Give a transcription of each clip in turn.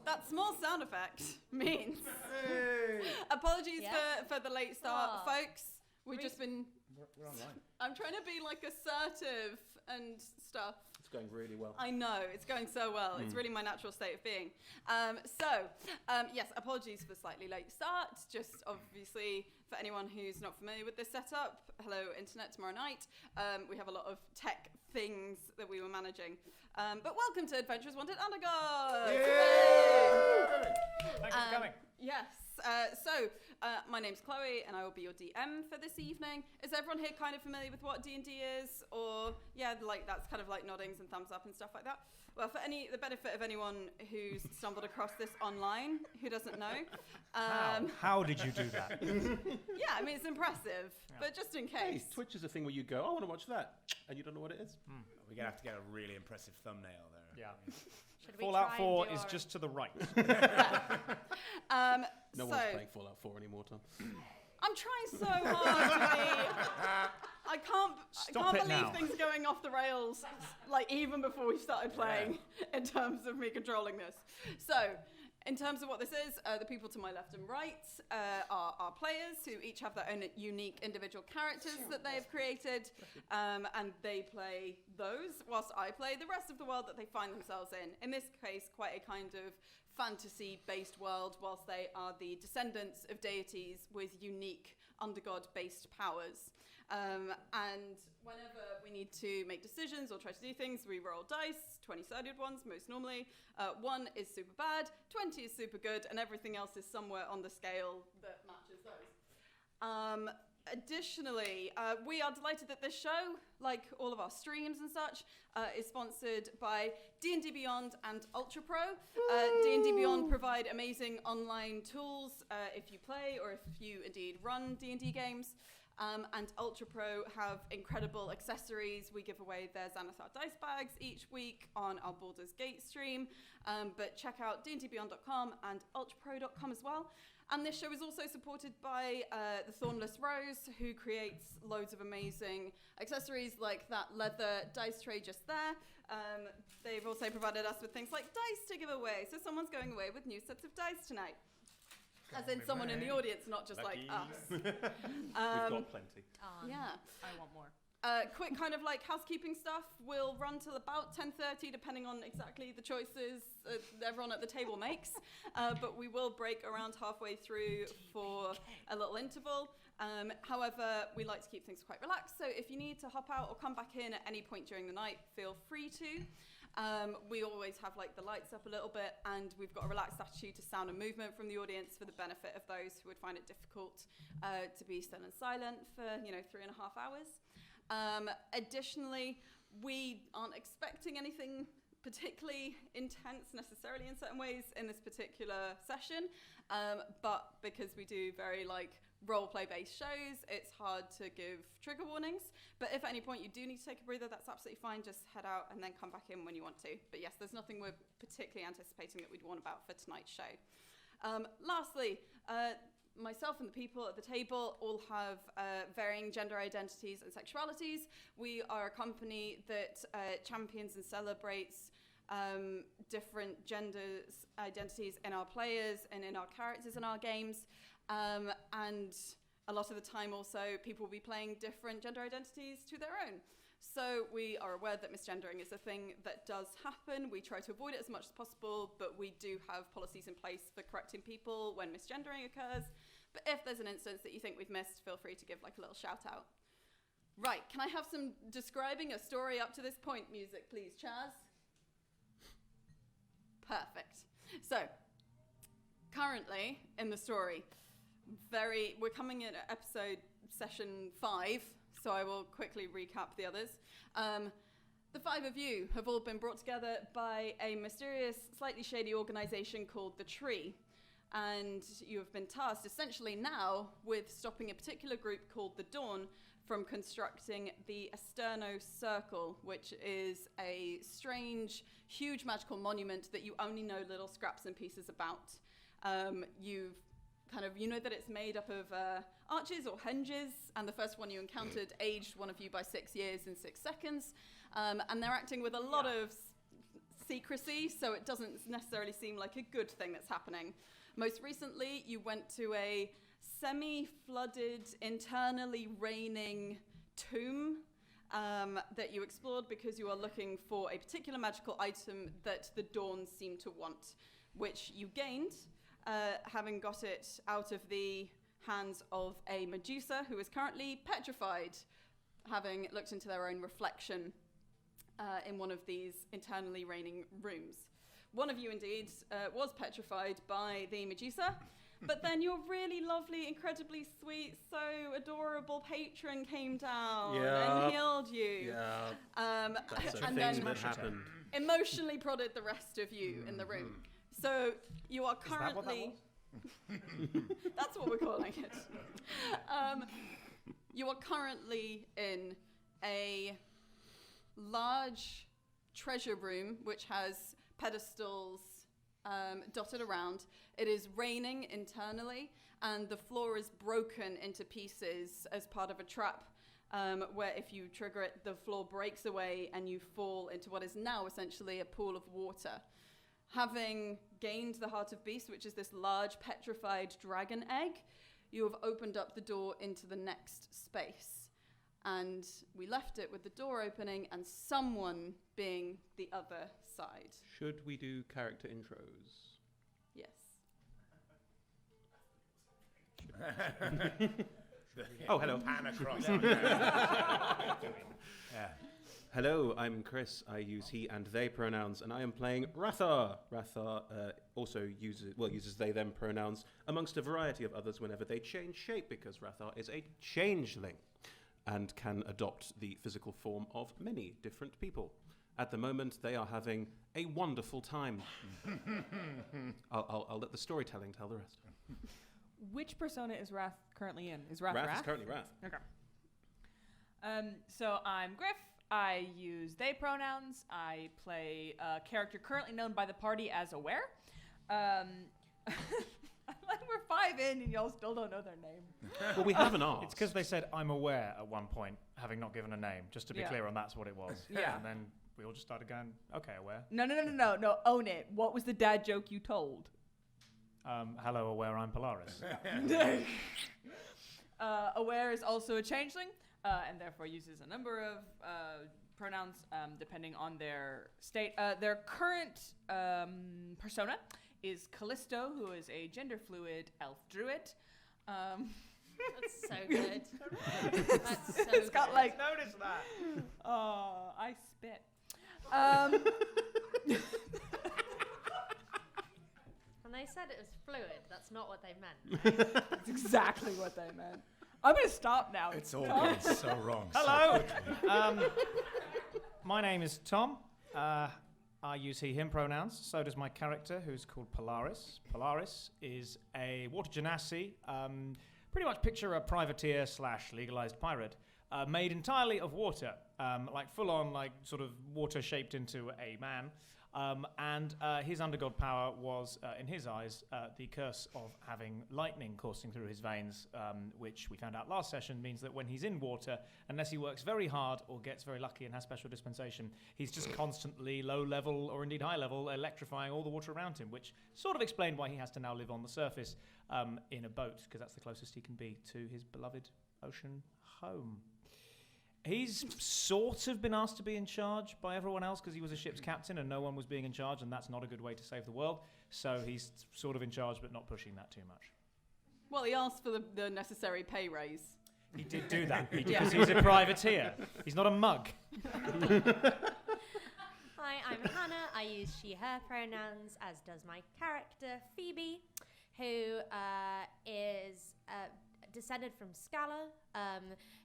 That small sound effect means apologies for the late start, folks. We've just been. We're online. I'm trying to be like assertive and stuff. It's going really well. I know, it's going so well. It's really my natural state of being. Yes, apologies for slightly late start. Just obviously for anyone who's not familiar with this setup, hello internet tomorrow night. We have a lot of tech things that we were managing. But welcome to Adventurers Wanted Undergods! Yay! Thanks for coming. Yes. My name's Chloe, and I will be your DM for this evening. Is everyone here kind of familiar with what D&D is? Or, that's kind of like noddings and thumbs up and stuff like that? Well, for the benefit of anyone who's stumbled across this online, who doesn't know. How did you do that? Yeah, I mean, it's impressive, but just in Hey, case. Twitch is a thing where you go, I want to watch that, and you don't know what it is. We're going to have to get a really impressive thumbnail there. Yeah. Should we Fallout try 4 and do is our- just to the right. No one's playing Fallout 4 anymore, Tom. I'm trying so hard to be. I can't it believe now. things going off the rails, like even before we started playing, in terms of me controlling this. So, in terms of what this is, the people to my left and right are players who each have their own unique individual characters that they have created, and they play those whilst I play the rest of the world that they find themselves in. In this case, quite a kind of fantasy-based world, whilst they are the descendants of deities with unique undergod-based powers. And whenever we need to make decisions or try to do things, we roll dice, 20-sided ones most normally. 1 is super bad, 20 is super good, and everything else is somewhere on the scale that matches those. Additionally, we are delighted that this show, like all of our streams and such, is sponsored by D&D Beyond and Ultra Pro. D&D Beyond provide amazing online tools if you play or if you indeed run D&D games. And Ultra Pro have incredible accessories. We give away their Xanathar dice bags each week on our Baldur's Gate stream. But check out dndbeyond.com and ultrapro.com as well. And this show is also supported by the Thornless Rose, who creates loads of amazing accessories like that leather dice tray just there. They've also provided us with things like dice to give away. So someone's going away with new sets of dice tonight. As in someone in the audience, not just like us. We've got plenty. Yeah. I want more. Quick kind of like housekeeping stuff. We'll run till about 10:30, depending on exactly the choices everyone at the table makes. But we will break around halfway through for a little interval. However, we like to keep things quite relaxed. So if you need to hop out or come back in at any point during the night, feel free to. We always have like the lights up a little bit, and we've got a relaxed attitude to sound and movement from the audience for the benefit of those who would find it difficult to be still and silent for 3.5 hours. Additionally, we aren't expecting anything particularly intense necessarily in certain ways in this particular session, but because we do very role-play based shows, it's hard to give trigger warnings. But if at any point you do need to take a breather, that's absolutely fine. Just head out and then come back in when you want to. But yes, there's nothing we're particularly anticipating that we'd warn about for tonight's show. Lastly, myself and the people at the table all have varying gender identities and sexualities. We are a company that champions and celebrates different gender identities in our players and in our characters in our games. And a lot of the time also people will be playing different gender identities to their own. So we are aware that misgendering is a thing that does happen. We try to avoid it as much as possible, but we do have policies in place for correcting people when misgendering occurs. But if there's an instance that you think we've missed, feel free to give a little shout out. Right, can I have some describing a story up to this point music, please, Chazz? Perfect. So, currently in the story, we're coming in at episode session 5, so I will quickly recap the others. The 5 of you have all been brought together by a mysterious, slightly shady organization called The Tree. And you have been tasked essentially now with stopping a particular group called The Dawn from constructing the Esterno Circle, which is a strange, huge magical monument that you only know little scraps and pieces about. You know that it's made up of arches or hinges, and the first one you encountered aged one of you by 6 years in 6 seconds. And they're acting with a lot of secrecy, so it doesn't necessarily seem like a good thing that's happening. Most recently, you went to a semi-flooded, internally raining tomb that you explored because you are looking for a particular magical item that the Dawn seem to want, which you gained, having got it out of the hands of a medusa who is currently petrified, having looked into their own reflection in one of these internally raining rooms. One of you, indeed, was petrified by the medusa, but then your really lovely, incredibly sweet, so adorable patron came down and healed you. Yeah. That's a and thing then that happened. Emotionally prodded the rest of you in the room. So you are currently... That's what we're calling it. You are currently in a large treasure room which has pedestals dotted around. It is raining internally, and the floor is broken into pieces as part of a trap where if you trigger it, the floor breaks away and you fall into what is now essentially a pool of water. Having gained the Heart of Beast, which is this large petrified dragon egg, you have opened up the door into the next space. And we left it with the door opening and someone being the other side. Should we do character intros? Yes. Oh, hello. Pan across. Yeah. Hello, I'm Chris. I use he and they pronouns, and I am playing Rathar. Rathar also uses they them pronouns amongst a variety of others whenever they change shape, because Rathar is a changeling and can adopt the physical form of many different people. At the moment, they are having a wonderful time. I'll let the storytelling tell the rest. Which persona is Wrath currently in? Is Wrath Wrath is currently Wrath. Okay. So I'm Griff. I use they pronouns. I play a character currently known by the party as Aware. We're 5 in and y'all still don't know their name. Well, we haven't asked. It's because they said I'm aware at one point, having not given a name. Just to be clear on that's what it was. Yeah. And then we all just started going, okay, aware. No, own it. What was the dad joke you told? Hello, aware, I'm Polaris. Aware is also a changeling, and therefore uses a number of pronouns depending on their state. Their current persona is Callisto, who is a gender-fluid elf druid. That's so good. That's so It's got good. like... Notice that. I spit. When they said it was fluid, that's not what they meant. That's exactly what they meant. I'm going to stop now. It's all going so wrong. Hello. My name is Tom. I use he, him pronouns. So does my character, who's called Polaris. Polaris is a water genasi. Pretty much picture a privateer / legalized pirate, made entirely of water, like full on, like sort of water shaped into a man. And his undergod power was, in his eyes, the curse of having lightning coursing through his veins, which we found out last session means that when he's in water, unless he works very hard or gets very lucky and has special dispensation, he's just constantly low level or indeed high level electrifying all the water around him, which sort of explained why he has to now live on the surface in a boat, because that's the closest he can be to his beloved ocean home. He's sort of been asked to be in charge by everyone else because he was a ship's captain and no one was being in charge, and that's not a good way to save the world. So he's sort of in charge but not pushing that too much. Well, he asked for the necessary pay raise. He did do that because he's a privateer. He's not a mug. Hi, I'm Hannah. I use she, her pronouns, as does my character, Phoebe, who is descended from Scala,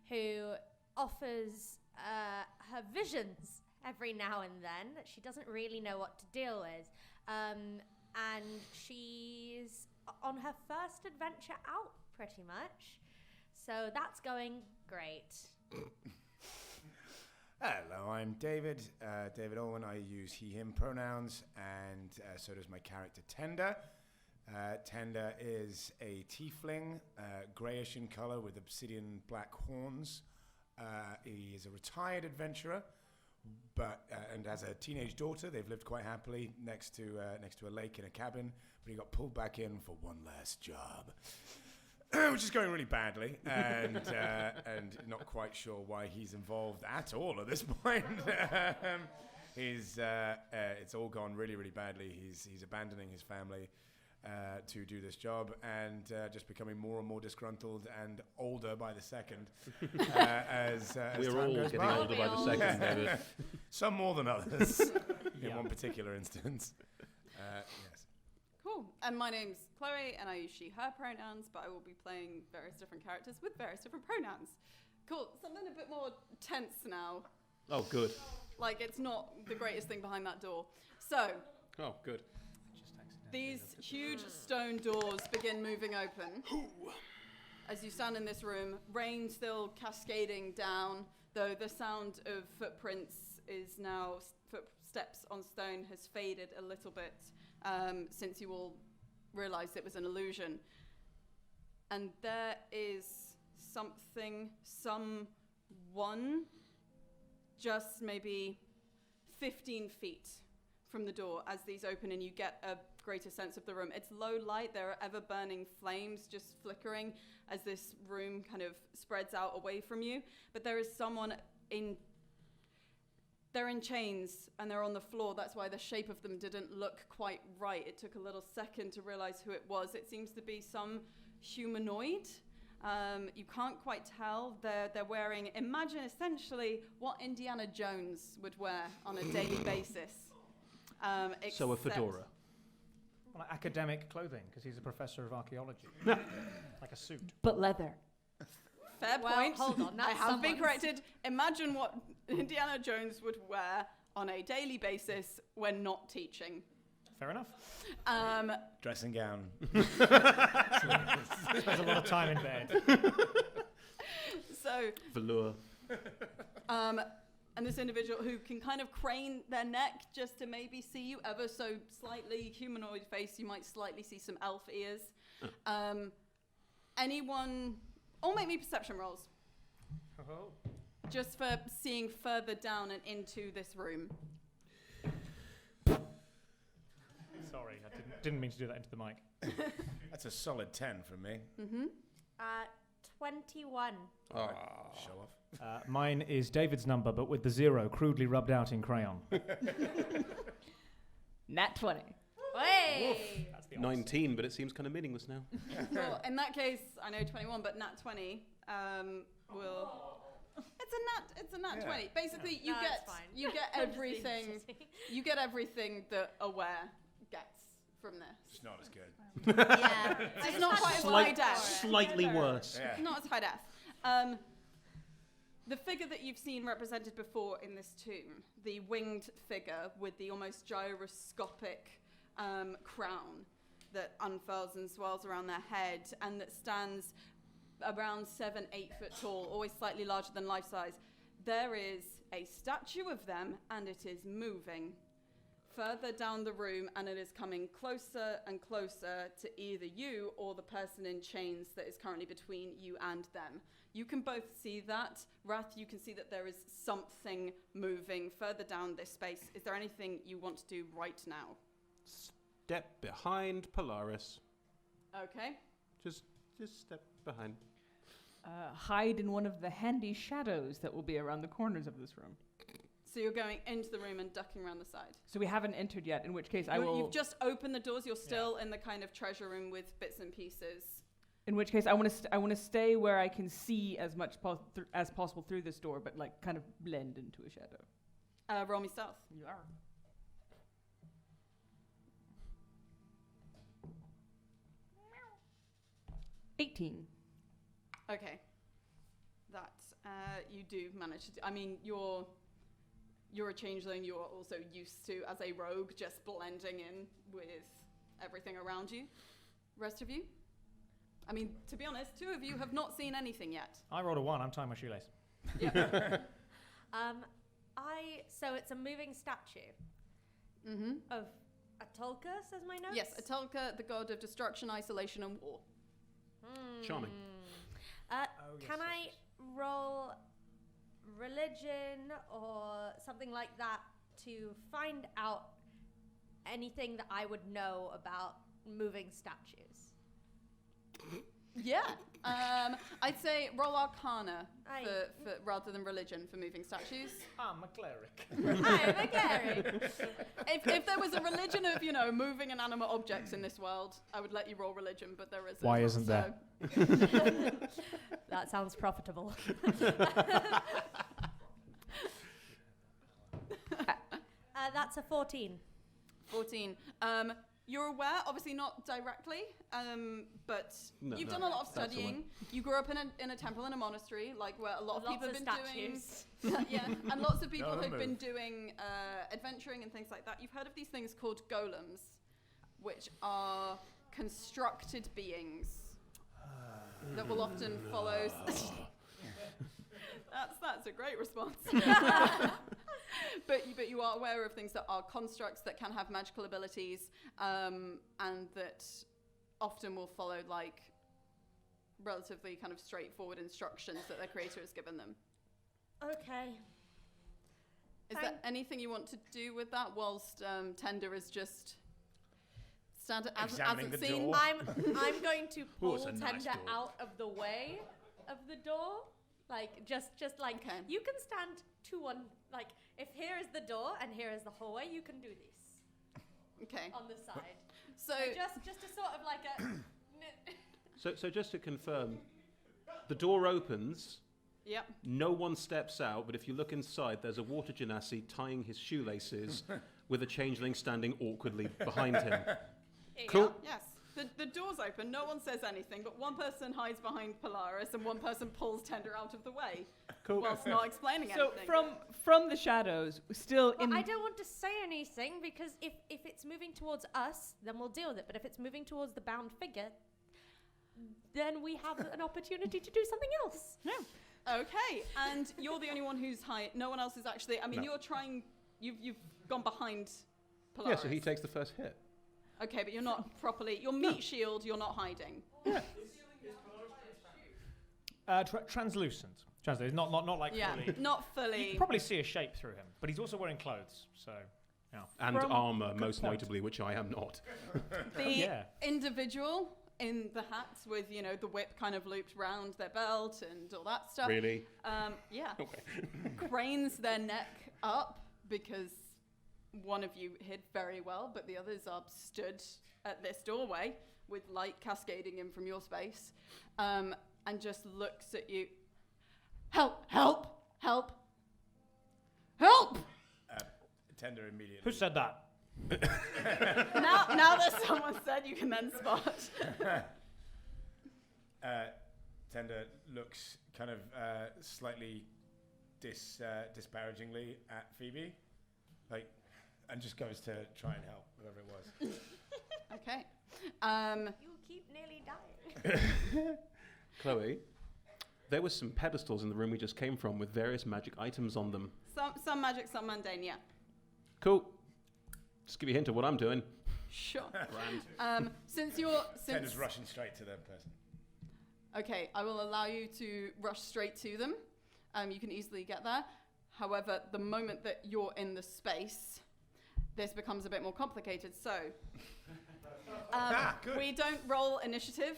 who offers her visions every now and then that she doesn't really know what to deal with. And she's on her first adventure out, pretty much. So that's going great. Hello, I'm David. David Alwyn. I use he, him pronouns, and so does my character, Tender. Tender is a tiefling, greyish in colour with obsidian black horns. He is a retired adventurer and has a teenage daughter. They've lived quite happily next to a lake in a cabin, but he got pulled back in for one last job, which is going really badly, and not quite sure why he's involved at all at this point. It's all gone really, really badly. He's abandoning his family to do this job, and just becoming more and more disgruntled and older by the second. As We're time all goes getting by. older by the second, David. Some more than others, in Yeah. one particular instance. Yes. Cool. And my name's Chloe, and I use she, her pronouns, but I will be playing various different characters with various different pronouns. Cool. Something a bit more tense now. Oh, good. Like, it's not the greatest thing behind that door. So, Oh, good. these huge stone doors begin moving open. As you stand in this room, rain still cascading down, though the sound of footprints is now, footsteps on stone has faded a little bit since you all realized it was an illusion. And there is someone, just maybe 15 feet from the door as these open, and you get a greater sense of the room. It's low light. There are ever burning flames just flickering as this room kind of spreads out away from you. But there is someone they're in chains and they're on the floor. That's why the shape of them didn't look quite right. It took a little second to realize who it was. It seems to be some humanoid. You can't quite tell. They're wearing, imagine essentially what Indiana Jones would wear on a daily basis. So a except- fedora. Well, like academic clothing, because he's a professor of archaeology. Like a suit. But leather. Fair Well, point. hold on, I that's have been someone's. corrected. Imagine what Indiana Jones would wear on a daily basis when not teaching. Fair enough. Dressing gown. Spends a lot of time in bed. So, Velour. and this individual who can kind of crane their neck just to maybe see you ever so slightly, humanoid face, you might slightly see some elf ears. Anyone, or make me perception rolls, Oh. just for seeing further down and into this room. Sorry, I didn't mean to do that into the mic. That's a solid 10 from me. 21. Oh. Show off. Mine is David's number, but with the 0 crudely rubbed out in crayon. Nat 20. Hey! That's the 19, but it seems kind of meaningless now. Well, in that case, I know 21, but nat 20 will. It's a nat Yeah. 20. Basically, No, it's fine. you get I'm just being everything. shitty. You get everything that Aware gets from this. It's not as good. Yeah. It's not quite as high def. Slightly worse. Yeah. Not as high def. The figure that you've seen represented before in this tomb, the winged figure with the almost gyroscopic crown that unfurls and swirls around their head and that stands around 7-8 foot tall, always slightly larger than life size. There is a statue of them, and it is moving further down the room, and it is coming closer and closer to either you or the person in chains that is currently between you and them. You can both see that. Wrath, you can see that there is something moving further down this space. Is there anything you want to do right now? Step behind Polaris. Okay. Just step behind. Hide in one of the handy shadows that will be around the corners of this room. So you're going into the room and ducking around the side. So we haven't entered yet, in which case I will. You've just opened the doors. You're still in the kind of treasure room with bits and pieces. In which case I want to stay where I can see as much as possible through this door, but like kind of blend into a shadow. Roll me stealth. You are. $18. Okay. That you do manage to do. I mean, you're a changeling. You're also used to, as a rogue, just blending in with everything around you. Rest of you? I mean, to be honest, two of you have not seen anything yet. I rolled a 1. I'm tying my shoelace. Yeah. So it's a moving statue Mm-hmm. of Atulka, says my notes? Yes, Atulka, the god of destruction, isolation, and war. Charming. Can I roll religion or something like that to find out anything that I would know about moving statues. Yeah. I'd say roll Arcana Aye. for rather than religion for moving statues. I'm a cleric. I'm a cleric. If there was a religion of, moving inanimate objects in this world, I would let you roll religion, but there isn't. Why isn't there? That sounds profitable. That's a 14. 14. You're aware, obviously not directly, but you've done a lot of studying. You grew up in a temple and a monastery, like where a lot of people have been statues. doing. Yeah, and lots of people No, have been move. doing adventuring and things like that. You've heard of these things called golems, which are constructed beings that will often follow. That's a great response. But you are aware of things that are constructs that can have magical abilities, and that often will follow like relatively kind of straightforward instructions that their creator has given them. Okay. Is there anything you want to do with that whilst Tender is just standing as Examining it's the seen? door. I'm going to pull it's a nice Tender door. out of the way of the door. Like, just like, Okay. you can stand to one, like, if here is the door and here is the hallway, you can do this Okay. on the side. So Just a sort of like a... So just to confirm, the door opens, yep. no one steps out, but if you look inside, there's a water genasi tying his shoelaces with a changeling standing awkwardly behind him. Cool. Yes. The door's open, no one says anything, but one person hides behind Polaris and one person pulls Tender out of the way Cool. whilst not explaining So anything. from the shadows, still Well, in. I don't want to say anything because if it's moving towards us, then we'll deal with it. But if it's moving towards the bound figure, then we have an opportunity to do something else. Okay, and you're the only one who's no one else is actually. I mean, No. you're trying. You've gone behind Yeah, Polaris. so he takes the first hit. Okay, but you're not properly. You're meat shield. You're not hiding. Translucent. Translucent. Not like Yeah, fully. not You fully. can probably see a shape through him, but he's also wearing clothes, so yeah. And From- armor, most point. notably, which I am not. The Yeah. individual in the hats with the whip kind of looped round their belt and all that stuff. Really? Yeah. Okay. Cranes their neck up because one of you hid very well, but the others are stood at this doorway with light cascading in from your space, and just looks at you. Help! Help! Help! Help! Tender immediately. Who said that? now that someone said, you can then spot. Tender looks kind of slightly disparagingly at Phoebe, and just goes to try and help whoever it was. Okay. You keep nearly dying. Chloe, there was some pedestals in the room we just came from with various magic items on them. Some magic, some mundane. Yeah. Cool. Just give you a hint of what I'm doing. Sure. Grand. Since Tender's rushing straight to the person. Okay, I will allow you to rush straight to them. You can easily get there. However, the moment that you're in the space, this becomes a bit more complicated. So, Good. we don't roll initiative.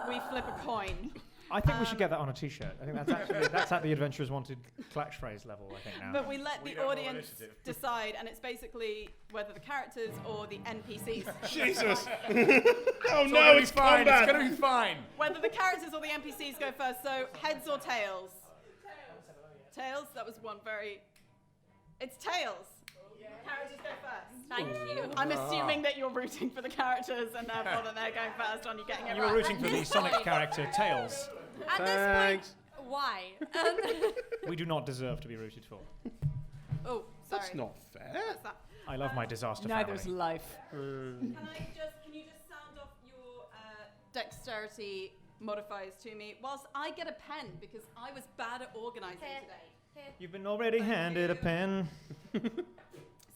We flip a coin. I think we should get that on a T-shirt. I think that's at the Adventurers Wanted catchphrase level. I think now. But we let We the don't roll audience initiative. decide, and it's basically whether the characters or the NPCs. Jesus! Oh It's all gonna be fine. It's gonna be fine. Whether the characters or the NPCs go first. So, heads or tails? Tails. That was one very. It's tails. Characters go first. Thank you. I'm assuming that you're rooting for the characters and therefore that they're going first on you getting it You right. were rooting for the Sonic character Tails. At Thanks. this point, why? We do not deserve to be rooted for. Oh, sorry. That's not fair. What's that? I love my disaster Neither's family. life. Can you just sound off your dexterity modifiers to me whilst I get a pen because I was bad at organising Here. today. Here. You've been already handed a pen.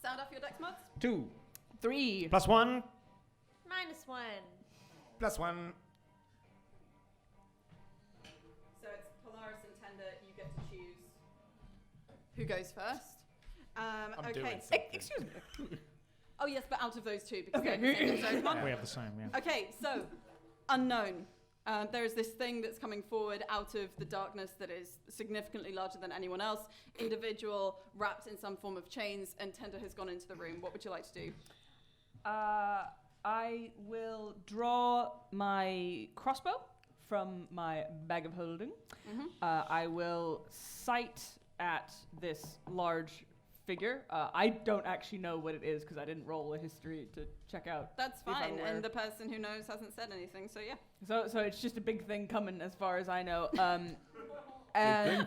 Sound off your dex mods? 2. 3. +1. -1. +1. So it's Polaris and Tender. You get to choose who goes first. I'm Okay. doing something. Excuse me. Oh yes, but out of those two, because Okay. they're the same one. We have the same, yeah. Okay, so unknown. There is this thing that's coming forward out of the darkness that is significantly larger than anyone else. Individual, wrapped in some form of chains, and Tender has gone into the room. What would you like to do? I will draw my crossbow from my bag of holding. Mhm. I will sight at this large figure. I don't actually know what it is because I didn't roll a history to check out. That's If I'm fine, aware. and the person who knows hasn't said anything, so yeah. So it's just a big thing coming as far as I know. And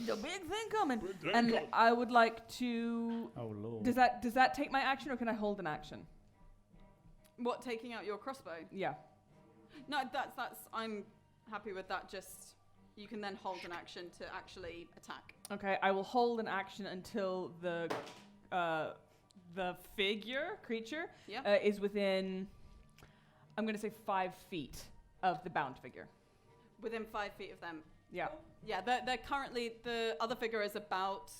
the big thing coming. And I would like to. Oh, Lord. Does that take my action or can I hold an action? What, taking out your crossbow? Yeah. No, that's I'm happy with that. Just you can then hold an action to actually attack. Okay, I will hold an action until the creature, Yeah. is within, I'm going to say 5 feet of the bound figure. Within 5 feet of them. Yeah. Yeah, they're currently, the other figure is about,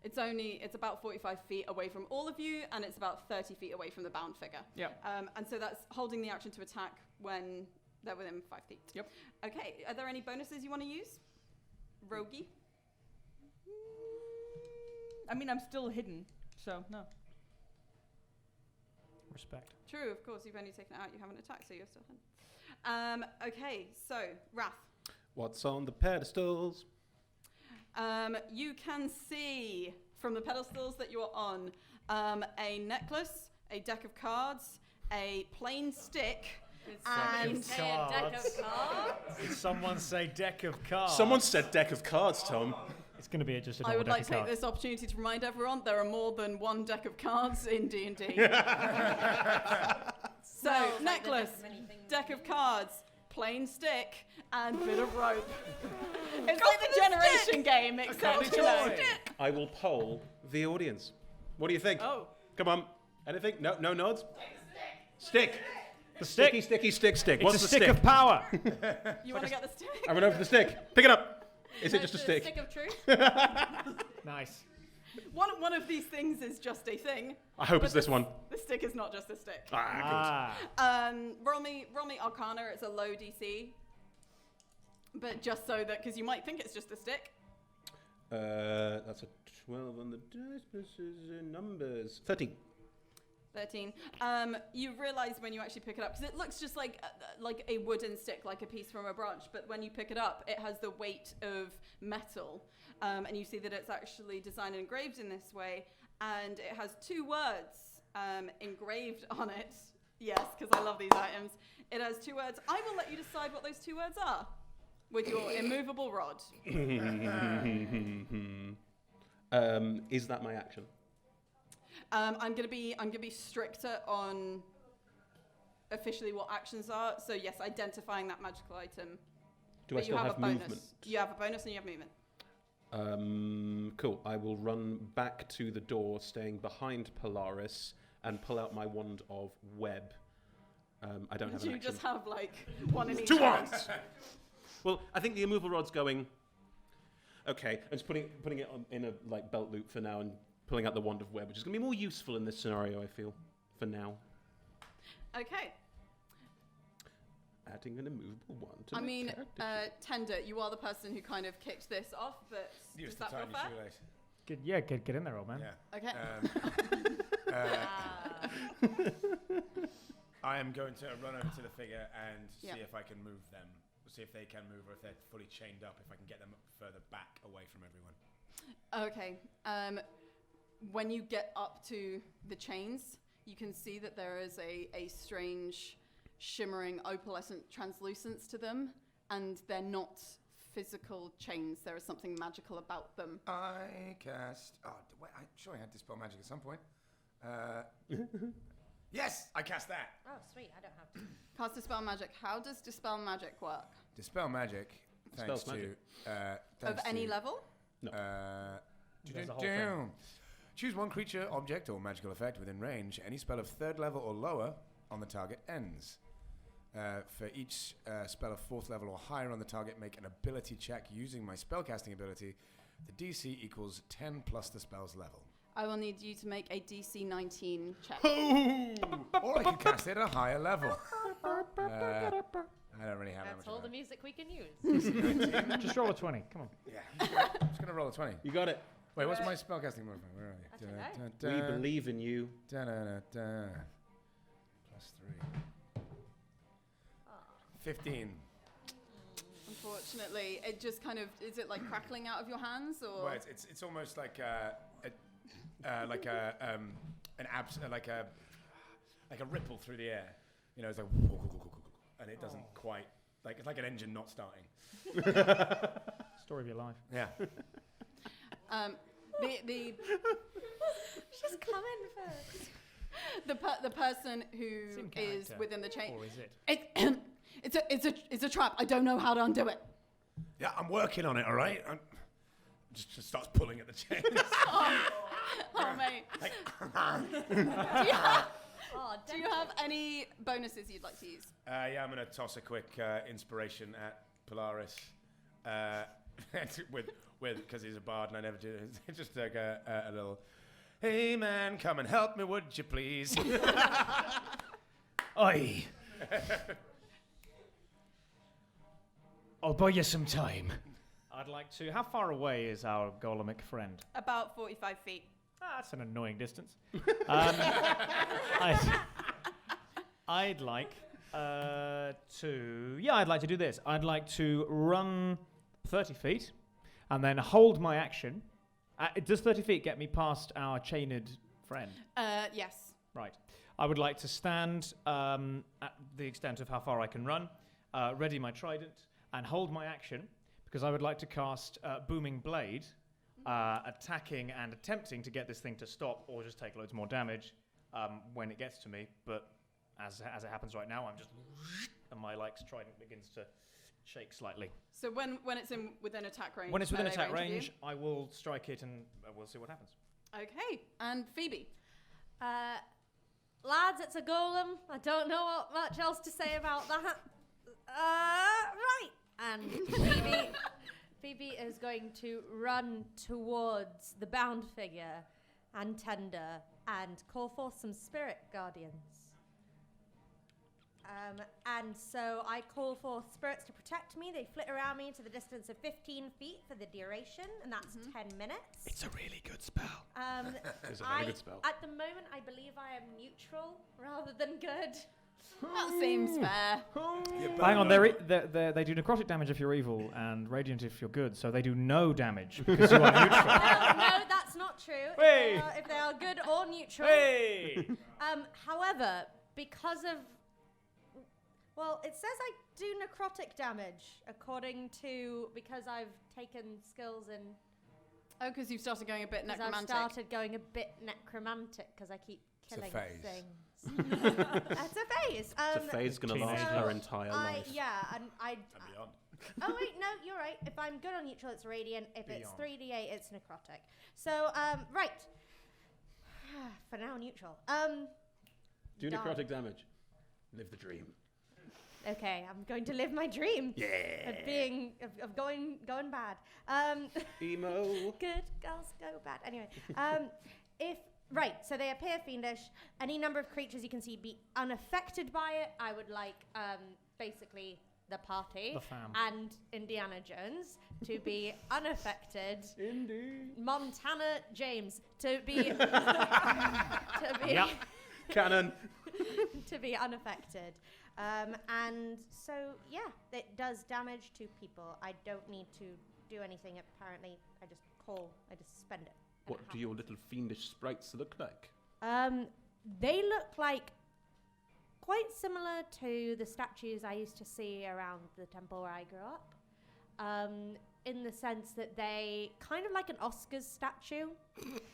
it's about 45 feet away from all of you, and it's about 30 feet away from the bound figure. Yeah. And so that's holding the action to attack when they're within 5 feet. Yep. Okay, are there any bonuses you want to use? Rogie? I mean, I'm still hidden, so no. Respect. True, of course, you've only taken it out, you haven't attacked, so you're still hidden. Okay, so, Wrath. What's on the pedestals? You can see from the pedestals that you're on a necklace, a deck of cards, a plain stick, and Say a deck of cards. Did someone say deck of cards? Someone said deck of cards, Tom. It's going to be just a I normal would deck like of to take cards. this opportunity to remind everyone there are more than one deck of cards in D&D. So, Well, like the necklace, deck of many things. deck of cards, plain stick, and bit of rope. It's like the generation game, except, you know. I will poll the audience. What do you think? Oh. Come on. Anything? No nods? Stick. The stick. Sticky, stick. It's What's a the stick stick? of power. You want to get the stick? I run over to the stick. Pick it up. Is No, it just a it's stick? Stick of truth. Nice. One of these things is just a thing. I hope but it's this one. The stick is not just a stick. Ah, Roll me Arcana. It's a low DC. But just so that, because you might think it's just a stick. good. That's a 12 on the dice. Numbers. 13. 13. You realize when you actually pick it up, because it looks just like a wooden stick, like a piece from a branch, but when you pick it up, it has the weight of metal, and you see that it's actually designed and engraved in this way, and it has 2 words engraved on it. Yes, because I love these items. It has 2 words. I will let you decide what those 2 words are with your immovable rod. Is that my action? I'm gonna be stricter on officially what actions are. So yes, identifying that magical item. Do I But still you have have a bonus. movement? You have a bonus and you have movement. Cool. I will run back to the door, staying behind Polaris, and pull out my wand of web. I don't have an You action. just have like one in each 2 hand. wands! Well, I think the immovable rod's going. Okay, I'm just putting it on, in a like belt loop for now, and pulling out the wand of web, which is going to be more useful in this scenario, I feel, for now. Okay. Adding an immovable wand to I my mean, character Tender, you are the person who kind of kicked this off, but Use does the that feel tiny fair? shoelace. Get in there, old man. Yeah. Okay. I am going to run over to the figure and Yep. see if I can move them. See if they can move, or if they're fully chained up, if I can get them further back away from everyone. Okay. When you get up to the chains, you can see that there is a strange, shimmering, opalescent translucence to them, and they're not physical chains. There is something magical about them. I cast. Oh, wait, I'm sure I had Dispel Magic at some point. Yes, I cast that. Oh, sweet. I don't have to. Cast Dispel Magic. How does Dispel Magic work? Dispel Magic, thanks Spells magic. to. Of any level? There's a whole thing. Choose one creature, object, or magical effect within range. Any spell of 3rd level or lower on the target ends. For each spell of 4th level or higher on the target, make an ability check using my spellcasting ability The DC equals 10 plus the spell's level. I will need you to make a DC 19 check. Or I can cast it at a higher level. I don't really have that That's much. all of the that. music we can use. Just roll a 20. Come on. Yeah. I'm just going to roll a 20. You got it. Wait, what's my spellcasting modifier? Where are I don't you? We believe in you. Plus 3. 15. Unfortunately, it just kind of is it like crackling out of your hands or? Well, it's almost like like a ripple through the air. You know, it's like and it doesn't quite like it's like an engine not starting. Story of your life. Yeah. The Just come in first. the person who in is character. within the chain. Or is it? It's a trap. I don't know how to undo it. Yeah, I'm working on it. All right. Just starts pulling at the chain. Oh mate. Like, Oh, Do you have any bonuses you'd like to use? yeah, I'm gonna toss a quick inspiration at Polaris, with because he's a bard and I never do it. Just like a little, hey man, come and help me, would you please? Oi! I'll buy you some time. I'd like to. How far away is our golemic friend? About 45 feet. That's an annoying distance. I'd like to. Yeah, I'd like to do this. I'd like to run 30 feet and then hold my action. Does 30 feet get me past our chained friend? Yes. Right. I would like to stand at the extent of how far I can run, ready my trident, and hold my action because I would like to cast Booming Blade, attacking and attempting to get this thing to stop or just take loads more damage when it gets to me. But as it happens right now, I'm just and my trident begins to shake slightly. So when it's within attack range. When it's within melee attack of you? range, I will strike it and we'll see what happens. Okay. And Phoebe. Lads, it's a golem. I don't know what much else to say about that. Right. And Phoebe is going to run towards the bound figure and tender and call forth some spirit guardians. And so I call forth spirits to protect me. They flit around me to the distance of 15 feet for the duration, and that's 10 minutes. It's a really good spell. It's a very good spell. At the moment, I believe I am neutral rather than good. That seems fair. Hang on, they do necrotic damage if you're evil and radiant if you're good, so they do no damage because you are neutral. No, that's not true. Hey! If they are good or neutral. Hey! However, because of... Well, it says I do necrotic damage according to... Because I've taken skills in... Oh, because you've started going a bit Because I've necromantic. started going a bit necromantic because I keep killing phase. things. It's a phase. It's a phase going to last teenage her entire life. Yeah, and I... And beyond. Oh wait, no, you're right. If I'm good on neutral, it's radiant. If it's Beyond. 3d8, it's necrotic. So, right. For now, neutral. Do Done. necrotic damage. Live the dream. Okay, I'm going to live my dream Yeah. of going bad. Emo. Good girls go bad. Anyway, so they appear fiendish. Any number of creatures you can see be unaffected by it. I would like basically the party The fam. and Indiana Jones to be unaffected. Indy. Montana James to be Yep. Cannon. to be unaffected. And so, yeah, it does damage to people. I don't need to do anything, apparently. I just spend it. and What it do your little fiendish sprites look like? happens. They look like quite similar to the statues I used to see around the temple where I grew up. In the sense that they kind of like an Oscars statue.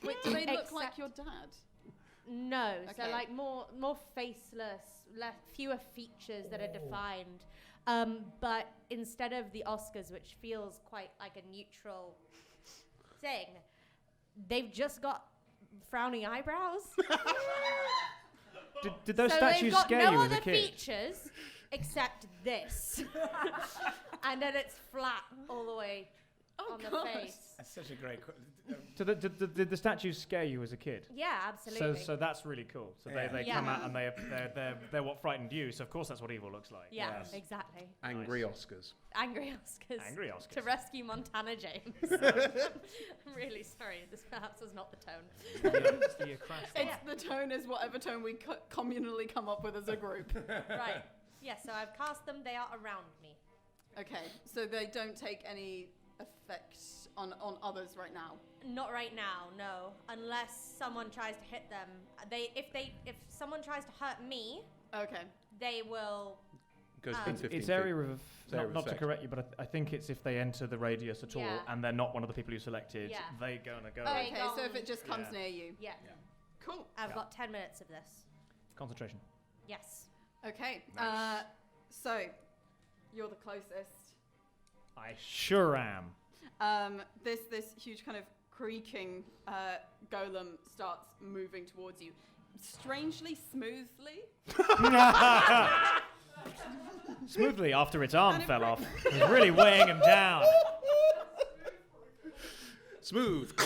Wait, do they look like Except- your dad? No, so Okay. like more faceless, fewer features that are defined. But instead of the Oscars, which feels quite like a neutral thing, they've just got frowning eyebrows. Did those so statues they've got scare no you as a other kid? features except this, and then it's flat all the way on the gosh. face. That's such a great. Did the statues scare you as a kid? Yeah, absolutely. So that's really cool. So they Yeah. come out and they're what frightened you. So of course that's what evil looks like. yeah, Yes. exactly. Angry Oscars. Angry Oscars. Angry Oscars. To rescue Montana James. I'm really sorry. This perhaps was not the tone. It's the crash. It's the tone is whatever tone we communally come up with as a group. Right. Yeah, so I've cast them. They are around me. Okay, so they don't take any effect on others right now. Not right now, no. Unless someone tries to hit them. If someone tries to hurt me, Okay. they will. Goes within 15 It's feet. area of area of not to effect. correct you, but I think it's if they enter the radius at all Yeah. and they're not one of the people you selected, Yeah. they gonna go. Okay. Okay, so if it just comes Yeah. near you. Yeah. Cool. I've got 10 minutes of this. Concentration. Yes. Okay. Nice. So you're the closest. I sure am. This huge kind of creaking golem starts moving towards you, strangely smoothly. Smoothly after its arm And it fell break- off. It was really weighing him down. Smooth. We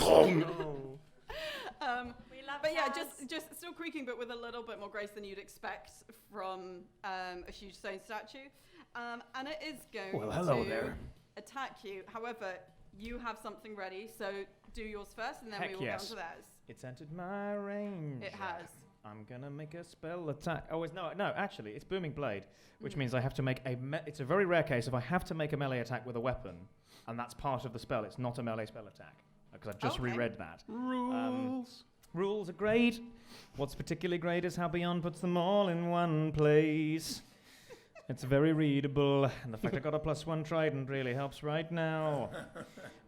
love But yeah, Chazz. just still creaking, but with a little bit more grace than you'd expect from a huge stone statue. And it is going Well, hello to there. attack you. However, you have something ready, so do yours first, and then Heck we will yes. go on to theirs. It's entered my range. It has. I'm gonna make a spell attack. Oh, no, actually, it's Booming Blade, which means I have to make it's a very rare case if I have to make a melee attack with a weapon, and that's part of the spell. It's not a melee spell attack, because I've just Okay. reread that. Rules. Rules are great. What's particularly great is how Beyond puts them all in one place. It's very readable, and the fact I got a +1 trident really helps right now.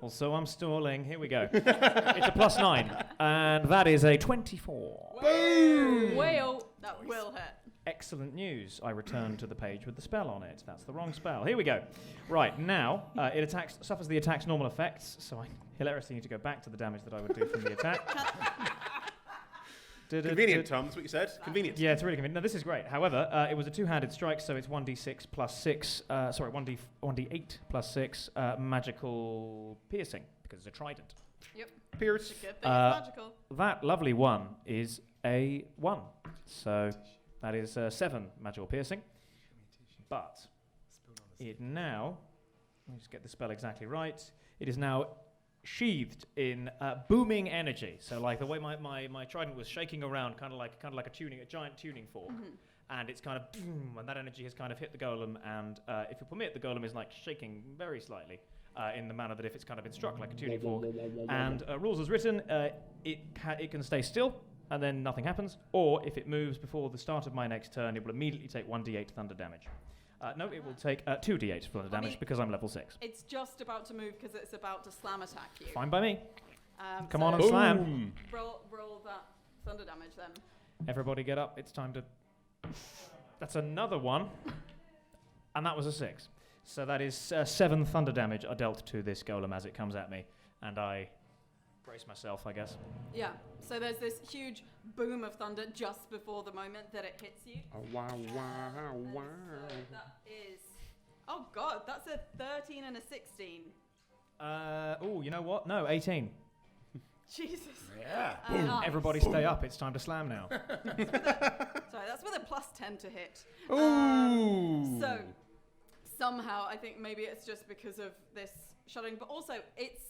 Also, I'm stalling. Here we go. It's a +9, and that is a 24. Boom! Whale. That will hit. Excellent news. I return to the page with the spell on it. That's the wrong spell. Here we go. Right, now, it suffers the attack's normal effects, so I hilariously need to go back to the damage that I would do from the attack. Convenient, Tom. That's what you said. Convenient. Yeah, it's really convenient. No, this is great. However, it was a two-handed strike, so it's 1d6 plus 6. 1d8 plus 6 magical piercing because it's a trident. Yep. Pierce. Good thing it's magical. That lovely one is a 1, so that is 7 magical piercing. But it now, let me just get the spell exactly right. It is now sheathed in booming energy. So like the way my trident was shaking around, kind of like a giant tuning fork, and it's kind of boom, and that energy has kind of hit the golem. And if you permit, the golem is like shaking very slightly in the manner that if it's kind of been struck like a tuning fork. And rules as written, it can stay still, and then nothing happens. Or if it moves before the start of my next turn, it will immediately take 1d8 thunder damage. No, it will take 2d8 thunder damage mean- because I'm level 6. It's just about to move because it's about to slam attack you. Fine by me. Come so on and slam. Roll that thunder damage then. Everybody get up. It's time to... That's another one. And that was a 6. So that is 7 thunder damage are dealt to this golem as it comes at me. And I brace myself, I guess. Yeah. So there's this huge boom of thunder just before the moment that it hits you. Oh, wow, wow, wow. That is... Oh, God. That's a 13 and a 16. Oh, you know what? No, 18. Jesus. Yeah. Nice. Everybody stay up. It's time to slam now. Sorry, that's with a +10 to hit. Ooh. So somehow, I think maybe it's just because of this shuddering, but also it's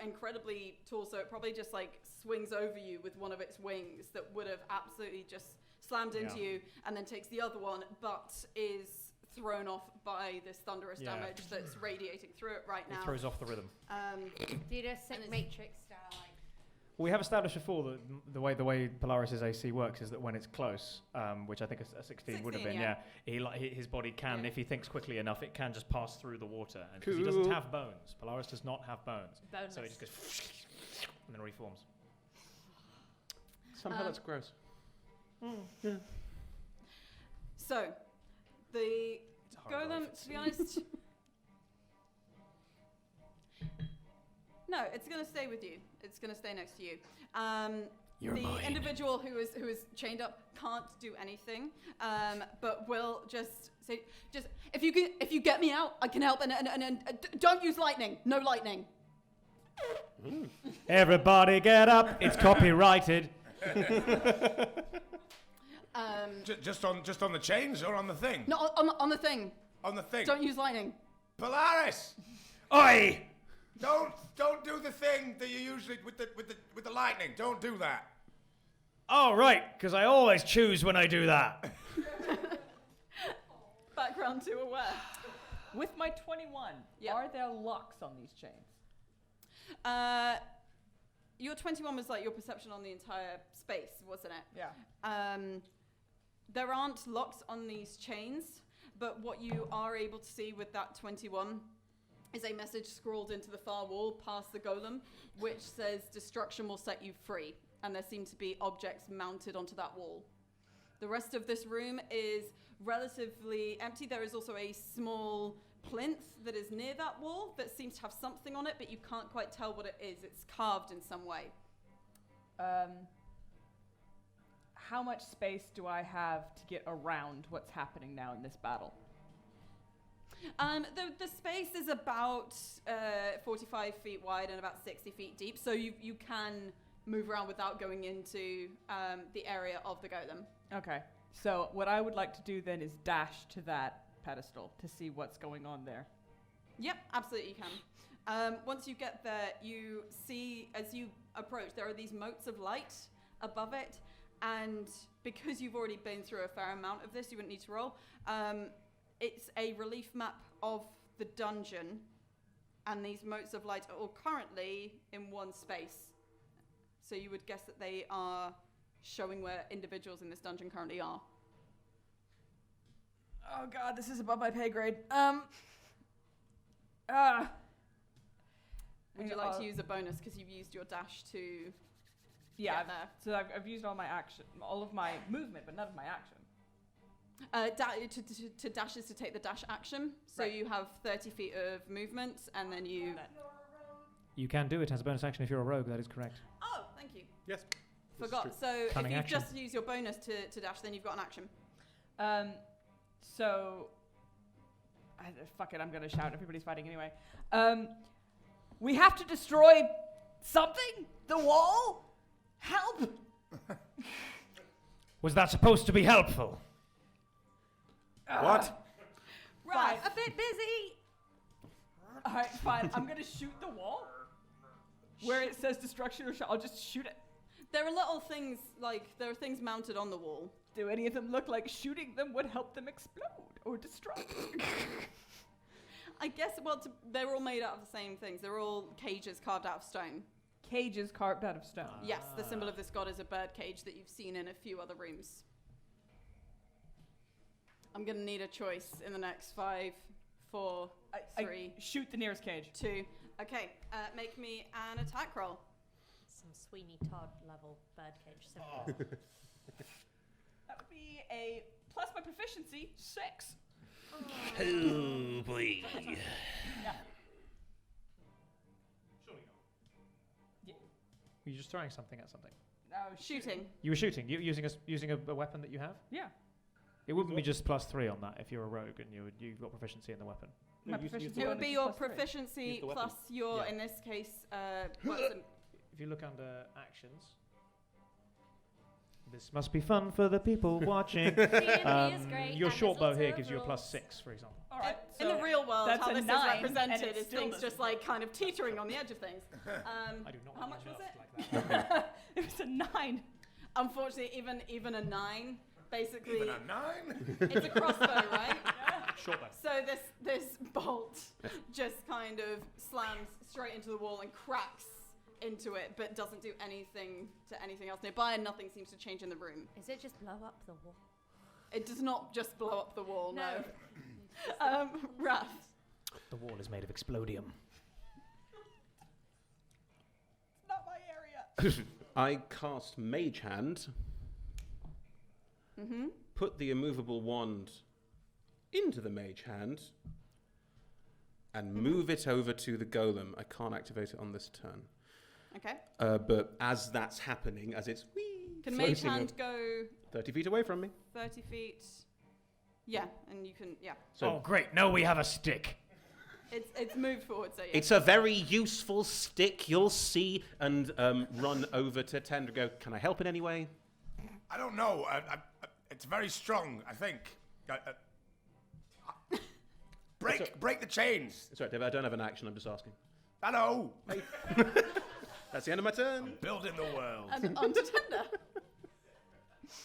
incredibly tall, so it probably just like swings over you with one of its wings that would have absolutely just slammed into Yeah. you, and then takes the other one, but is thrown off by this thunderous Yeah. damage that's radiating through it right now. It throws off the rhythm. Do the sick it's- Matrix style. We have established before that the way Polaris' AC works is that when it's close, which I think a 16 would have 16, been, yeah. his body can, Yeah. if he thinks quickly enough, it can just pass through the water. And 'cause he doesn't have bones. Polaris does not have bones. Boneless. So it just goes and then reforms. Somehow that's gross. So the It's a horrible golem, effort. to be honest. No, it's going to stay with you. It's going to stay next to you. You're the mine. individual who is chained up can't do anything, but will just say, if you get me out, I can help, and don't use lightning. No lightning. Everybody get up. It's copyrighted. Just on the chains or on the thing? No, on the thing. On the thing. Don't use lightning. Polaris! Oi! Don't do the thing that you usually with the lightning. Don't do that. Oh, right, because I always choose when I do that. Background to aware. With my 21, Yep. are there locks on these chains? Your 21 was like your perception on the entire space, wasn't it? Yeah. There aren't locks on these chains, but what you are able to see with that 21 is a message scrawled into the far wall past the golem, which says destruction will set you free. And there seem to be objects mounted onto that wall. The rest of this room is relatively empty. There is also a small plinth that is near that wall that seems to have something on it, but you can't quite tell what it is. It's carved in some way. How much space do I have to get around what's happening now in this battle? The space is about 45 feet wide and about 60 feet deep, so you can move around without going into the area of the golem. Okay. So what I would like to do then is dash to that pedestal to see what's going on there. Yep, absolutely you can. Once you get there, you see, as you approach, there are these motes of light above it, and because you've already been through a fair amount of this, you wouldn't need to roll. It's a relief map of the dungeon, and these motes of light are all currently in one space. So you would guess that they are showing where individuals in this dungeon currently are. Oh god, this is above my pay grade. Would you like to use a bonus because you've used your dash to Yeah, get there? so I've used all my action, all of my movement, but none of my action. To dash is to take the dash action. So Right. you have 30 feet of movement, and then you... You can do it as a bonus action if you're a rogue, that is correct. Oh, thank you. Yes. Forgot. So Cunning if you action. just use your bonus to dash, then you've got an action. So, fuck it, I'm gonna shout. Everybody's fighting anyway. We have to destroy something? The wall? Help! Was that supposed to be helpful? What? Right. A bit busy. Alright, fine. I'm gonna shoot the wall. Where it says destruction or I'll just shoot it. There are little things, there are things mounted on the wall. Do any of them look like shooting them would help them explode or destruct? I guess, they're all made out of the same things. They're all cages carved out of stone. Cages carved out of stone. Yes, the symbol of this god is a bird cage that you've seen in a few other rooms. I'm going to need a choice in the next 5, 4, 3, I shoot the nearest cage. 2. Okay, make me an attack roll. Some Sweeney Todd level birdcage symbol. That would be a plus my proficiency 6. Oh boy. Yeah. Were you just throwing something at something? No, Shooting. You were shooting. You using a weapon that you have? Yeah. It wouldn't be just +3 on that if you're a rogue and you've got proficiency in the weapon. My use- proficiency use the It would bonus be is your plus 3. proficiency Use the weapon. plus your, Yeah. in this case, If you look under actions, this must be fun for the people watching. D&D is great. Your and short there's bow lots here of gives you a rules. +6, for example. All right. in the so real world, that's how a this is 9, and represented it is still things just doesn't- kind of teetering on the edge of things. I do not How want much was nerfed it? like that. It was a 9. Unfortunately, even a 9, basically, Even a 9? it's a crossbow, right? Short bow. So this bolt just kind of slams straight into the wall and cracks into it, but doesn't do anything to anything else nearby, and nothing seems to change in the room. Is it just blow up the wall? It does not just blow up the wall, no. No. Raph. The wall is made of explodium. It's not my area. I cast Mage Hand, Mm-hmm. put the immovable wand into the Mage Hand, and move it over to the golem. I can't activate it on this turn. Okay. But as that's happening, as it's Can Mage floating Hand go 30 feet away from me. 30 feet? Yeah, and you can, So Oh, great. No, we have a stick. It's moved forward, so yeah. it's a very useful stick, you'll see, and run over to Tender. Go, can I help in any way? I don't know. It's very strong, I think. Break the chains. It's right, David. I don't have an action. I'm just asking. I know. That's the end of my turn. Building the world. And on to Tender.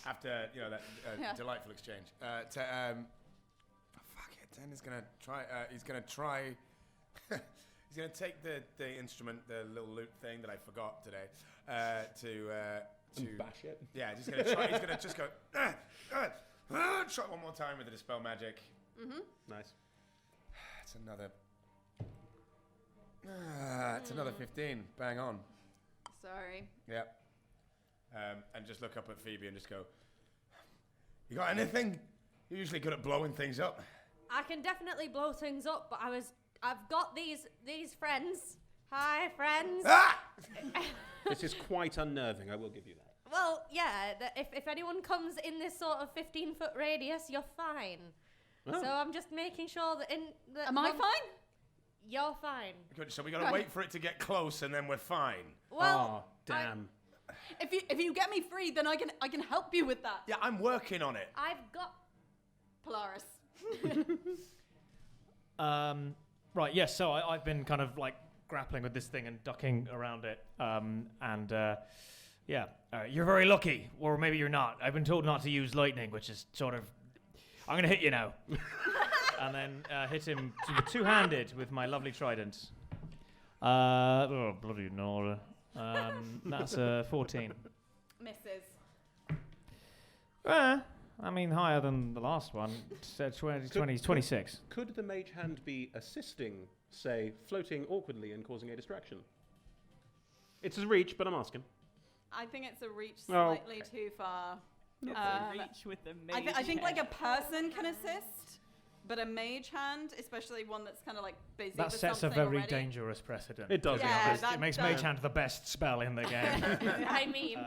After that Yeah. delightful exchange. Fuck it. Tender's gonna try. He's gonna try. He's gonna take the instrument, the little lute thing that I forgot today, to bash it. Yeah, he's gonna try. He's gonna just go. Try one more time with the dispel magic. Nice. It's another. It's another 15. Bang on. Sorry. Yeah. And just look up at Phoebe and just go. You got anything? You're usually good at blowing things up. I can definitely blow things up, but I've got these friends. Hi, friends. Ah! This is quite unnerving, I will give you that. Well, yeah, if anyone comes in this sort of 15-foot radius, you're fine. Oh. So I'm just making sure that Am I fine? You're fine. Good, so we gotta wait for it to get close and then we're fine. Well, damn. If you get me free, then I can help you with that. Yeah, I'm working on it. I've got... Polaris. Right, yes, so I've been kind of like grappling with this thing and ducking around it. You're very lucky, or maybe you're not. I've been told not to use lightning, which is sort of... I'm going to hit you now. And then hit him two-handed with my lovely trident. Bloody Nora. That's a 14. Misses. I mean, higher than the last one. 26. Could the mage hand be assisting, say, floating awkwardly and causing a distraction? It's a reach, but I'm asking. I think it's a reach Oh, slightly too far. Reach with the mage. I think like a hand. person can assist, but a mage hand, especially one that's kind of like busy That with sets a something very already. dangerous precedent. It does, Yeah, it that It makes does. Mage Hand the best spell in the game. I mean...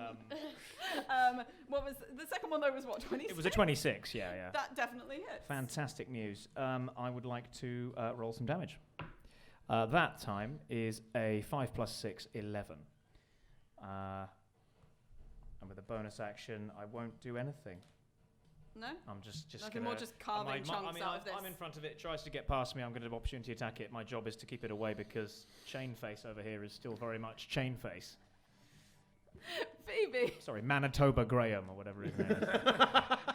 What was the second one though? Was what, 26? It was a 26, yeah. That definitely hits. Fantastic news. I would like to roll some damage. That time is a 5 plus 6, 11. And with a bonus action, I won't do anything. No? I'm just Nothing gonna... more, just carving chunks out of this. I'm in front of it. It tries to get past me. I'm going to opportunity attack it. My job is to keep it away because Chain Face over here is still very much Chain Face. Phoebe. Sorry, Manitoba Graham or whatever his name is.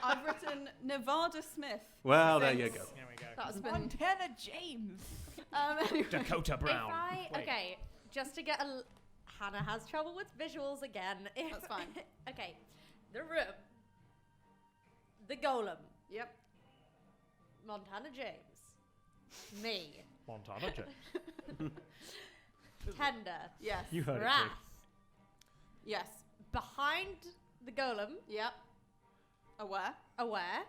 I've written Nevada Smith. Well, there since you go. There we go. That's been Montana James. anyway. Dakota Brown. Wait. Okay, just to get a... Hannah has trouble with visuals again. That's fine. Okay, the room. The golem. Yep. Montana James. Me. Montana James. Tender. Yes. You heard it Wrath. too. Yes. Behind the golem. Yep. Aware. Aware.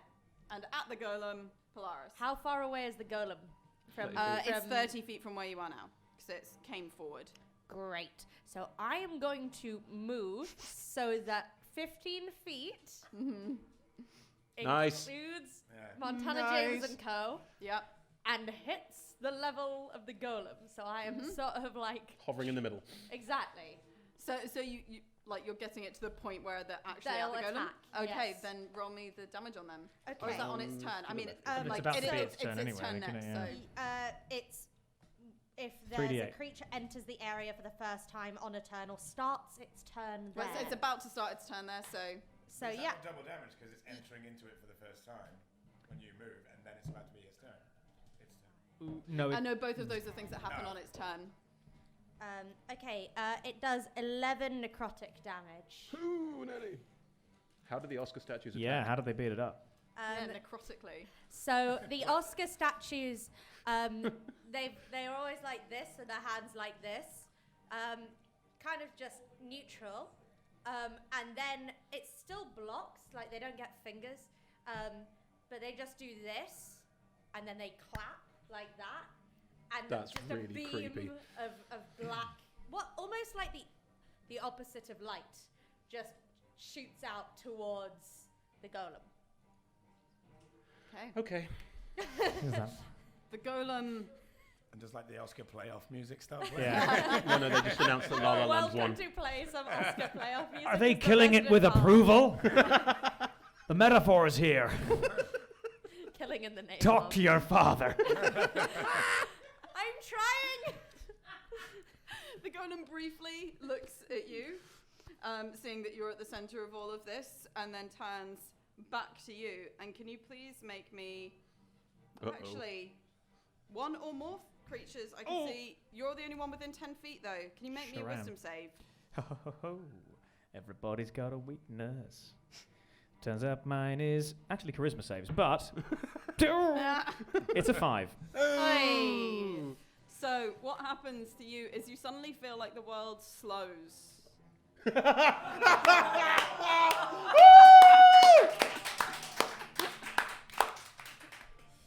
And at the golem, Polaris. How far away is the golem? From, It's from- 30 feet from where you are now, because it came forward. Great. So I am going to move so that 15 feet Nice. includes Yeah. Montana James and Co. Yep. and hits the level of the golem. So I am sort of like Hovering in the middle. exactly. So you like you're getting it to the point where they're actually They'll at the golem. attack, Okay, yes. then roll me the damage on them. Okay. Or is that on its turn? I mean, It's like about to be it's its turn anyway, turn isn't next. it? So Yeah. It's if there's a 3d8. creature enters the area for the first time on a turn or starts its turn there. well, it's about to start its turn there. So So Is that yeah, not double damage because it's entering into it for the first time when you move, and then it's about to be its turn. No, I know both of those are things that happen on its turn. okay. It does 11 necrotic damage. Ooh, Nelly. How do the Oscar statues attack? yeah, how did they beat it up? Yeah, necrotically. So the Oscar statues, they're always like this with their hands like this, kind of just neutral, and then it still blocks, like they don't get fingers, but they just do this, and then they clap like that, and That's just really a beam creepy. of black, what almost like the the opposite of light, just shoots out towards the golem. Okay. The golem. And does like the Oscar playoff music stuff? Yeah. No, they just announced that La La Land's Welcome won. to play some Oscar playoff music. Are they It's the killing it Resident with Evil. approval? The metaphor is here. Killing in the name Talk of. to your father. I'm trying. The golem briefly looks at you, seeing that you're at the center of all of this, and then turns back to you. And can you please make me actually one or more creatures? I can see you're the only one within 10 feet, though. Can you make me a Sure am. wisdom save? Everybody's got a weakness. Turns out mine is actually charisma saves, but it's a 5. Hey. So what happens to you is you suddenly feel like the world slows.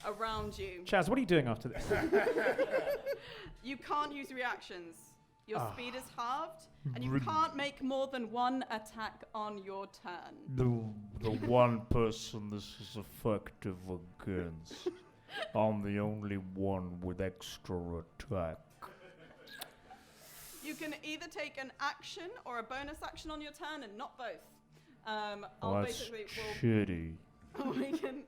Around you. Chazz, what are you doing after this? You can't use reactions. Your speed is halved, and you can't make more than one attack on your turn. The one person this is effective against. I'm the only one with extra attack. You can either take an action or a bonus action on your turn, and not both. That's shitty. We can.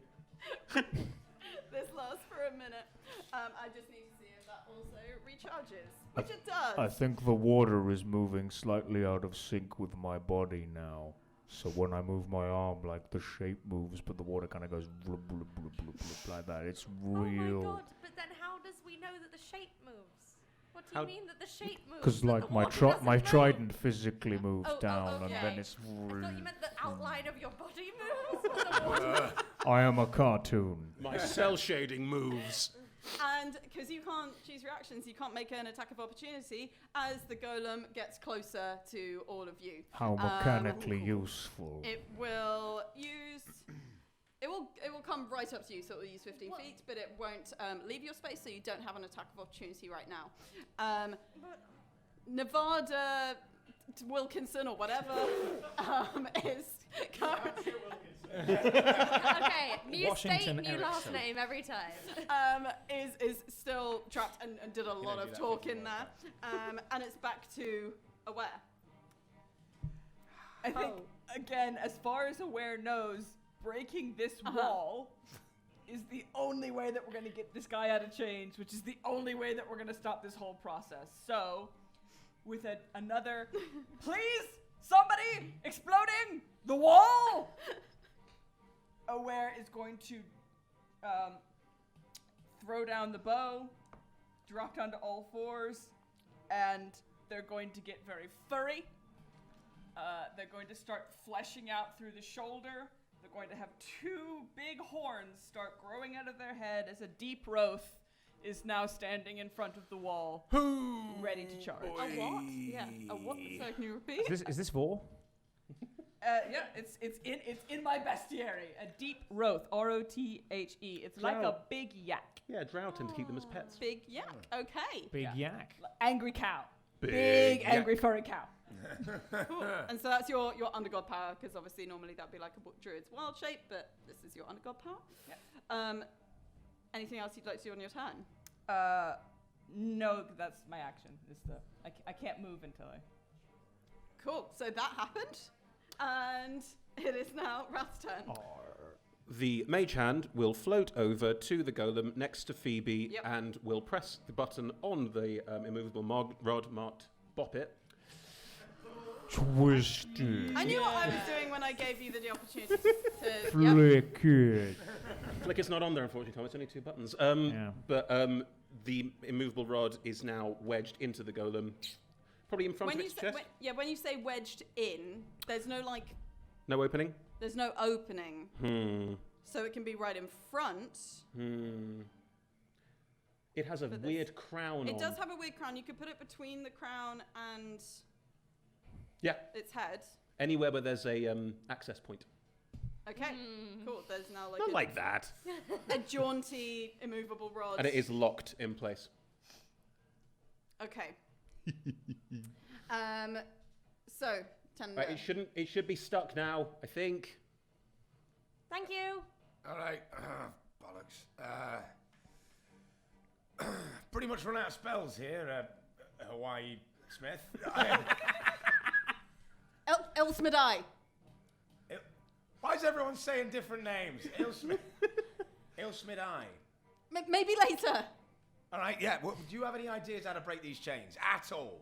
This lasts for a minute. I just need to see if that also recharges, which it does. I think the water is moving slightly out of sync with my body now. So when I move my arm, like the shape moves, but the water kind of goes blub, blub, blub, blub, blub, like that. It's real. Oh my god! But then how does we know that the shape moves? What do you mean that the shape moves? Because but like the my water doesn't my move? trident physically moves Oh, down, okay. and then it's. I thought you meant the outline of your body moves. But the water I am a cartoon. My cell shading moves. And because you can't choose reactions, you can't make an attack of opportunity as the golem gets closer to all of you. How mechanically useful. It will use. It will come right up to you, so it will use 15 feet, but it won't leave your space, so you don't have an attack of opportunity right now. Nevada Wilkinson or whatever is. Okay, new Washington state, new last Erickson. name every time. Is still trapped and did a lot of talk in there. And it's back to Aware. I think, again, as far as Aware knows, breaking this wall is the only way that we're going to get this guy out of chains, which is the only way that we're going to stop this whole process. So, with another, please, somebody, exploding the wall! Aware is going to throw down the bow, drop down to all fours, and they're going to get very furry. They're going to start fleshing out through the shoulder. They're going to have 2 big horns start growing out of their head as a deep Roth is now standing in front of the wall, ready to charge. A what? Yeah. A what? So can you repeat? Is this Vor? Yeah, it's in my bestiary. A deep Roth, Rothe. It's like a big yak. Yeah, Droughton to keep them as pets. Big yak. Okay. Big yak. Angry cow. Big angry furry cow. Cool. And so that's your undergod power, because obviously normally that'd be like a druid's wild shape, but this is your undergod power. Yeah. Anything else you'd like to do on your turn? No, that's my action. I can't move until I. Cool. So that happened, and it is now Rath's turn. The mage hand will float over to the golem next to Phoebe Yep. and will press the button on the immovable rod marked Bop It. Twisted. I knew what I was doing when I gave you the opportunity to. Yep. Flick it. Flick is not on there, unfortunately, Tom. It's only 2 buttons. Yeah. But the immovable rod is now wedged into the golem, probably in front When of you its say, chest. when you say wedged in, there's no No opening? there's no opening, so it can be right in front. It has a But weird crown It on. does have a weird crown. You could put it between the crown and Yeah, its head. anywhere where there's a access point. Okay, cool. There's now Not like that. a jaunty immovable rod. And it is locked in place. Okay. So, Tender. Right, it should be stuck now, I think. Thank you. All right. Bollocks. Pretty much run out of spells here, Hawaii Smith. Ilsmedai. Why is everyone saying different names? Ilsmedai. Maybe later. All right, yeah. Well, do you have any ideas how to break these chains at all?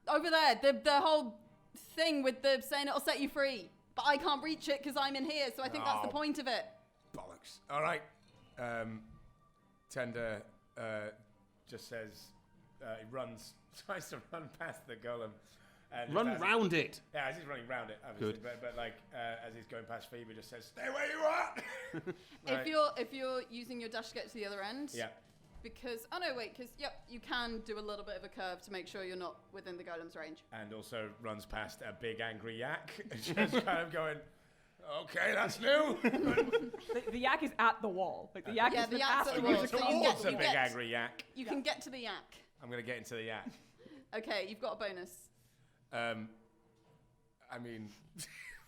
Over there, the whole thing with the saying it'll set you free. But I can't reach it because I'm in here, so I think that's the point of it. Bollocks. All right. Tender just says he tries to run past the golem. And Run round it. Yeah, as he's running round it, obviously. Good. But like as he's going past Phoebe, just says, "Stay where you are." Right. If you're using your dash to get to the other end. Yeah. Because you can do a little bit of a curve to make sure you're not within the golem's range. And also runs past a big angry yak, just kind of going, "Okay, that's new." The yak is at the wall. Like the yak is the yak's at the wall. So Towards a big angry yak. You can get to the yak. I'm gonna get into the yak. Okay, you've got a bonus. I mean,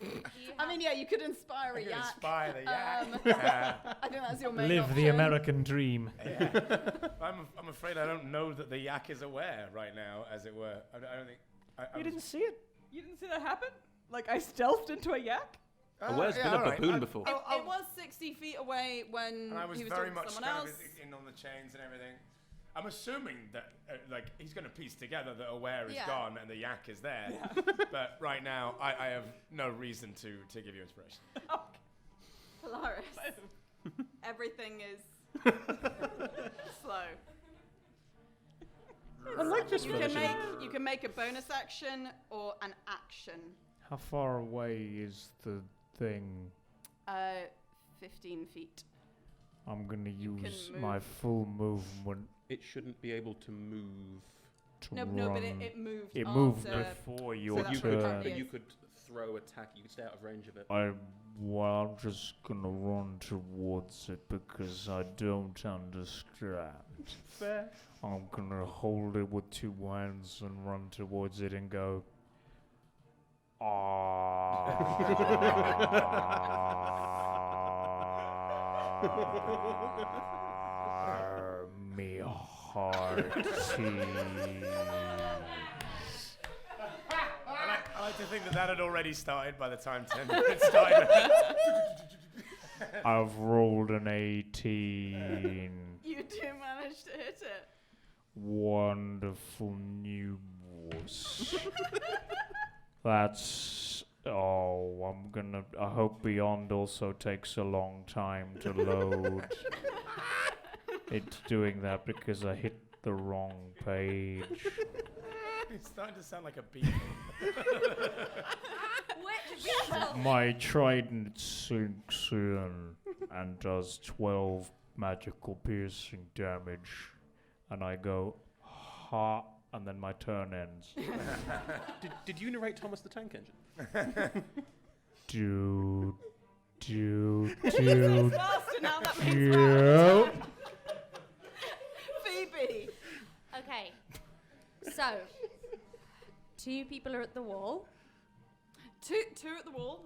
you could inspire a yak. Inspire the yak. I think that's your main Live option. the American dream. Yeah. I'm afraid I don't know that the yak is aware right now, as it were. I don't think. You didn't see it? You didn't see that happen? Like I stealthed into a yak? Aware's been a baboon before. It was 60 feet away when And I was he was very talking to much someone kind else. of in on the chains and everything. I'm assuming that he's going to piece together that Aware is gone and the yak is there. Yeah. But right now, I have no reason to give you inspiration. Polaris. Everything is slow. I like this You can make a bonus action or an action. How far away is the thing? 15 feet. I'm gonna use move. my full movement It shouldn't be able to move. to No, run. but it moved. It moved after- before your that's You what it could, currently turn. but you is. could throw attack. You could stay out of range of it. I'm just gonna run towards it because I don't understand. Fair. I'm gonna hold it with two hands and run towards it and go. Me hearties. I like to think that had already started by the time 10 minutes started. I've rolled an 18. You do manage to hit it. Wonderful news. That's. Oh, I hope Beyond also takes a long time to load. It's doing that because I hit the wrong page. It's starting to sound like a beat. Which beetle? My trident sinks in and does 12 magical piercing damage. And I go, ha, and then my turn ends. Did you narrate Thomas the Tank Engine? Do. Faster now, that means round. Phoebe. Okay. So, 2 people are at the wall. Two at the wall.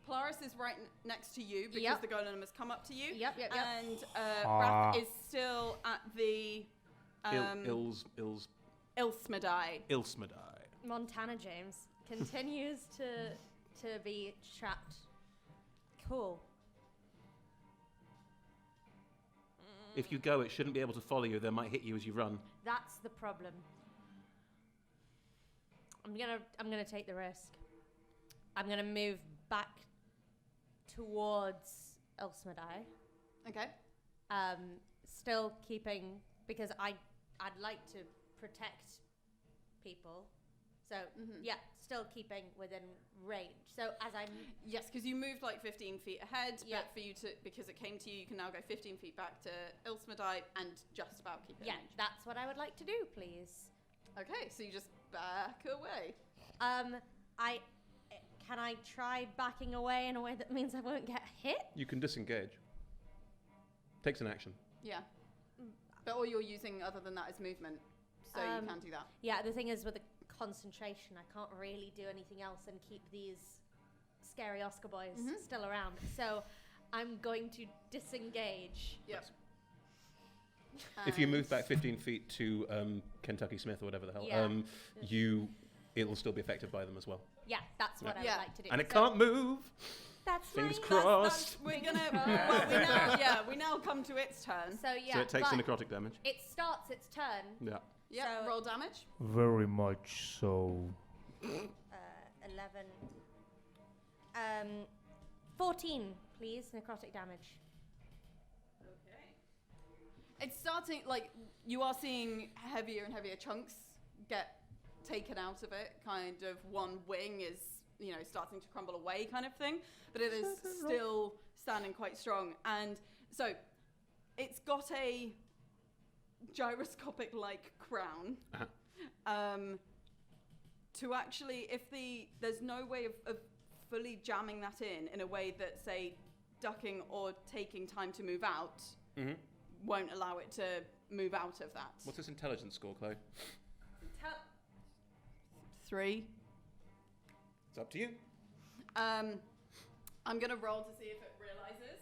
Polaris is right next to you because Yep. the golem has come up to you. Yep. And Wrath is still at the Ilsmedai. Ilsmedai. Montana James continues to be trapped. Cool. If you go, it shouldn't be able to follow you. They might hit you as you run. That's the problem. I'm gonna take the risk. I'm gonna move back towards Ilsmedai. Okay. Still keeping, because I'd like to protect people. So still keeping within range. So as I'm Yes, because you moved like 15 feet ahead, Yeah. but for you to, because it came to you, you can now go 15 feet back to Ilsmedai and just about keep it in range. that's what I would like to do, please. Okay, so you just back away. Can I try backing away in a way that means I won't get hit? You can disengage. Takes an action. Yeah. But all you're using other than that is movement, so you can do that. Yeah, the thing is with the concentration. I can't really do anything else and keep these scary Oscar boys still around. So I'm going to disengage. Yep. If you move back 15 feet to Kentucky Smith or whatever the hell, Yeah. It'll still be affected by them as well. Yeah, that's what I would like to do. And it So can't move. That's Fingers fine. crossed. We're gonna. We now come to its turn. So yeah, So it takes the but necrotic damage. it starts its turn. Yeah. Yep. So- Roll damage. Very much so. 11. 14, please, necrotic damage. Okay. It's starting, like, you are seeing heavier and heavier chunks get taken out of it. Kind of one wing is, starting to crumble away kind of thing. But it is still standing quite strong. And so it's got a gyroscopic-like crown. To actually, there's no way of fully jamming that in a way that, say, ducking or taking time to move out won't allow it to move out of that. What's its intelligence score, Chloe? 3. It's up to you. I'm going to roll to see if it realizes.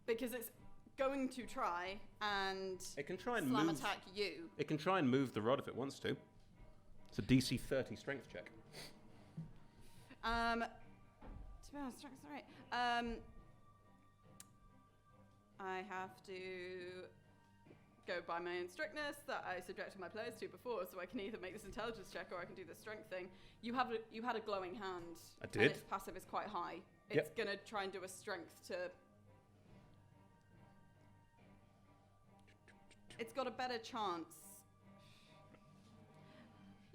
Because it's going to try and It can try and slam move. attack you. It can try and move the rod if it wants to. It's a DC 30 strength check. To be honest, strength's all right. I have to go by my own strictness that I subjected my players to before, so I can either make this intelligence check or I can do the strength thing. You had a glowing hand. I did. And its passive is quite high. It's gonna try and do a strength to. It's got a better chance.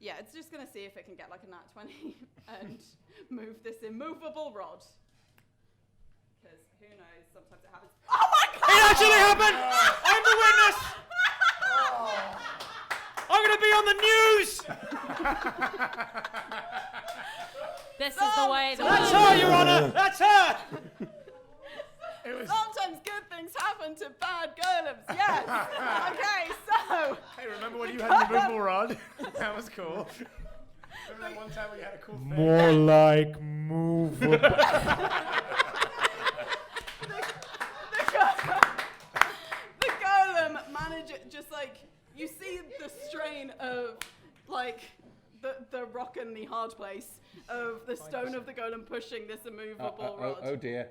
Yeah, it's just going to see if it can get like a nat 20 and move this immovable rod. Because who knows, sometimes it happens. Oh my god! It actually happened! I'm the witness! I'm going to be on the news! This is the way that That's her, Your Honor! That's her! Sometimes good things happen to bad golems, yes! Okay, so... Hey, remember when you had the movable rod? That was cool. Remember that one time we had a cool thing? More like movable. The golem manages, just like, you see the strain of, like, the rock and the hard place of the stone of the golem pushing this immovable rod. Oh dear.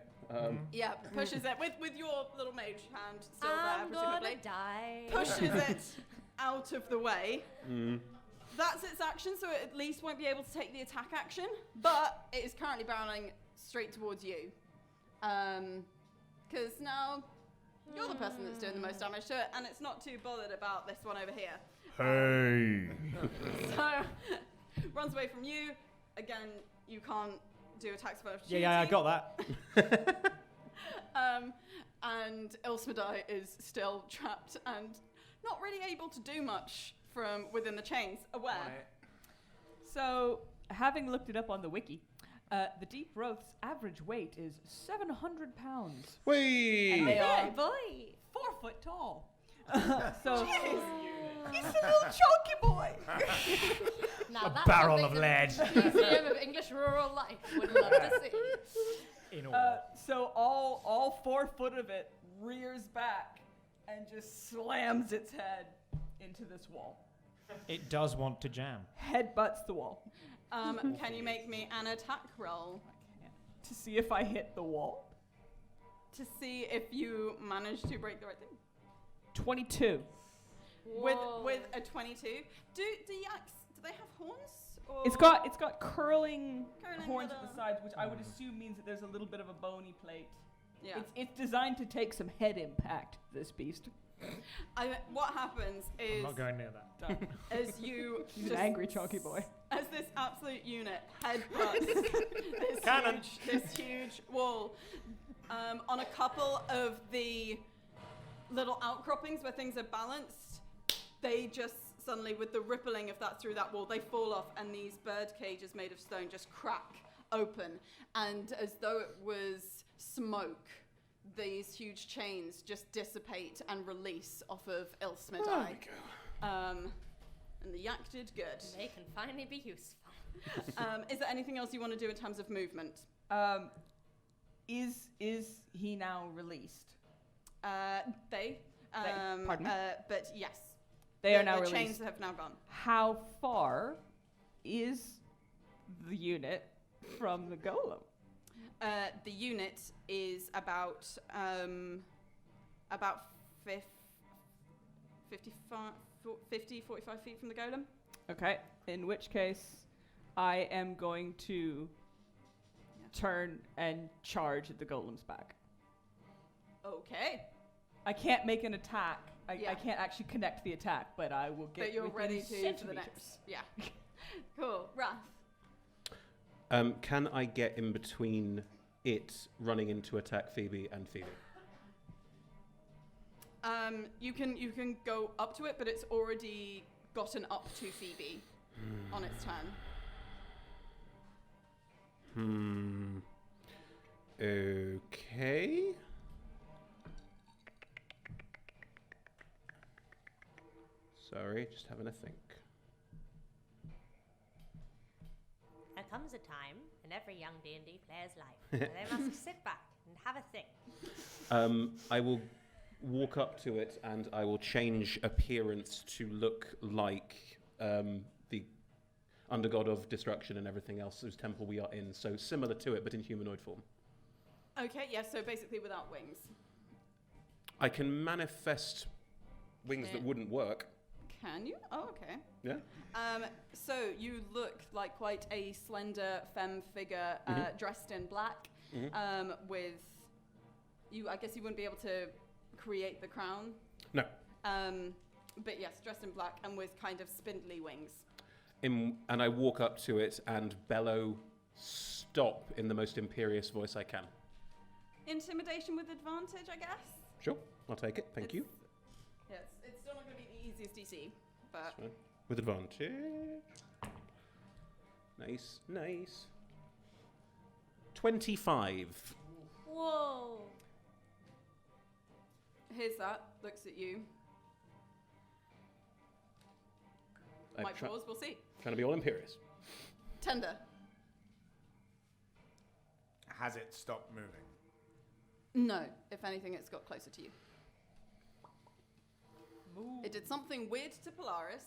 Yeah, pushes it with your little mage hand still I'm there, gonna presumably. die. Pushes it out of the way. That's its action, so it at least won't be able to take the attack action, but it is currently barreling straight towards you. Because now you're the person that's doing the most damage to it, and it's not too bothered about this one over here. Hey. So, runs away from you. Again, you can't do attacks of opportunity. Yeah, I got that. And Ilsmedai is still trapped and not really able to do much from within the chains. Aware. So, having looked it up on the wiki, the deep growth's average weight is 700 pounds. Whee! And they are boy. 4 foot tall. So, He's a little chunky boy. Now that's barrel something of lead. the Museum of English Rural Life would love to see. In all. so all 4 foot of it rears back and just slams its head into this wall. It does want to jam. Headbutts the wall Can you make me an attack roll to see if I hit the wall. to see if you manage to break the right thing? 22. With Whoa. a 22, do yaks, do they have horns? Or It's got curling horns at little- the sides, which I would assume means that there's a little bit of a bony plate. Yeah. It's designed to take some head impact, this beast. What happens is I'm not going near that. as you He's an just angry chunky boy. as this absolute unit headbutts Cannon. this huge wall on a couple of the little outcroppings where things are balanced, they just suddenly, with the rippling of that through that wall, they fall off, and these bird cages made of stone just crack open, and as though it was smoke, these huge chains just dissipate and release off of Ilsmedai. And And the yak did good. They can finally be useful. Is there anything else you want to do in terms of movement? Is he now released? Pardon me? But yes. They are now the released. chains have now gone. How far is the unit from the golem? The unit is about 45 feet from the golem. Okay, in which case I am going to turn and charge at the golem's back. Okay. I can't make an attack. I Yeah. can't actually connect the attack, but I will get But you're within ready to for the centimeters. next. Yeah. Cool. Wrath. Can I get in between it running in to attack Phoebe and Phoebe? You can go up to it, but it's already gotten up to Phoebe on its turn. Okay. Sorry, just having a think. There comes a time in every young D&D player's life where they must sit back and have a think. I will walk up to it and I will change appearance to look like the undergod of destruction and everything else whose temple we are in. So similar to it, but in humanoid form. Okay, yeah, so basically without wings. I can manifest wings that wouldn't work. Can you? Oh, okay. Yeah. So you look like quite a slender femme figure, dressed in black, with you. I guess you wouldn't be able to create the crown. No. But yes, dressed in black and with kind of spindly wings. And I walk up to it and bellow, "Stop!" in the most imperious voice I can. Intimidation with advantage, I guess. Sure, I'll take it. Thank you. Yes, it's still not going to be the easiest DC, but That's fine. With advantage. Nice, nice. 25. Whoa. hears that, looks at you. Might pause, we'll see. Trying to be all imperious. Tender. Has it stopped moving? No. If anything, it's got closer to you. Ooh. It did something weird to Polaris,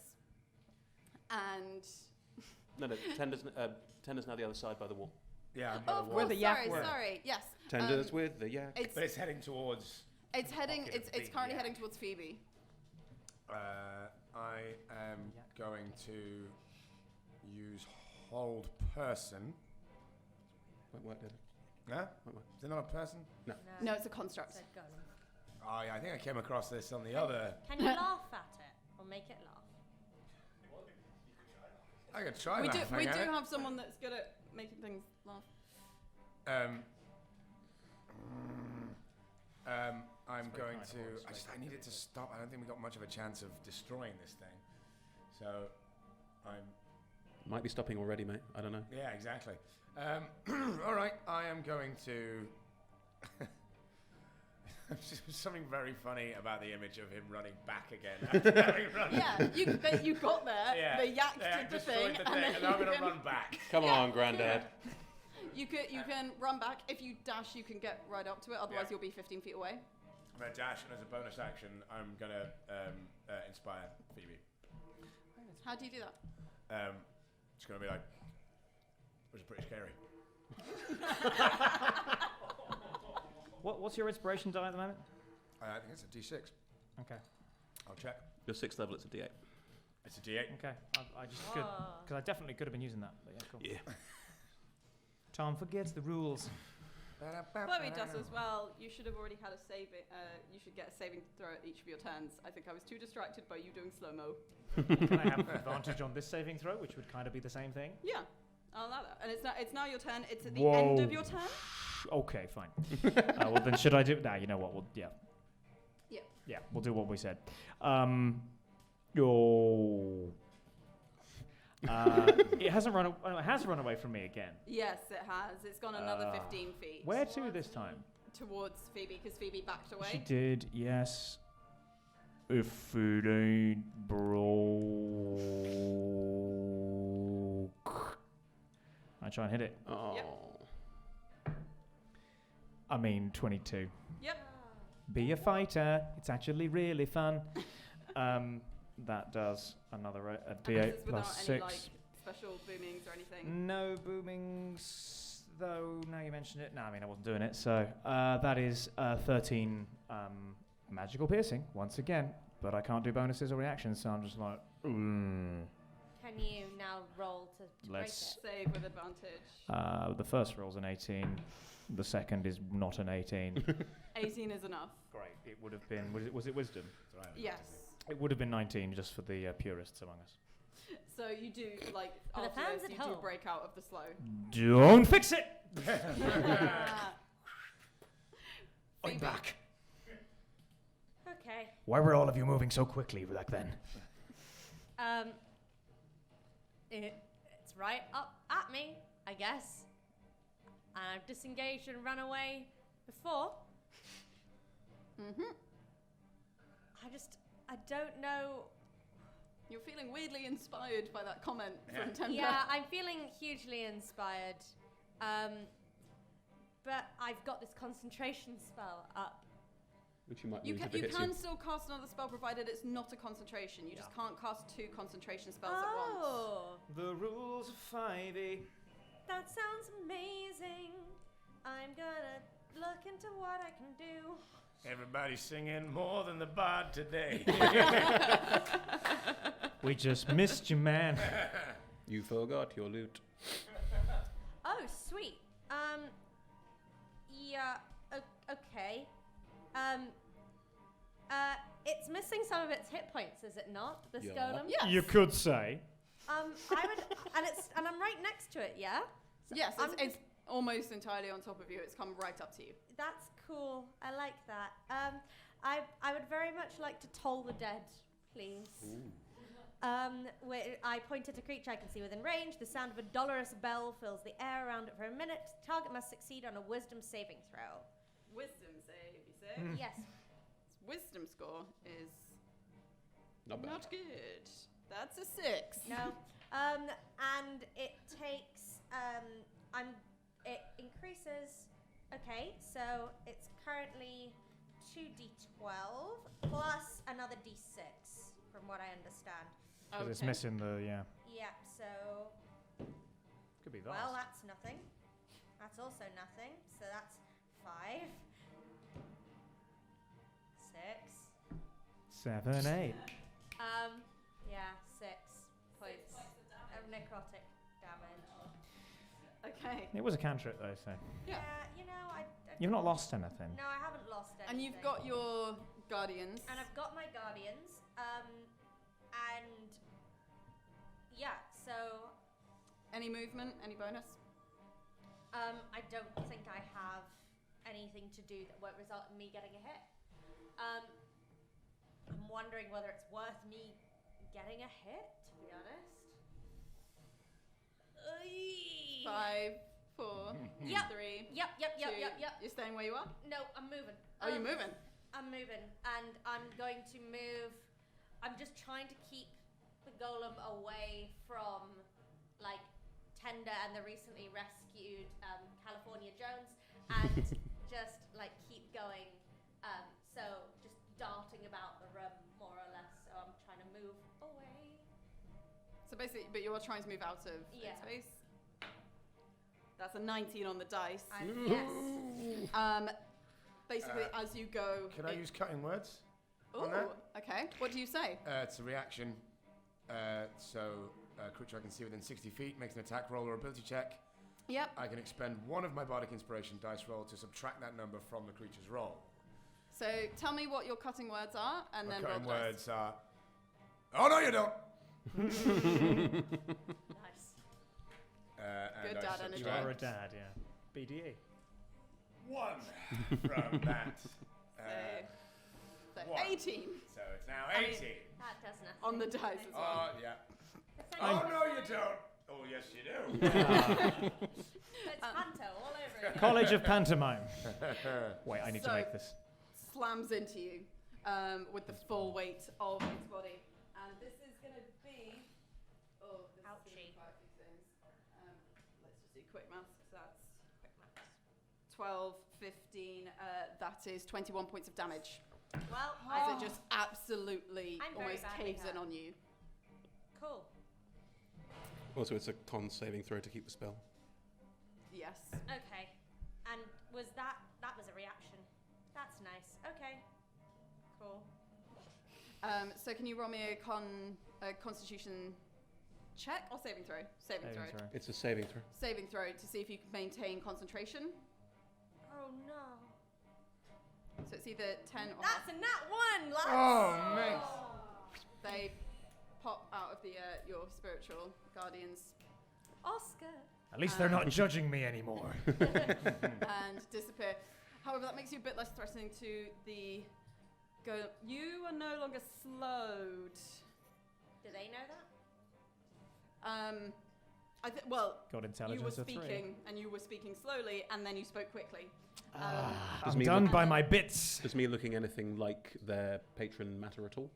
and... No, Tender's now the other side by the wall. Yeah. I'm Oh, of wall. Where course, the yak sorry, were. sorry, yes. Tender's with the yak. It's, But it's heading towards. it's heading, pocket of it's the currently yak. heading towards Phoebe. I am going to use hold person. Won't work, did it? Huh? Won't work. Is it not a person? No, it's a construct. Said golem. Oh, yeah, I think I came across this on the other. Can you laugh at it or make it laugh? I could try We do laughing at it. have someone that's good at making things laugh. I'm very going kind to. of horse, I need it to stop. I don't think we got much of a chance of destroying this thing. So, I'm. Might be stopping already, mate. I don't know. Yeah, exactly. All right, I am going to. Something very funny about the image of him running back again. After having run. Yeah, you got there. Yeah, The yak yeah, did the destroyed thing, the thing, and then I'm going you to run back. Come on, Grandad. You can run back. If you dash, you can get right up to it. Otherwise, Yeah. you'll be 15 feet away. I'm going to dash, and as a bonus action, I'm going to inspire Phoebe. How do you do that? It's going to be like, which is pretty scary. What's your inspiration die at the moment? I think it's a D6. Okay. I'll check. Your 6th level, it's a D8. It's a D8. Okay. I just could, because I definitely could have been using that. But yeah, cool. Yeah. Tom forgets the rules. Chloe does as well. You should have already had a saving. You should get a saving throw at each of your turns. I think I was too distracted by you doing slow mo. Can I have advantage on this saving throw, which would kind of be the same thing? Yeah, I'll allow that. And it's now your turn. It's at the end of your turn. Okay, fine. Well, then should I do? Nah, you know what? Yeah. Yeah. Yeah, we'll do what we said. It hasn't run. It has run away from me again. Yes, it has. It's gone another 15 feet. Where to this time? Towards Phoebe, because Phoebe backed away. She did. Yes. If it ain't broke. I try and hit it. Oh. I mean, 22. Yep. Be a fighter. It's actually really fun. That does another a And D8 this is without plus any 6. like special boomings or anything. No boomings, though. Now you mentioned it. No, I mean I wasn't doing it. So that is 13 magical piercing once again. But I can't do bonuses or reactions, so I'm just like. Can you now roll to break Let's- it? Save with advantage. The first roll's an 18. The second is not an 18. 18 is enough. Great. It would have been. Was it wisdom? Yes. It would have been 19 just for the purists among us. So you do like For the after fans this, at you do home. break out of the slow. Don't fix it. I'm back. Okay. Why were all of you moving so quickly back then? It's right up at me, I guess. And I've disengaged and run away before. Mm-hmm. I don't know. You're feeling weirdly inspired by that comment from Tender. Yeah, I'm feeling hugely inspired. But I've got this concentration spell up. Which you might You use can, if it you hits can you. still cast another spell provided it's not a concentration. You just can't cast 2 concentration spells at once. Oh, The rules of 5e. that sounds amazing. I'm gonna look into what I can do. Everybody's singing more than the bard today. We just missed you, man. You forgot your loot. Oh, sweet. Yeah, okay. It's missing some of its hit points, is it not? This Yeah. golem? Yes. You could say. I would, and I'm right next to it, yeah? So Yes, I'm it's almost entirely on top of you. It's come right up to you. That's cool. I like that. I would very much like to toll the dead, please. Where I point at a creature I can see within range. The sound of a dolorous bell fills the air around it for a minute. The target must succeed on a wisdom saving throw. Wisdom save, you say? Yes. Its wisdom score is Not bad. not good. That's a 6. No. And it takes. It increases. Okay, so it's currently 2d12 plus another d6, from what I understand. Because it's Okay. missing the, yeah. Yep. So. Could be Well, that's nothing. That's also nothing. So that's 5. 6. 7, 8. Yeah, 6 points of necrotic damage. Okay. It was a cantrip, though, so. Yeah. You know, I You've not lost anything. no, I haven't lost anything. And you've got your guardians. And I've got my guardians. And yeah, so Any movement? Any bonus? I don't think I have anything to do that won't result in me getting a hit. I'm wondering whether it's worth me getting a hit, to be honest. 5, 4, Yep. 3, Yep. 2. You're staying where you are? No, I'm moving. Oh, you're moving. I'm moving, and I'm going to move. I'm just trying to keep the golem away from, like, Tender and the recently rescued California Jones, and just, like, keep going. So just darting about the room, more or less. So I'm trying to move away. So basically, but you're trying to move out of Yeah. its space. That's a 19 on the dice. Yes. Basically, as you go. Can I use cutting words? Ooh, on that? okay. What do you say? It's a reaction. So a creature I can see within 60 feet makes an attack roll or ability check. Yep. I can expend one of my bardic inspiration dice roll to subtract that number from the creature's roll. So tell me what your cutting words are, and My then roll cutting the dice. words are. Oh no, you don't. Nice. Good I dad energy. You subtract are a dad, yeah. BDE. 1 from that. So One. 18 So it's now I mean- 18. That does nothing. on the dice as well. Yeah. It's Oh like- no, you don't. Oh yes, you do. it's Panto all over again. College of Pantomime. Wait, I need to So- make this. Slams into you. with the full weight of its body. And this is going to be... Oh, this Ouchie. is quite a few things. Let's just do quick maths, 'cause that's 12, 15, that is 21 points of damage. Well, As it just absolutely I'm very almost badly caves in hurt. on you. cool. Also, it's a con saving throw to keep the spell. Yes. Okay. And was that was a reaction? That's nice. Okay. Cool. So can you roll me a constitution check or saving throw? Saving throw. It's a saving throw. Saving throw to see if you can maintain concentration. Oh no. So it's either 10 or... That's a nat 1, lads. Oh, mate. They pop out of the your spiritual guardians Oscar. At least they're not judging me anymore. and disappear. However, that makes you a bit less threatening to the... You are no longer slowed. Do they know that? Well, Got you intelligence were of 3. speaking, and you were speaking slowly, and then you spoke quickly. Does I'm me done look- by my bits. Does me looking anything like their patron matter at all?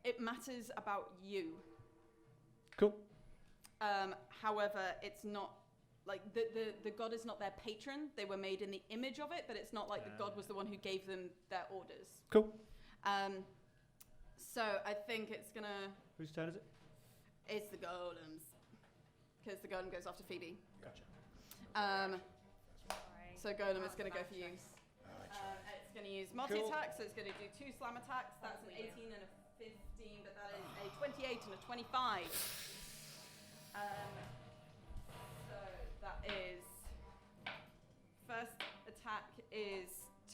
It matters about you. Cool. However, it's not like the god is not their patron. They were made in the image of it, but it's not like the god was the one who gave them their orders. Cool. So I think it's gonna. Whose turn is it? It's the golems, because the golem goes after Phoebe. Gotcha. Sorry. So golem is gonna go for you. Backstrokes. It's gonna use multi-attack, so it's gonna do 2 slam attacks. That's an 18 and a 15, but that is a 28 and a 25. So that is first attack is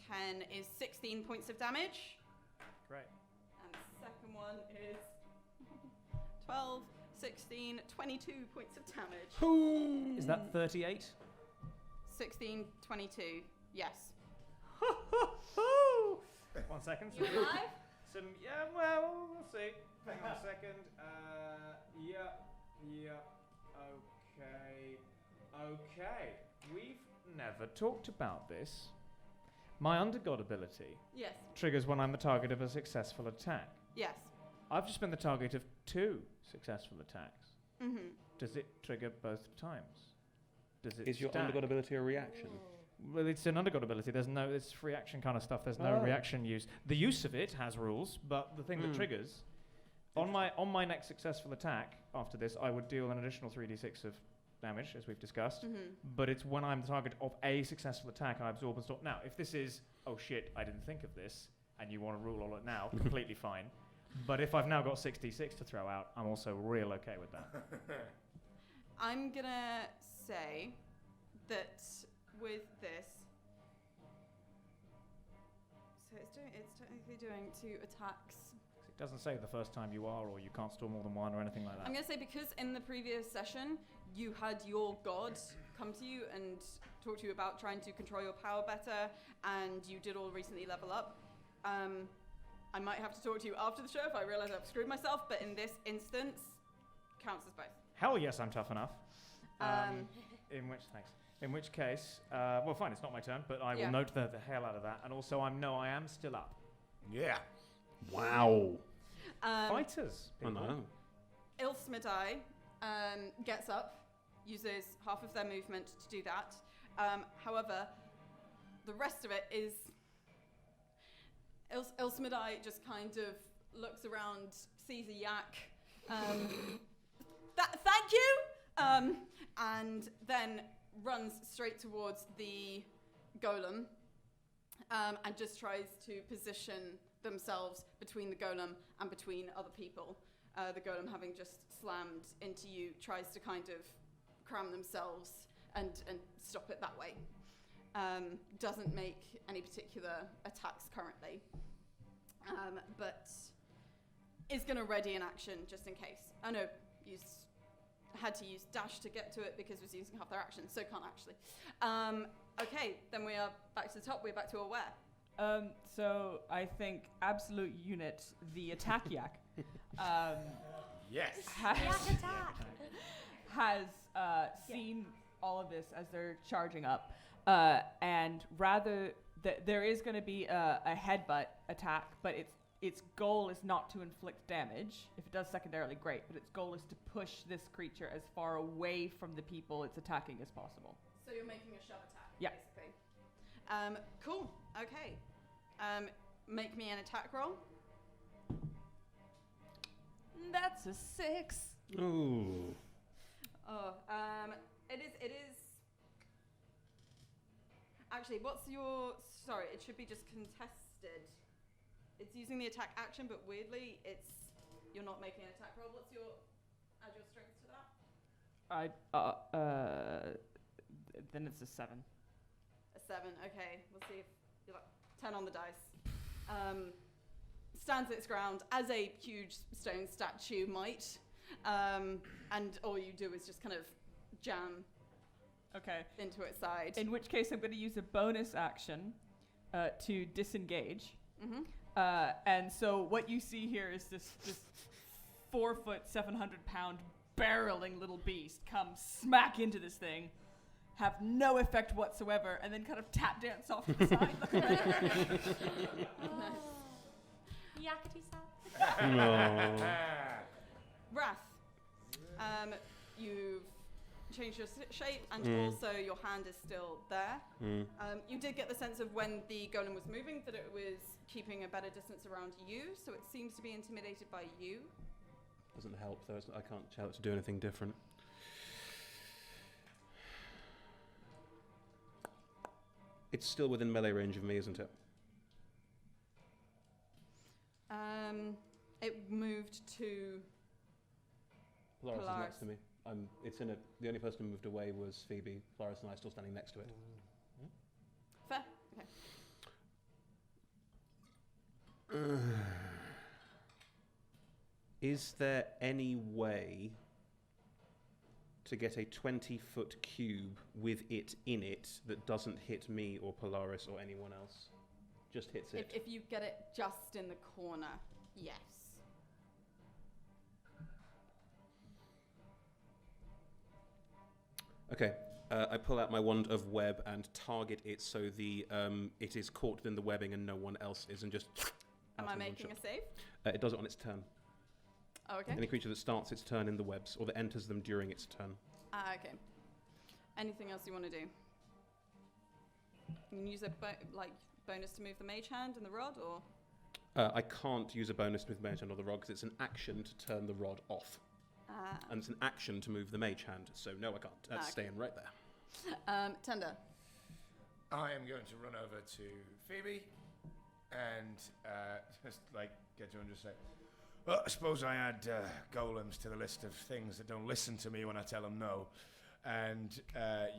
10 is 16 points of damage, Great. and the second one is 12, 16, 22 points of damage. Is that 38? 16, 22, yes. 1 second. You alive? Yeah, well, we'll see. Hang on a second. Okay. We've never talked about this. My Undergod ability Yes, triggers when I'm the target of a successful attack. yes. I've just been the target of 2 successful attacks. Mm-hmm. Does it trigger both times? Does it Is your stack? undergod ability a reaction? Well, it's an Undergod ability. It's free action kind of stuff. There's no Oh. reaction use. The use of it has rules, but the thing that triggers on my next successful attack after this, I would deal an additional 3d6 of damage, as we've discussed. Mm-hmm. But it's when I'm the target of a successful attack, I absorb and stop. Now, if this is oh shit, I didn't think of this, and you want to rule all it now, completely fine. But if I've now got 66 to throw out, I'm also real okay with that. I'm gonna say that with this, so it's technically doing 2 attacks. It doesn't say the first time you are, or you can't store more than 1, or anything like that. I'm gonna say because in the previous session you had your god come to you and talk to you about trying to control your power better, and you did all recently level up. I might have to talk to you after the show if I realise I've screwed myself, but in this instance, counts as both. Hell yes, I'm tough enough. In which case, well, fine, it's not my turn, but I will Yeah. note the hell out of that. And also, I am still up. Yeah. Wow. Fighters. Oh no. Ilsmedai gets up, uses half of their movement to do that. However, the rest of it is... Ilsmedai just kind of looks around, sees a yak. Thank you! And then runs straight towards the golem and just tries to position themselves between the golem and between other people. The golem, having just slammed into you, tries to kind of cram themselves and stop it that way. Doesn't make any particular attacks currently, but is going to ready an action just in case. I know had to use dash to get to it because was using half their action, so can't actually. Okay, then we are back to the top. We're back to aware. So I think absolute unit, the attack yak, Yes. Yak attack. has seen all of this as they're charging up, and rather there is going to be a headbutt attack, but its goal is not to inflict damage. If it does secondarily, great, but its goal is to push this creature as far away from the people it's attacking as possible. So you're making a shove attack, Yeah. basically. Cool. Okay. Make me an attack roll. That's a 6. Ooh. Oh, it is. Actually, what's your? Sorry, it should be just contested. It's using the attack action, but weirdly, you're not making an attack roll. What's your? Add your strength to that. Then it's a 7. A 7. Okay, we'll see if you're like 10 on the dice. Stands its ground as a huge stone statue might, and all you do is just kind of jam Okay. into its side. In which case, I'm going to use a bonus action to disengage. Mm-hmm. And so what you see here is this 4 foot, 700-pound barreling little beast come smack into this thing, have no effect whatsoever, and then kind of tap dance off to the side. Yakety sack. No. Wrath. You've changed your shape, and also your hand is still there. You did get the sense of when the golem was moving that it was keeping a better distance around you, so it seems to be intimidated by you. Doesn't help though. I can't tell it to do anything different. It's still within melee range of me, isn't it? It moved to Polaris is Polaris. next to me. The only person who moved away was Phoebe. Polaris and I are still standing next to it. fair. Okay. Is there any way to get a 20-foot cube with it in it that doesn't hit me or Polaris or anyone else? Just hits it. If you get it just in the corner, yes. Okay, I pull out my wand of web and target it so it is caught within the webbing and no one else is, and just. Am out I in one making shot. a save? It does it on its turn. Oh, okay. Any creature that starts its turn in the webs or that enters them during its turn. Okay. Anything else you want to do? You can use a bonus to move the mage hand and the rod, or? I can't use a bonus to move the mage hand or the rod because it's an action to turn the rod off. And it's an action to move the mage hand, so no, I can't. That's okay. staying right there. Tender. I am going to run over to Phoebe and just get to her and just say, well, I suppose I add golems to the list of things that don't listen to me when I tell them no, and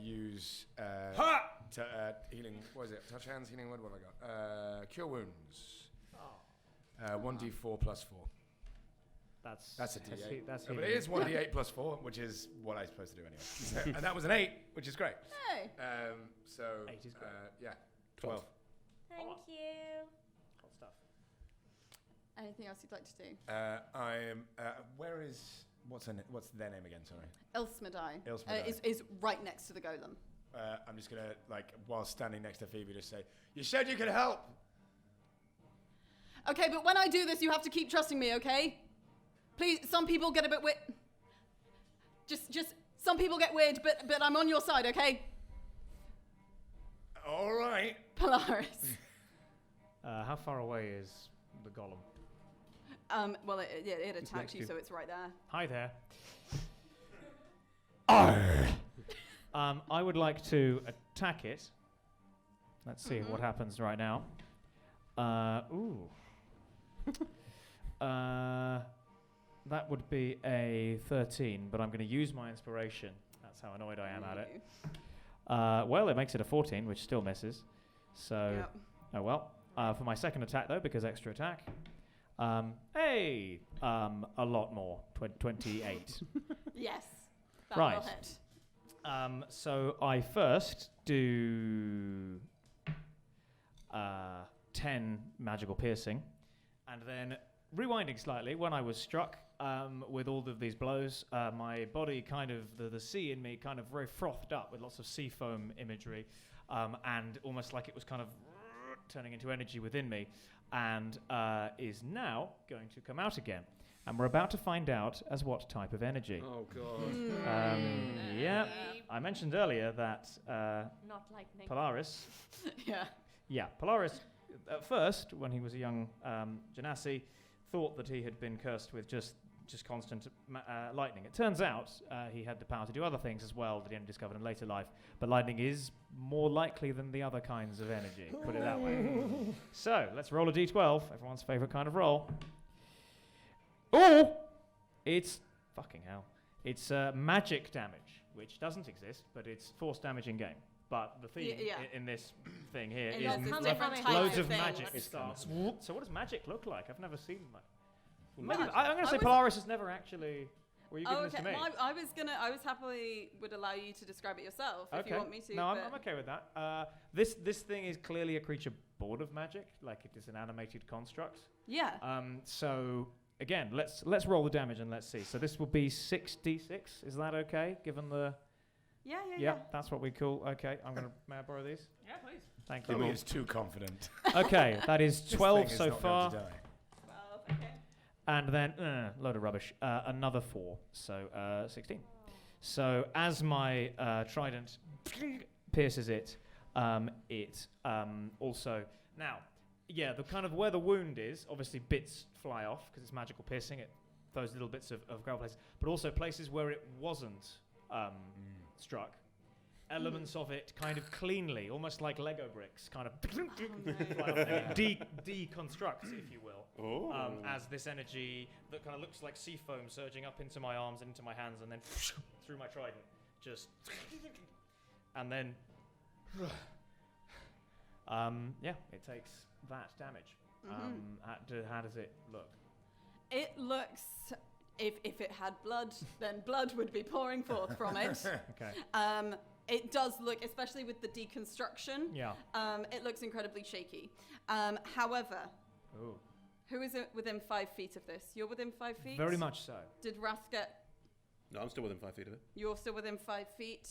use healing. What is it? Touch hands, healing word. What have I got? Cure wounds. 1d4 plus 4. That's a d8. That's but it is 1d8 plus 4, which is what I'm supposed to do anyway. So, and that was an 8, which is great. Hey. So 8 is great. yeah, 12. Thank you. Hot stuff. Anything else you'd like to do? I am. Where is what's their name again? Sorry. Ilsmedai. Ilsmedai. Is right next to the golem. I'm just gonna while standing next to Phoebe, just say, "You said you could help." Okay, but when I do this, you have to keep trusting me, okay? Please, some people get a bit weird. Just some people get weird, but I'm on your side, okay? All right. Polaris. How far away is the golem? Well, it attacked next to you, you. so it's right there. Hi there. I would like to attack it. Let's see what happens right now. Ooh. That would be a 13, but I'm going to use my inspiration. That's how annoyed I am at it. Well, it makes it a 14, which still misses. So, Yep. oh well. For my second attack, though, because extra attack. A lot more. 28. Yes. That Right. will hit. So I first do 10 magical piercing, and then rewinding slightly, when I was struck with all of these blows, my body kind of, the sea in me kind of very frothed up with lots of sea foam imagery, and almost like it was kind of turning into energy within me, and is now going to come out again. And we're about to find out as what type of energy. Oh god. Yeah, I mentioned earlier that Not lightning. Polaris. Yeah. Yeah, Polaris, at first, when he was a young genasi, thought that he had been cursed with just constant lightning. It turns out he had the power to do other things as well that he only discovered in later life, but lightning is more likely than the other kinds of energy, put it that way. So, let's roll a d12, everyone's favourite kind of roll. Oh! It's, fucking hell, it's magic damage, which doesn't exist, but it's force damage in game. But the theme in this thing here It is has different different types types loads of things. magic It's starts. So what does magic look like? I've never seen that. Well, Maybe, magic- I'm going to say was- Polaris has never actually... Were you giving Oh, this to okay. me? Well, I was happily would allow you to describe it yourself if you want me to. No, I'm but- okay with that. This thing is clearly a creature born of magic, like it is an animated construct. Yeah. So again, let's roll the damage and let's see. So this will be 6d6. Is that okay? Given the Yeah. that's what we call. Okay, I'm gonna. May I borrow these? Yeah, please. Thank you. Chloe is too confident. Okay, that is This 12 thing is so not going far. to die. 12. Okay. And then, load of rubbish, another 4, so 16. So as my trident pierces it, it also... Now, yeah, the kind of where the wound is, obviously bits fly off because it's magical piercing, those little bits of gravel places, but also places where it wasn't struck. Elements of it kind of cleanly, almost like Lego bricks, kind of fly off and it deconstructs, if you will. As this energy that kind of looks like sea foam surging up into my arms and into my hands and then through my trident, just and then it takes that damage. How does it look? It looks. If it had blood, then blood would be pouring forth from it. Okay. It does look, especially with the deconstruction. Yeah. It looks incredibly shaky. However, Ooh. who is within 5 feet of this? You're within 5 feet. Very much so. Did Wrath get? No, I'm still within 5 feet of it. You're still within 5 feet.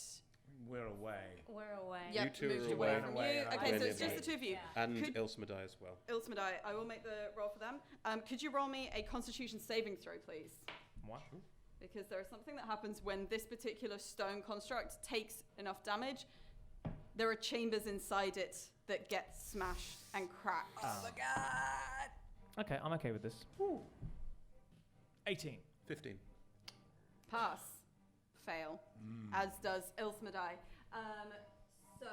We're away. We're away. Yep, two moved are away away. from Away, you. and Okay, I'm so it's away. just the two of you. Yeah. And Could- Ilsmedai as well. Ilsmedai, I will make the roll for them. Could you roll me a Constitution saving throw, please? What? Because there is something that happens when this particular stone construct takes enough damage. There are chambers inside it that get smashed and cracked. Oh my god! Okay, I'm okay with this. 18. 15. Pass. Fail. As does Ilsmedai. So,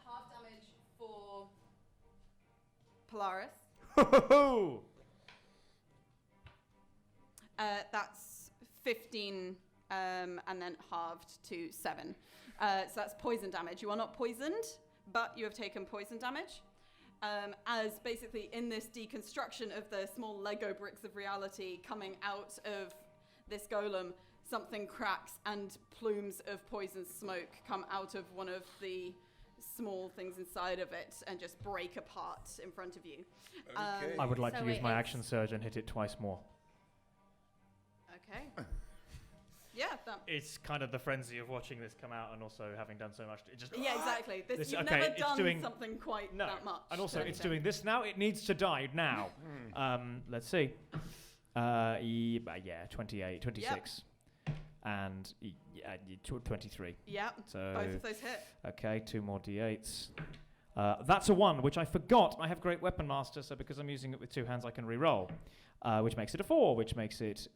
half damage for Polaris. That's 15, and then halved to 7. So that's poison damage. You are not poisoned, but you have taken poison damage. As basically in this deconstruction of the small Lego bricks of reality coming out of this golem, something cracks and plumes of poison smoke come out of one of the small things inside of it and just break apart in front of you. Okay. I would like So to use it my is- action surge and hit it twice more. Okay. Yeah, that. It's kind of the frenzy of watching this come out and also having done so much. It just Yeah, exactly. This- You've okay, never it's done doing- something quite No, that much. and also to it's anything. doing this now. It needs to die now. Let's see. Yeah, 28, 26, and 23. Yeah, So both of those hit. okay, 2 more d8s. That's a 1, which I forgot. I have Great Weapon Master, so because I'm using it with 2 hands, I can re-roll, which makes it a 4, which makes it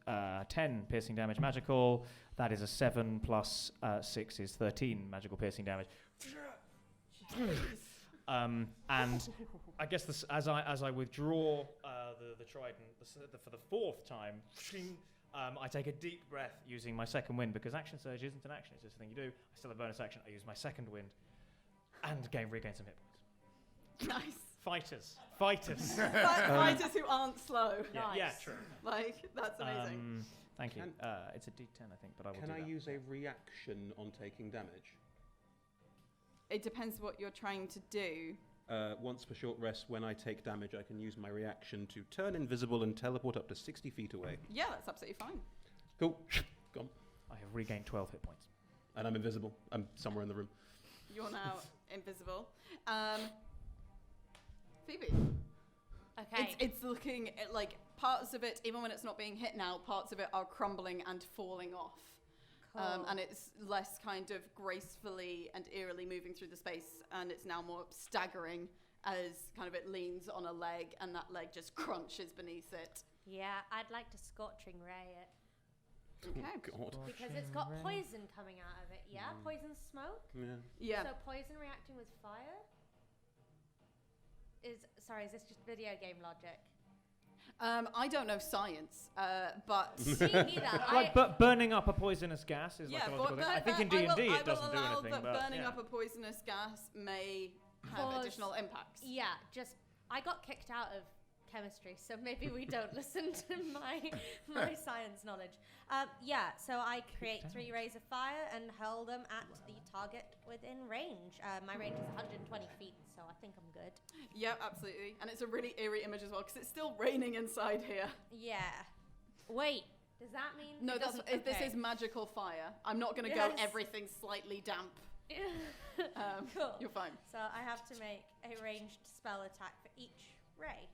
10 piercing damage magical. That is a 7 plus 6 is 13 magical piercing damage. And I guess this, as I withdraw the trident for the 4th time, I take a deep breath using my second wind, because action surge isn't an action, it's just a thing you do. I still have bonus action. I use my second wind and regain some hit points. Nice. Fighters. Fighters who aren't slow. Yeah, Nice. true. Like, that's amazing. Thank you. Can- It's a D10, I think, but I will Can do I that. use a reaction on taking damage? It depends what you're trying to do. Once per short rest, when I take damage, I can use my reaction to turn invisible and teleport up to 60 feet away. Yeah, that's absolutely fine. Cool. Gone. I have regained 12 hit points. And I'm invisible. I'm somewhere in the room. You're now invisible. it's looking like parts of it, even when it's not being hit now, parts of it are crumbling and falling off. Cool. And it's less kind of gracefully and eerily moving through the space, and it's now more staggering as kind of it leans on a leg, and that leg just crunches beneath it. Yeah, I'd like to scorching ray it. Okay. Oh, God. Because it's got poison coming out of it, yeah? Poison smoke? Yeah. Yeah. So poison reacting with fire? Is this just video game logic? I don't know science, but Me neither. But burning up a poisonous gas is yeah, like a logical but thing. I think in I D&D will it doesn't do allow anything. that But burning yeah. up a poisonous gas may have Cause- additional impacts. Yeah, just I got kicked out of chemistry, so maybe we don't listen to my science knowledge. So I create 3 rays of fire and hurl them at the target within range. My range is 120 feet, so I think I'm good. Yeah, absolutely. And it's a really eerie image as well, because it's still raining inside here. Yeah. Wait, does that mean No, it doesn't- this okay. is magical fire. I'm not going to Yes. go everything slightly damp. Cool. You're fine. So I have to make a ranged spell attack for each ray.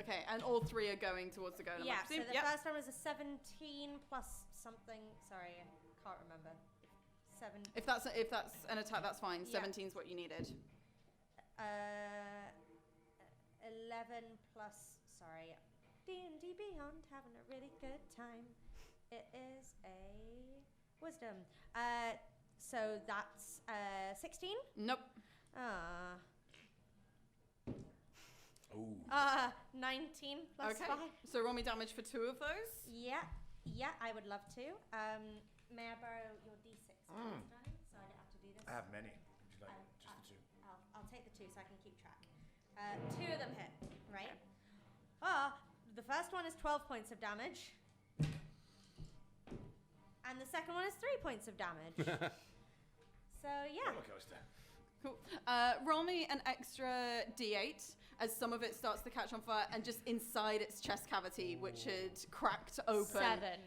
Okay, and all 3 are going towards the golem. Yeah, I so presume? the Yep. first one was a 17 plus something. Sorry, I can't remember. 7. If that's an attack, that's fine. Yeah. 17's what you needed. 11 plus. Sorry, D&D Beyond, having a really good time. It is a wisdom. So that's 16. Nope. 19 plus 5. So roll me damage for 2 of those. Yeah, I would love to. May I borrow your D6 this time, so I don't have to do this? I have many. Would you like just the 2? I'll take the 2 so I can keep track. 2 of them hit, right? The first one is 12 points of damage. And the second one is 3 points of damage. So, yeah. Roller coaster. Cool. Roll me an extra D8 as some of it starts to catch on fire, and just inside its chest cavity, which had cracked open. 7.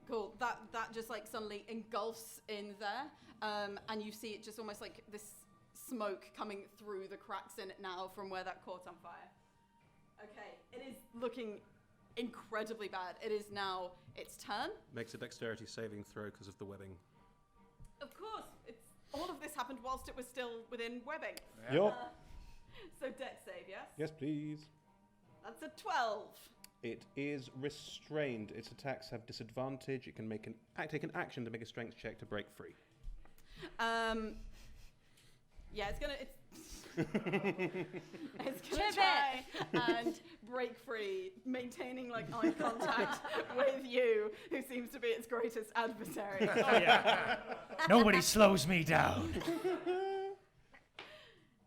Cool. That just like suddenly engulfs in there, and you see it just almost like this smoke coming through the cracks in it now from where that caught on fire. Okay, it is looking incredibly bad. It is now its turn. Makes a dexterity saving throw because of the webbing. Of course, all of this happened whilst it was still within webbing. Yup. So dex save, yes? Yes, please. That's a 12. It is restrained. Its attacks have disadvantage. It can take an action to make a strength check to break free. Yeah, it's gonna try and break free, maintaining like eye contact with you, who seems to be its greatest adversary. Oh, yeah. Nobody slows me down.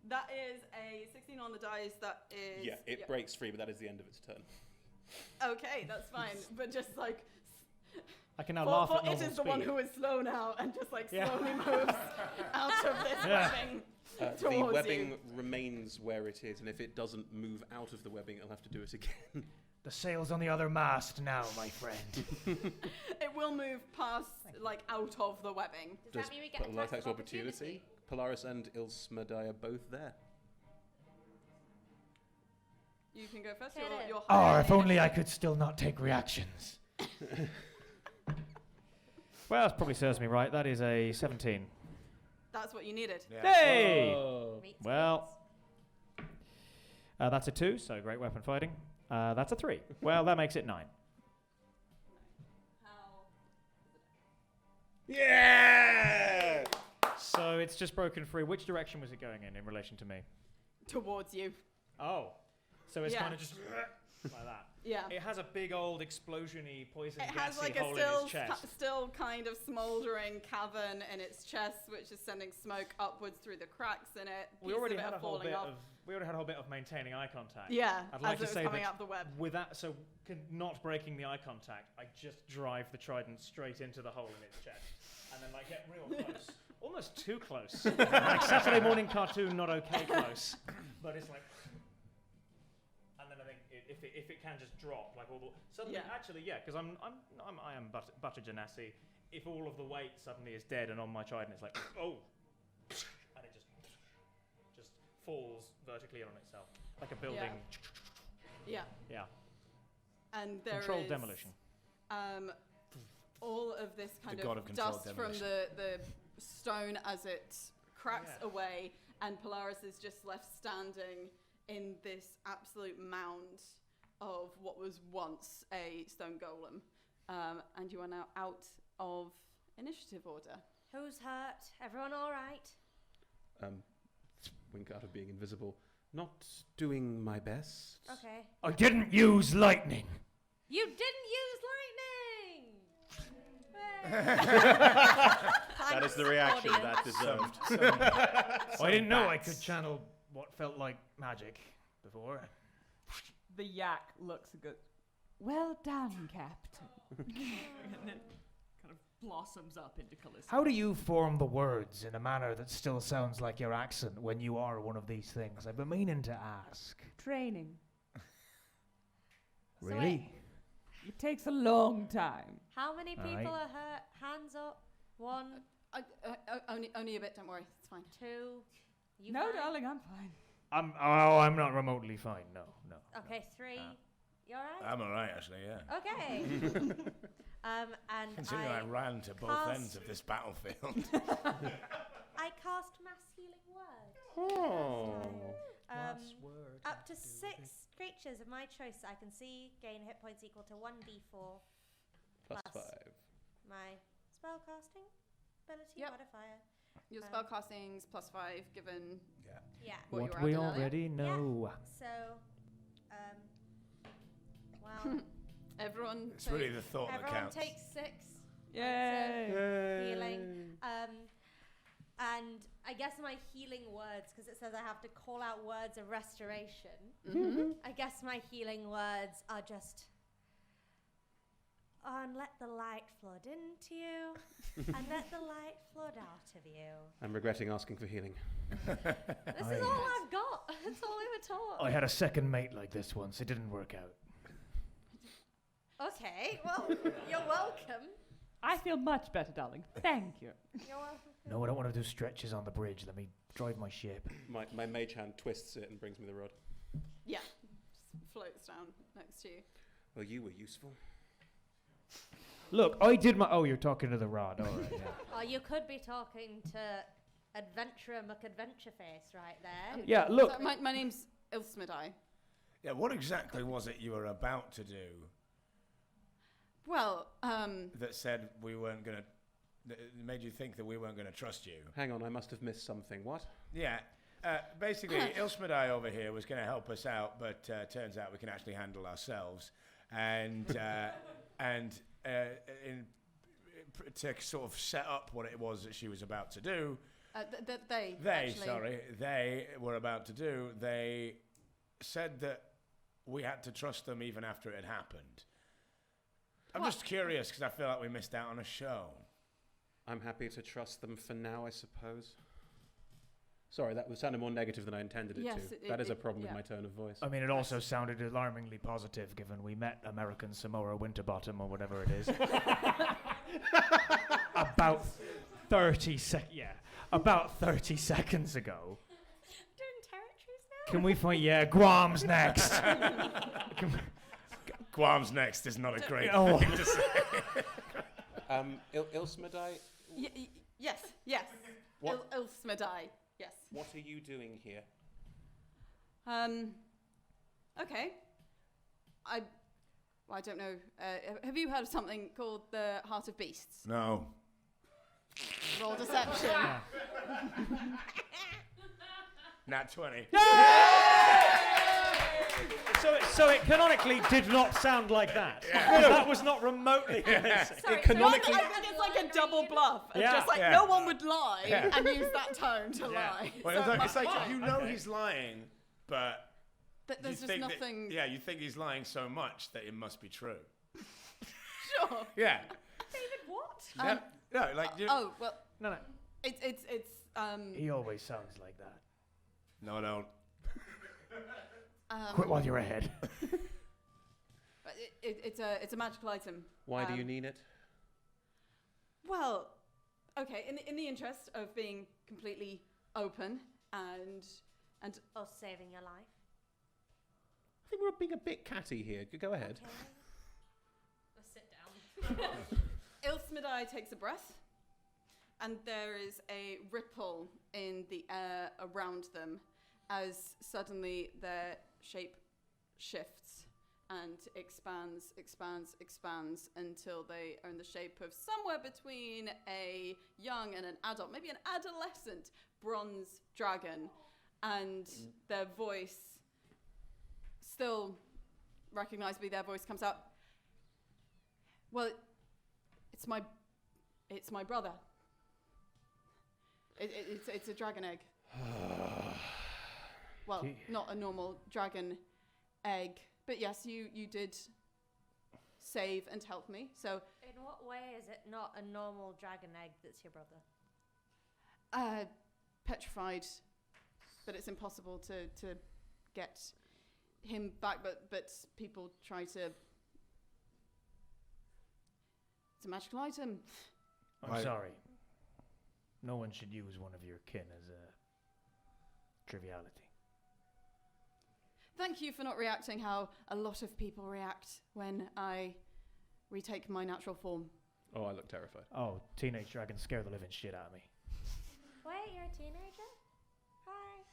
That is a 16 on the dice. That is. Yeah, it breaks free, but that is the end of its turn. Okay, that's fine. But just like. I can now laugh at it normal is the one speed. who is slow now and just like Yeah. slowly moves out of this webbing The towards webbing you. remains where it is, and if it doesn't move out of the webbing, it'll have to do it again. The sail's on the other mast now, my friend. It will move past, like, out of the webbing. Does that mean we get Put a light attacks attack of opportunity? Polaris and Ilsmedai are both there. You can go first. Hit it. You're Oh, higher if in only I initiative. could still not take reactions. Well, that probably serves me right. That is a 17. That's what you needed. Yeah. Hey! Oh. Meets Well, that's a 2, so great weapon fighting. That's a 3. Well, that makes it 9. Yeah! So it's just broken free. Which direction was it going in relation to me? Towards you. Oh. So it's Yeah. kind of just like that. Yeah. It has a big old explosion-y, poison It has gassy like hole a in its chest. still kind of smouldering cavern in its chest, which is sending smoke upwards through the cracks in it. We already Pieces of had it a are whole falling bit off. of maintaining eye contact. Yeah, I'd like as to it was say coming that out the web. without not breaking the eye contact, I just drive the trident straight into the hole in its chest, and then like get real close, almost too close, like Saturday morning cartoon, not okay close, but it's like, and then I think if it can just drop like all the suddenly because I am butter genasi. If all of the weight suddenly is dead and on my trident, it's like oh, and it just falls vertically on itself like a building. Yeah. Yeah. And there Controlled is, demolition. all of this kind The god of controlled dust from the stone as it cracks away, and Polaris is just left standing in this absolute mound of what was once a stone golem. And you are now out of initiative order. Who's hurt? Everyone all right? Wink out of being invisible. Not doing my best. Okay. I didn't use lightning. You didn't use lightning! That is the reaction that deserved. I didn't know I could channel what felt like magic before. The yak looks and goes, "Well done, Captain." And then kind of blossoms up into Callisto. How do you form the words in a manner that still sounds like your accent when you are one of these things? I've been meaning to ask. Training. Really? It takes a long time. How many people Alright. are hurt? Hands up. 1, Only a bit, don't worry. It's fine. 2. You No, fine? darling, I'm fine. I'm not remotely fine. No. Okay, 3. You alright? I'm alright, actually, yeah. Okay. And Considering I ran to both cast- ends of this battlefield. I cast Mass Healing Word. Oh. Up to 6 creatures of my choice I can see gain hit points equal to 1d4 Plus Plus. 5. my spellcasting ability Yep. modifier. Your spellcasting's plus 5, given Yeah. what you What were we adding earlier. already know. So, well, Everyone. It's really the thought that everyone counts. takes 6 Yay! healing. And I guess my healing words, because it says I have to call out words of restoration. Mm-hmm. I guess my healing words are just, and let the light flood into you, and let the light flood out of you. I'm regretting asking for healing. This is all I've got. That's all we were taught. I had a second mate like this once. It didn't work out. Okay, well, you're welcome. I feel much better, darling. Thank you. You're welcome. No, I don't want to do stretches on the bridge. Let me drive my ship. My mage hand twists it and brings me the rod. Yeah. Just floats down next to you. Well, you were useful. Look, I did my... Oh, you're talking to the rod. All right, yeah. Oh, you could be talking to Adventurer McAdventureface right there. Yeah, look. So my name's Ilsmidai. Yeah, what exactly was it you were about to do Well, that said we weren't going to... that made you think that we weren't going to trust you? Hang on, I must have missed something. What? Yeah. Basically, Ilsmidai over here was going to help us out, but turns out we can actually handle ourselves. And to sort of set up what it was that she was about to do, they were about to do, they said that we had to trust them even after it had happened. I'm What? just curious because I feel like we missed out on a show. I'm happy to trust them for now, I suppose. Sorry, that sounded more negative than I intended it Yes, to. That is a problem yeah. with my tone of voice. I mean, it also sounded alarmingly positive, given we met American Samoa Winterbottom, or whatever it is. about 30 seconds ago. Doing territories now? Can we find... Yeah, Guam's next. Guam's next is not a great Oh. thing to say. Ilsmidai, yes. What? Ilsmidai, yes. what are you doing here? Okay. I don't know. Have you heard of something called the Heart of Beasts? No. Roll deception. Nat 20. So it canonically did not sound like that. That was not remotely convincing. Sorry, Canonically, so I think it's like a double bluff. Of Yeah. just like Yeah. no one would lie Yeah. and use that tone to lie. Well, So it's like fine. you know he's lying, but But there's you just think nothing. That, you think he's lying so much that it must be true. Sure. Yeah. David, what? No, like you. Oh well, No. it's He always sounds like that. No, don't. Quit while you're ahead. but it's a magical item. Why do you need it? Well, okay. In the interest of being completely open and Or saving your life? I think You're being a bit catty here. Go ahead. Okay. Let's sit down. Ilsmidai takes a breath, and there is a ripple in the air around them as suddenly their shape shifts and expands until they are in the shape of somewhere between a young and an adult, maybe an adolescent bronze dragon, and their voice, still recognizably, their voice comes out. Well, it's my brother. It's a dragon egg. Well, not a normal dragon egg, but yes, you did save and help me. So, In what way is it not a normal dragon egg that's your brother? Petrified, but it's impossible to get him back. But people try to. It's a magical item. I'm sorry. No one should use one of your kin as a triviality. Thank you for not reacting how a lot of people react when I retake my natural form. Oh, I look terrified. Oh, teenage dragons scare the living shit out of me. Wait, you're a teenager? Hi.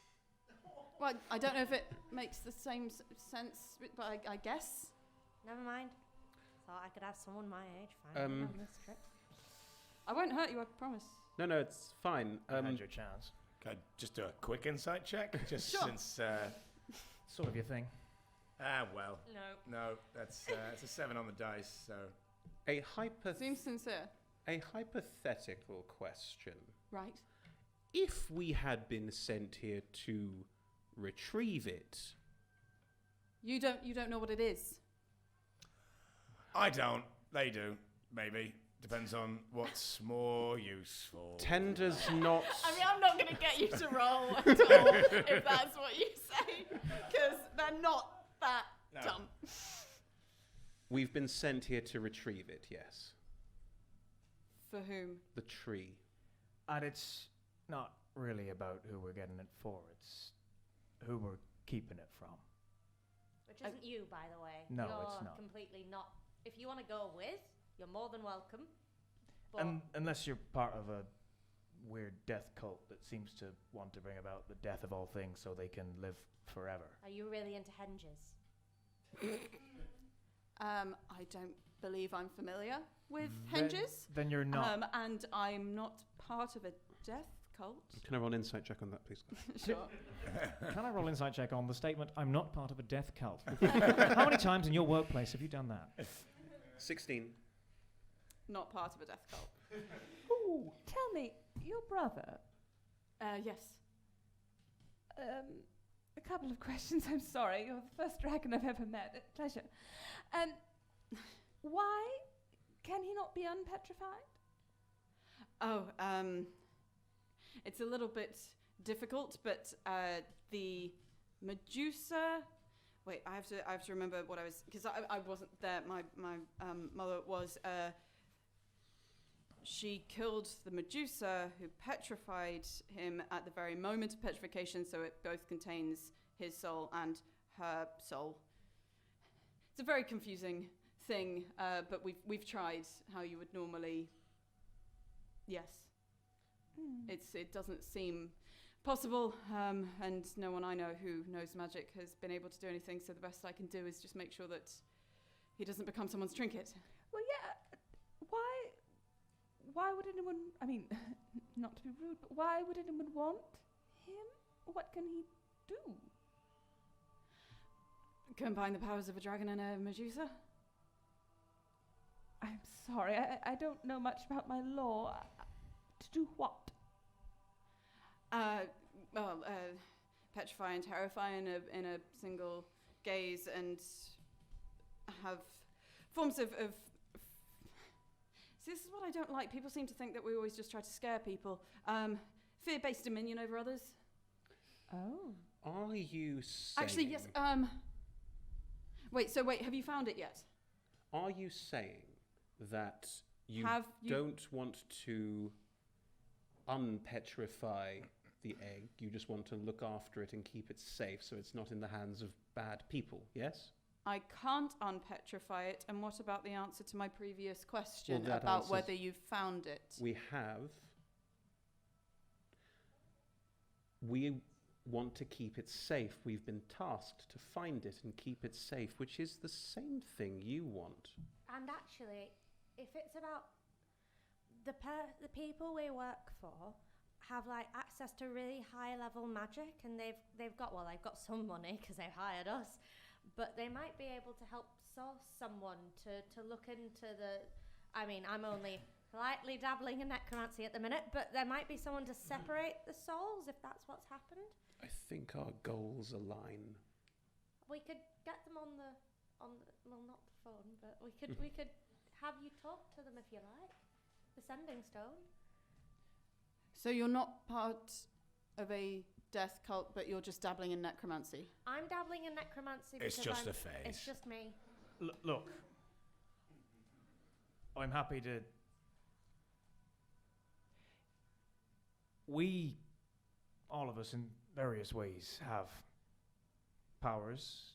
Well, I don't know if it makes the same sense, but I guess. Never mind. Thought I could have someone my age finally on this trip. I won't hurt you, I promise. No, it's fine. You had your chance. Can I just do a quick insight check? Just Sure. since. Sort of your thing. Well. No. No, that's a 7 on the dice, so. Seems sincere. A hypothetical question. Right. If we had been sent here to retrieve it, You don't know what it is. I don't. They do, maybe. Depends on what's more useful. Tender's not. I mean, I'm not going to get you to roll at all if that's what you say, because they're not that dumb. We've been sent here to retrieve it, yes. For whom? The tree. And it's not really about who we're getting it for. It's who we're keeping it from. Which isn't you, by the way. No, you're it's not. Completely not. If you want to go with, you're more than welcome. But Unless you're part of a weird death cult that seems to want to bring about the death of all things so they can live forever. are you really into henges? I don't believe I'm familiar with henges. Then you're not. And I'm not part of a death cult. Can I roll an insight check on that, please? Sure. Can I roll insight check on the statement, I'm not part of a death cult? How many times in your workplace have you done that? 16. Not part of a death cult. Ooh, tell me, your brother. Yes. A couple of questions. I'm sorry. You're the first dragon I've ever met. Pleasure. Why can he not be unpetrified? Oh, it's a little bit difficult, but the medusa. Wait, I have to remember what I was, because I wasn't there. My mother was. She killed the medusa who petrified him at the very moment of petrification, so it both contains his soul and her soul. It's a very confusing thing, but we've tried how you would normally. Yes. It doesn't seem possible, and no one I know who knows magic has been able to do anything, so the best I can do is just make sure that he doesn't become someone's trinket. Well, yeah. Why would anyone, I mean, not to be rude, but why would anyone want him? What can he do? Combine the powers of a dragon and a medusa? I'm sorry, I don't know much about my law. To do what? Petrify and terrify in a single gaze, and have forms of. See, this is what I don't like. People seem to think that we always just try to scare people. Fear-based dominion over others. Oh. Are you saying... Actually, yes. Wait, have you found it yet? Are you saying that you don't want to unpetrify the egg, you just want to look after it and keep it safe so it's not in the hands of bad people, yes? I can't unpetrify it. And what about the answer to my previous question that about answers- whether you found it? We want to keep it safe. We've been tasked to find it and keep it safe, which is the same thing you want. And actually, if it's about the people we work for have like access to really high level magic, and they've got some money because they've hired us, but they might be able to help source someone to look into the. I mean, I'm only lightly dabbling in necromancy at the minute, but there might be someone to separate the souls if that's what's happened. I think our goals align. We could get them on the well, not the phone, but we could have you talk to them if you like. The sending stone. So you're not part of a death cult, but you're just dabbling in necromancy. I'm dabbling in necromancy It's because just a phase. It's just me. Look, I'm happy to. We, all of us in various ways, have powers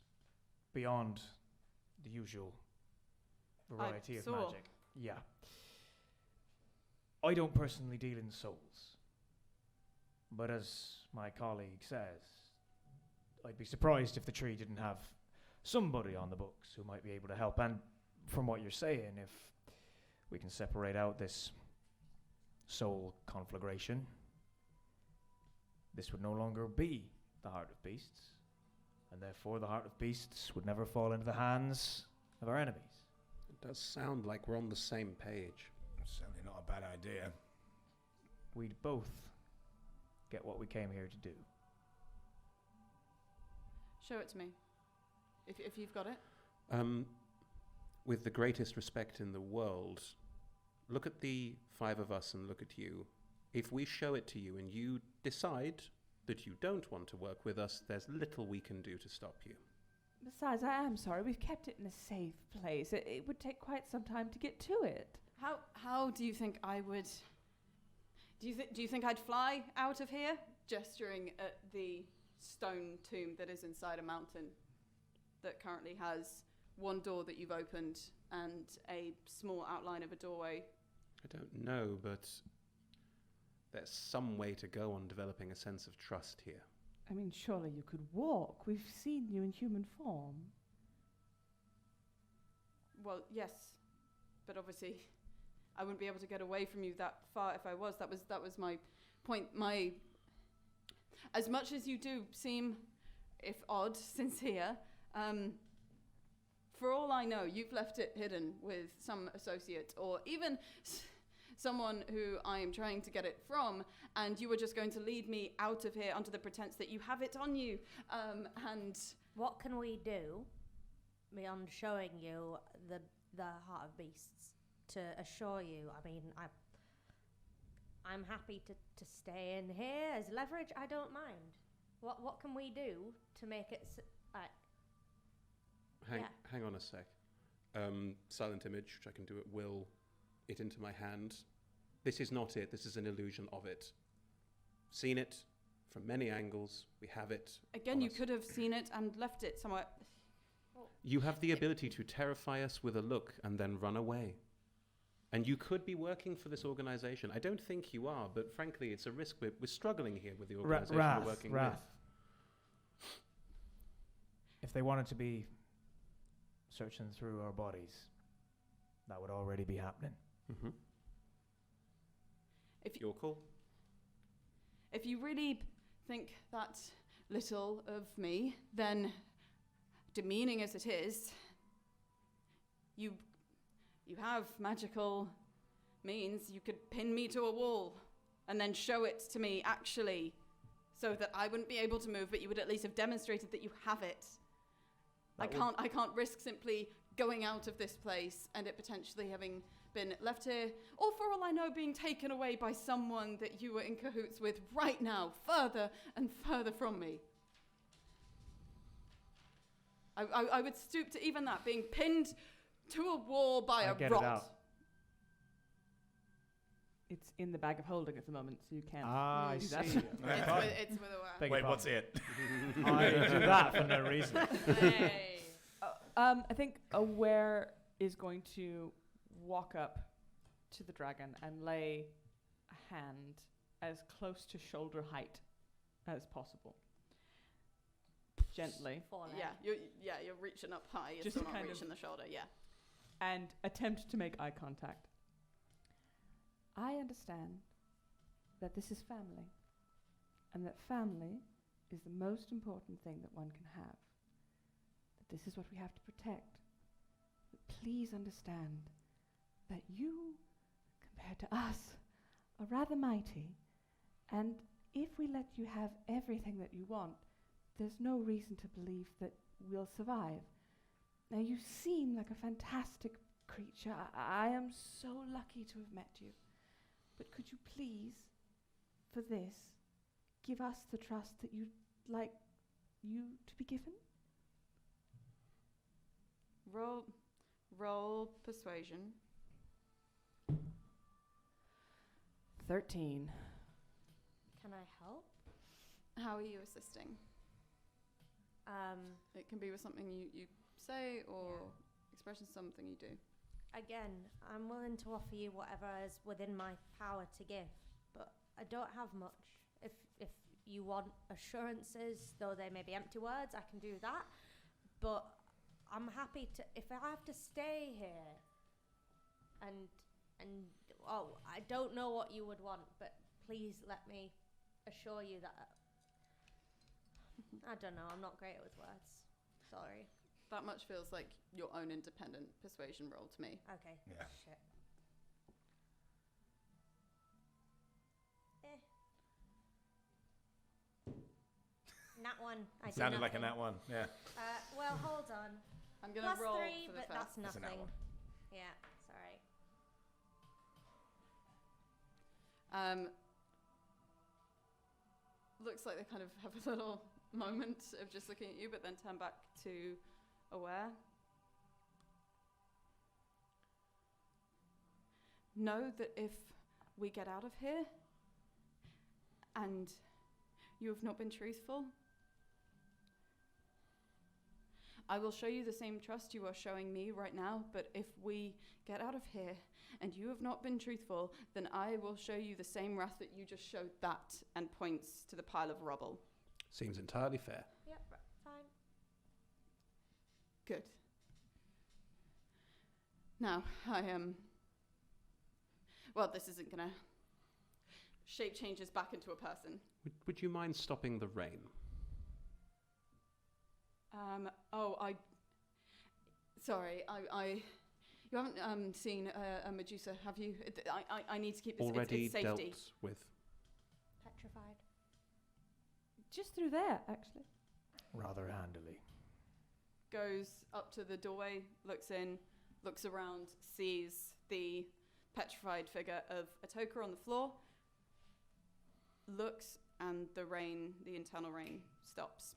beyond the usual variety of saw. magic. Yeah. I don't personally deal in souls. But as my colleague says, I'd be surprised if the tree didn't have somebody on the books who might be able to help. And from what you're saying, if we can separate out this soul conflagration, this would no longer be the Heart of Beasts, and therefore the Heart of Beasts would never fall into the hands of our enemies. It does sound like we're on the same page. Certainly not a bad idea. We'd both get what we came here to do. Show it to me, if you've got it. With the greatest respect in the world, look at the five of us and look at you. If we show it to you and you decide that you don't want to work with us, there's little we can do to stop you. Besides, I am sorry, we've kept it in a safe place. It would take quite some time to get to it. How do you think I would? Do you think I'd fly out of here, gesturing at the stone tomb that is inside a mountain, that currently has one door that you've opened and a small outline of a doorway? I don't know, but there's some way to go on developing a sense of trust here. I mean, surely you could walk. We've seen you in human form. Well, yes, but obviously I wouldn't be able to get away from you that far if I was. That was my point. As much as you do seem, if odd, sincere, for all I know, you've left it hidden with some associate or even someone who I am trying to get it from, and you were just going to lead me out of here under the pretense that you have it on you. And What can we do beyond showing you the Heart of Beasts to assure you? I mean, I'm happy to stay in here as leverage. I don't mind. What can we do to make it Hang on a sec. Silent image, which I can do at will, it into my hand. This is not it. This is an illusion of it. Seen it from many angles. We have it. again, you could have seen it and left it somewhere. You have the ability to terrify us with a look and then run away. And you could be working for this organization. I don't think you are, but frankly, it's a risk. We're struggling here with the organization we're working with. If they wanted to be searching through our bodies, that would already be happening. Mm-hmm. If Your call. If you really think that little of me, then demeaning as it is, you have magical means. You could pin me to a wall and then show it to me actually, so that I wouldn't be able to move, but you would at least have demonstrated that you have it. I can't risk simply going out of this place and it potentially having been left here, or for all I know, being taken away by someone that you were in cahoots with right now, further and further from me. I would stoop to even that, being pinned to a wall by a Get rod. it out. it's in the bag of holding at the moment, so you can't. Ah, I do see. that. It's with a Beg Wait, your what's pardon. it? I do that for no reason. Hey. I think Aware is going to walk up to the dragon and lay a hand as close to shoulder height as possible. Gently. Foreleg. you're reaching up high. You're Just still not kind of- reaching the shoulder. Yeah. And attempt to make eye contact. I understand that this is family, and that family is the most important thing that one can have. That this is what we have to protect. But please understand that you, compared to us, are rather mighty, and if we let you have everything that you want, there's no reason to believe that we'll survive. Now, you seem like a fantastic creature. I am so lucky to have met you. But could you please, for this, give us the trust that you'd like you to be given? Roll persuasion. 13. Can I help? How are you assisting? It can be with something you say or expression something you do. Again, I'm willing to offer you whatever is within my power to give, but I don't have much. If you want assurances, though they may be empty words, I can do that. But I'm happy to, if I have to stay here, and I don't know what you would want, but please let me assure you that I don't know. I'm not great with words. Sorry. That much feels like your own independent persuasion roll to me. Okay. Yeah. Shit. Nat one. I do Sounded like a nothing. nat one. Yeah. Well, hold on. I'm gonna Plus roll 3, for the but first. that's That's a nat nothing. one. Yeah. Sorry. Looks like they kind of have a little moment of just looking at you, but then turn back to Aware. Know that if we get out of here and you have not been truthful, I will show you the same trust you are showing me right now, but if we get out of here and you have not been truthful, then I will show you the same wrath that you just showed that, and points to the pile of rubble. Seems entirely fair. Yep. Fine. Good. Now, I am... well, this isn't going to... shape changes back into a person. Would you mind stopping the rain? Sorry, you haven't seen a medusa, have you? I need to keep this Already it's safety. dealt with. Petrified. Just through there, actually. Rather handily. Goes up to the doorway, looks in, looks around, sees the petrified figure of Atoka on the floor, looks, and the internal rain stops.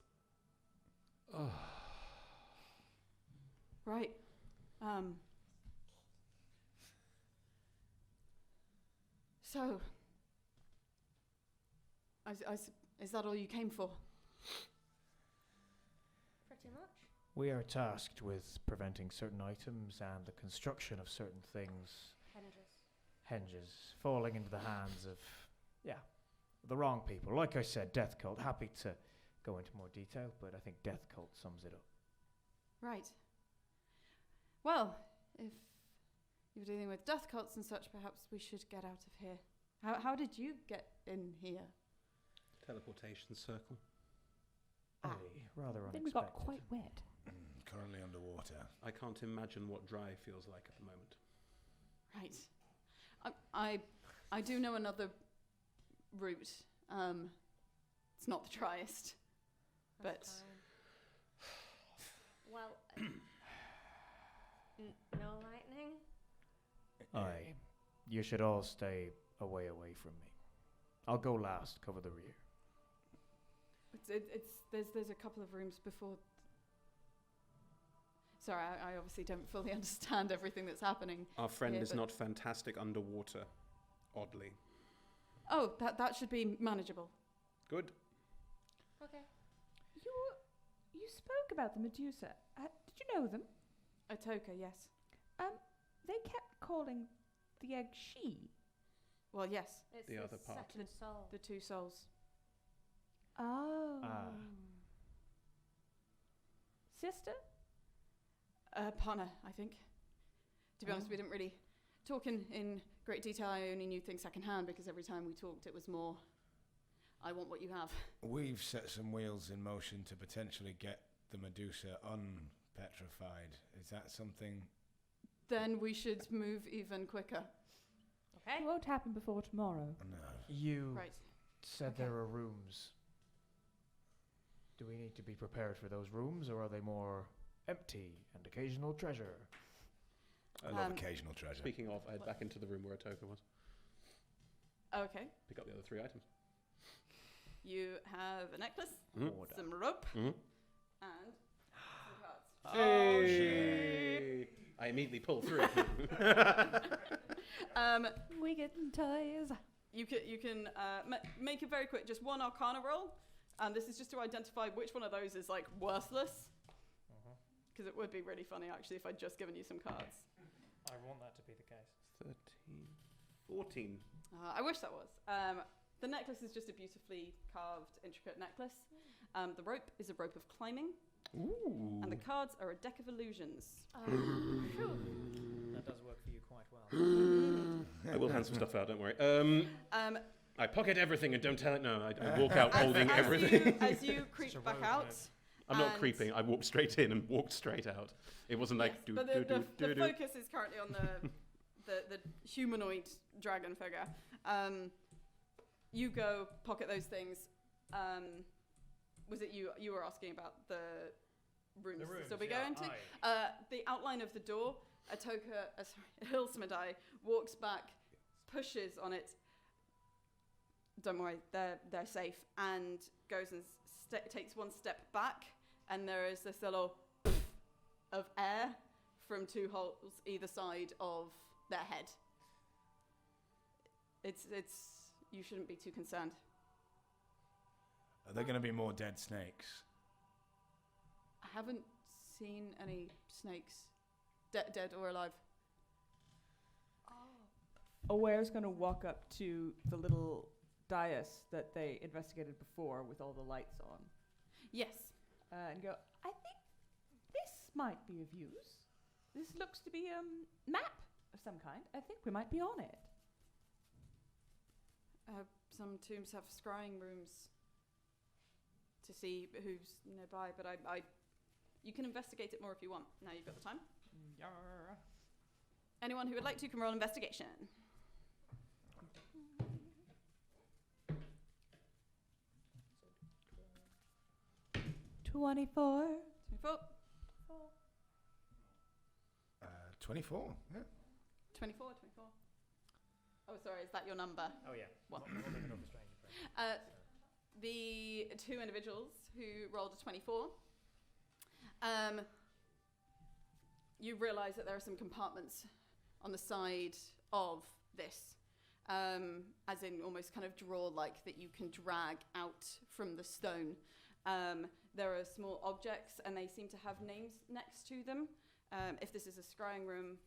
Right. So, is that all you came for? Pretty much. We are tasked with preventing certain items and the construction of certain things, henges, falling into the hands of, the wrong people. Like I said, Death Cult. Happy to go into more detail, but I think Death Cult sums it up. Right. Well, if you're dealing with death cults and such, perhaps we should get out of here. How did you get in here? Teleportation circle. Aye, rather I unexpected. think we got quite wet. Currently underwater. I can't imagine what dry feels like at the moment. Right. I do know another route. It's not the driest. That's But- fine. Well, no lightning. Aye. You should all stay away from me. I'll go last, cover the rear. There's a couple of rooms before. Sorry, I obviously don't fully understand everything that's happening. Our friend Yeah, is but- not fantastic underwater. oddly. Oh, that should be manageable. Good. Okay. You spoke about the medusa. Did you know them? Atoka, yes. They kept calling the egg she. Well, yes. It's The other part. second soul. The two souls. Oh. Sister? Partner, I think. To be honest, we didn't really talk in great detail. I only knew things secondhand because every time we talked, it was more, I want what you have. We've set some wheels in motion to potentially get the Medusa unpetrified. Is that something? Then we should move even quicker. Okay. It won't happen before tomorrow. No. You Right. said Okay. there are rooms. Do we need to be prepared for those rooms, or are they more empty and occasional treasure? I love Um, occasional treasure. Speaking of, I head back into the room where Atoka was. Okay. Pick up the other 3 items. You have a necklace, Order. some rope, Mhm. and some cards. Hey! I immediately pull through. We getting toys. You can make a very quick, just one Arcana roll, and this is just to identify which one of those is like worthless. Because it would be really funny actually if I'd just given you some cards. I want that to be the case. 13. 14. I wish that was. The necklace is just a beautifully carved, intricate necklace. The rope is a rope of climbing, Ooh. and the cards are a deck of illusions. That does work for you quite well. I will hand some stuff out, don't worry. I pocket everything and don't tell it. No, I walk out holding everything. As you creep Such a back rogue out. move. I'm not and- creeping. I walked straight in and walked straight out. It wasn't like Yes, do but do the do do. focus is currently on the humanoid dragon figure. You go pocket those things. Was it you were asking about the rooms to still be going to? The outline of the door, Hilsmadai walks back, pushes on it. Don't worry, they're safe, and goes and takes one step back, and there is this little of air from 2 holes either side of their head. It's you shouldn't be too concerned. Are there going to be more dead snakes? I haven't seen any snakes, dead or alive. Aware's going to walk up to the little dais that they investigated before with all the lights on Yes. and go, I think this might be of use. This looks to be a map of some kind. I think we might be on it. Some tombs have scrying rooms to see who's nearby, but you can investigate it more if you want. Now you've got the time. Yarr. Anyone who would like to can roll investigation. 24. 24. 24. Yeah. 24. Oh, sorry, is that your number? Oh yeah. What? Not big enough for stranger friends. The 2 individuals who rolled a 24, you realise that there are some compartments on the side of this, as in almost kind of drawer-like that you can drag out from the stone. There are small objects, and they seem to have names next to them. If this is a scrying room,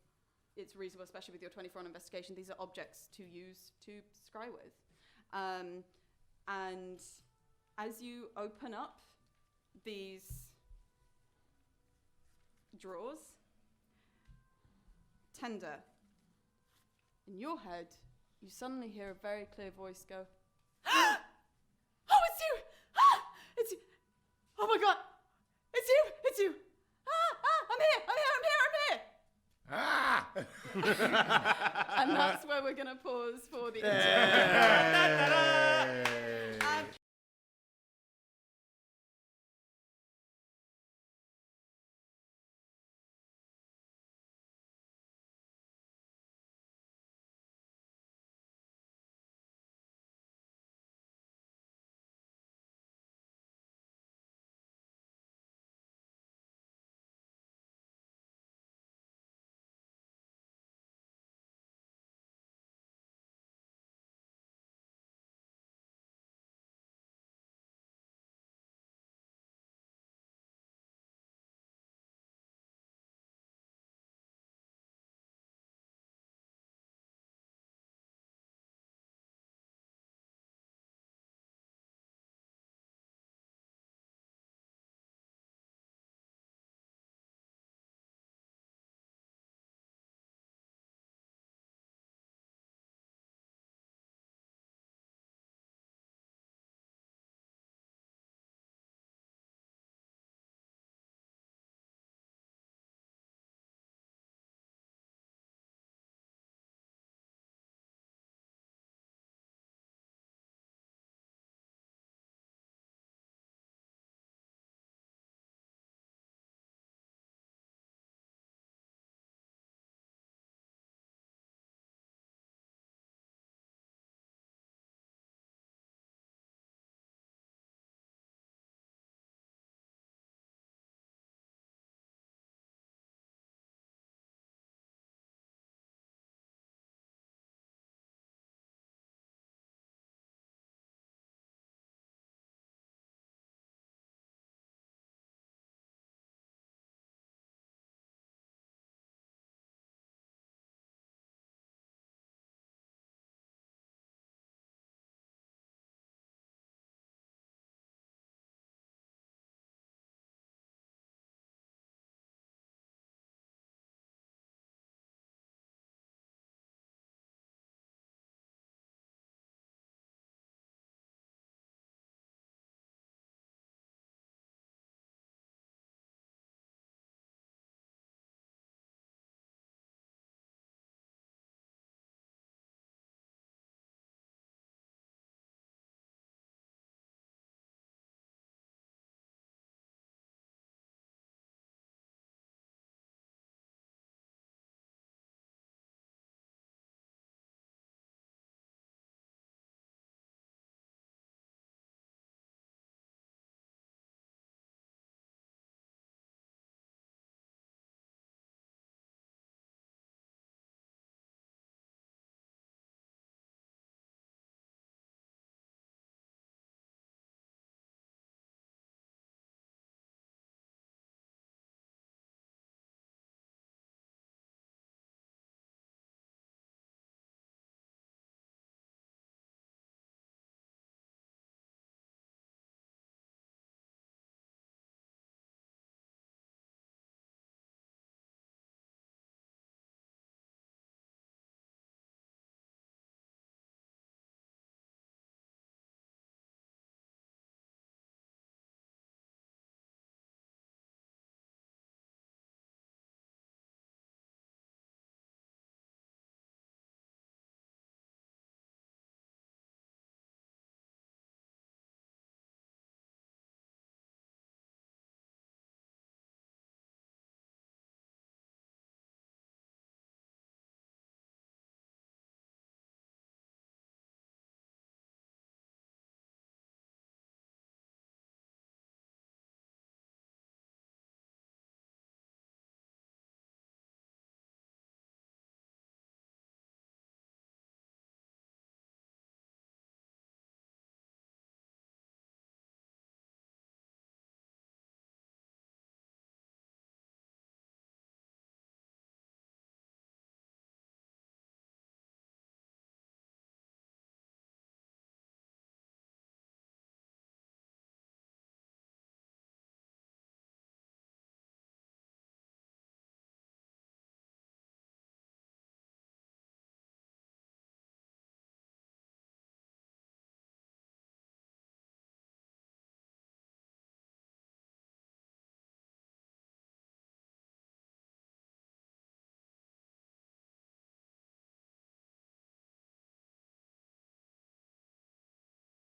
it's reasonable, especially with your 24 on investigation. These are objects to use to scry with. And as you open up these drawers, Tender, in your head, you suddenly hear a very clear voice go, "Oh, it's you! Ah, it's you! Oh my God, it's you! It's you! I'm here! I'm here! I'm here! I'm here!" Ah! And that's where we're going to pause for the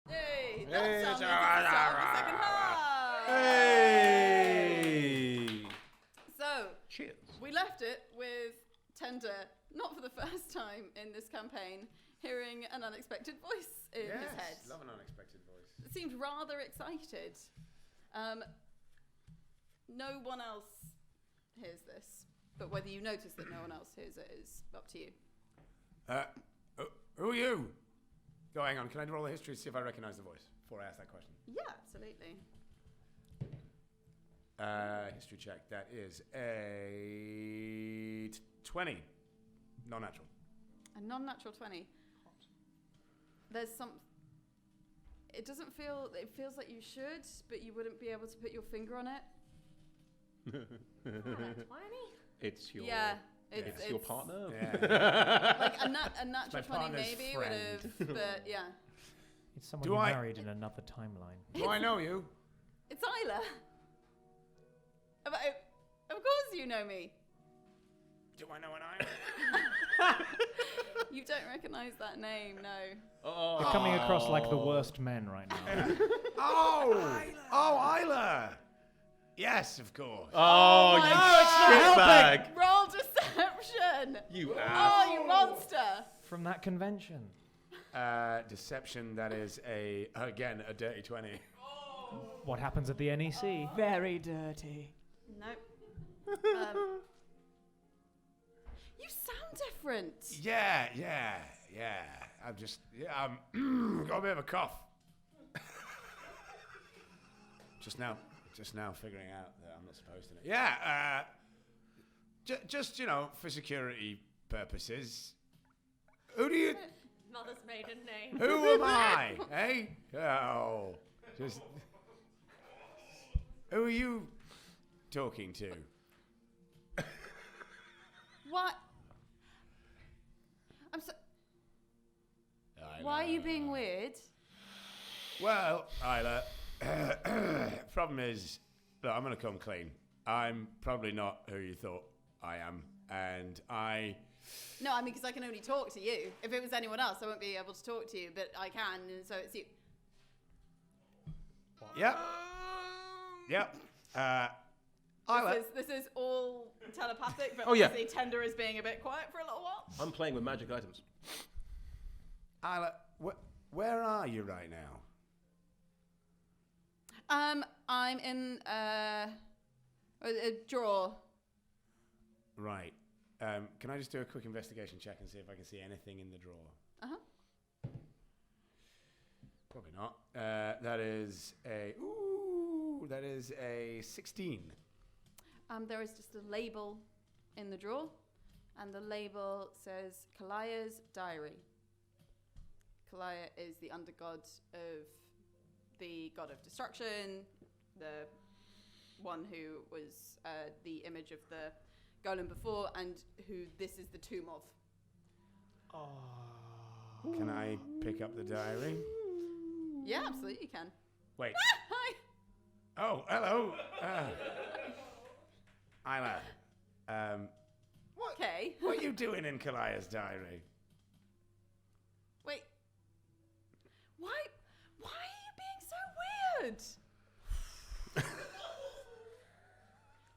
Yay! Hey, That sound means it's the start of the second half. Hey! So, Cheers. we left it with Tender, not for the first time in this campaign, hearing an unexpected voice in his head. Love an unexpected voice. It seemed rather excited. No one else hears this, but whether you notice that no one else hears it is up to you. Who are you? Go, hang on. Can I roll a history to see if I recognize the voice before I ask that question? Yeah, absolutely. History check. That is a 20. Non-natural. A non-natural 20. There's some... It doesn't feel... It feels like you should, but you wouldn't be able to put your finger on it. 20? It's your... Yeah. It's your partner? Yeah. Like a natural 20 partner's maybe friend. would have... But yeah. It's someone Do you I- married in another timeline. Do I know you? It's Isla. Of course you know me. Do I know an eye? You don't recognise that name, no. Oh. You're coming across like the worst men right now. Oh, Isla. Yes, of course. Oh, my you God. shitbag! Roll deception! You Oh, ass. you monster! From that convention. Deception. That is a dirty 20. What happens at the NEC? Very dirty. Nope. You sound different. Yeah. I'm got a bit of a cough. Just now figuring out that I'm not supposed to know. Yeah, just for security purposes. Who do you? Mother's maiden name. Who am I? Hey? Oh, just. Who are you talking to? What? I'm so... Why are you being weird? Well, Isla, problem is, look, I'm going to come clean. I'm probably not who you thought I am, and I... No, I mean, because I can only talk to you. If it was anyone else, I wouldn't be able to talk to you, but I can, and so it's you. Yep. Isla. This is all telepathic, but Oh, yeah. obviously Tender is being a bit quiet for a little while. I'm playing with magic items. Isla, where are you right now? I'm in a drawer. Right. Can I just do a quick investigation check and see if I can see anything in the drawer? Uh-huh. Probably not. That is a 16. There is just a label in the drawer, and the label says Kallaia's diary. Kallaia is the undergod of the god of destruction, the one who was the image of the golem before, and who this is the tomb of. Can I pick up the diary? Yeah, absolutely you can. Wait. Hi. Oh, hello. Isla. Okay. What are you doing in Kallaia's diary? Wait. Why are you being so weird?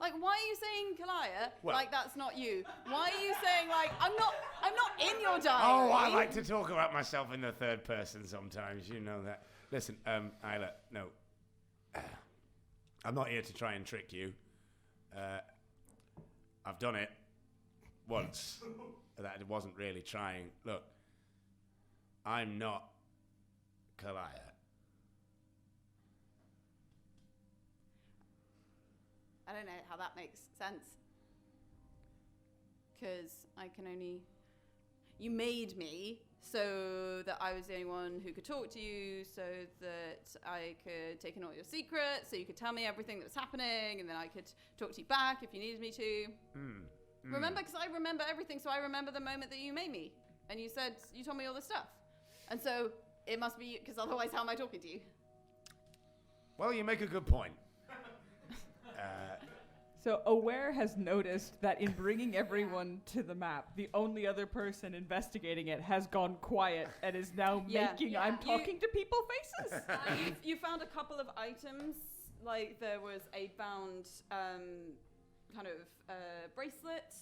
Like, why are you saying Kallaia Well- like that's not you? Why are you saying like I'm not in your diary? Oh, I like to talk about myself in the third person sometimes. You know that. Listen, Isla, no. I'm not here to try and trick you. I've done it once. That wasn't really trying. Look, I'm not Kallaia. I don't know how that makes sense. Because I can only... You made me so that I was the only one who could talk to you, so that I could take in all your secrets, so you could tell me everything that was happening, and then I could talk to you back if you needed me to. Remember? Because I remember everything, so I remember the moment that you made me. And you said, you told me all this stuff. And so it must be you, because otherwise how am I talking to you? Well, you make a good point. So Aware has noticed that in bringing everyone to the map, the only other person investigating it has gone quiet and is now making I'm talking to people faces. You found a couple of items, like there was a bound kind of bracelet,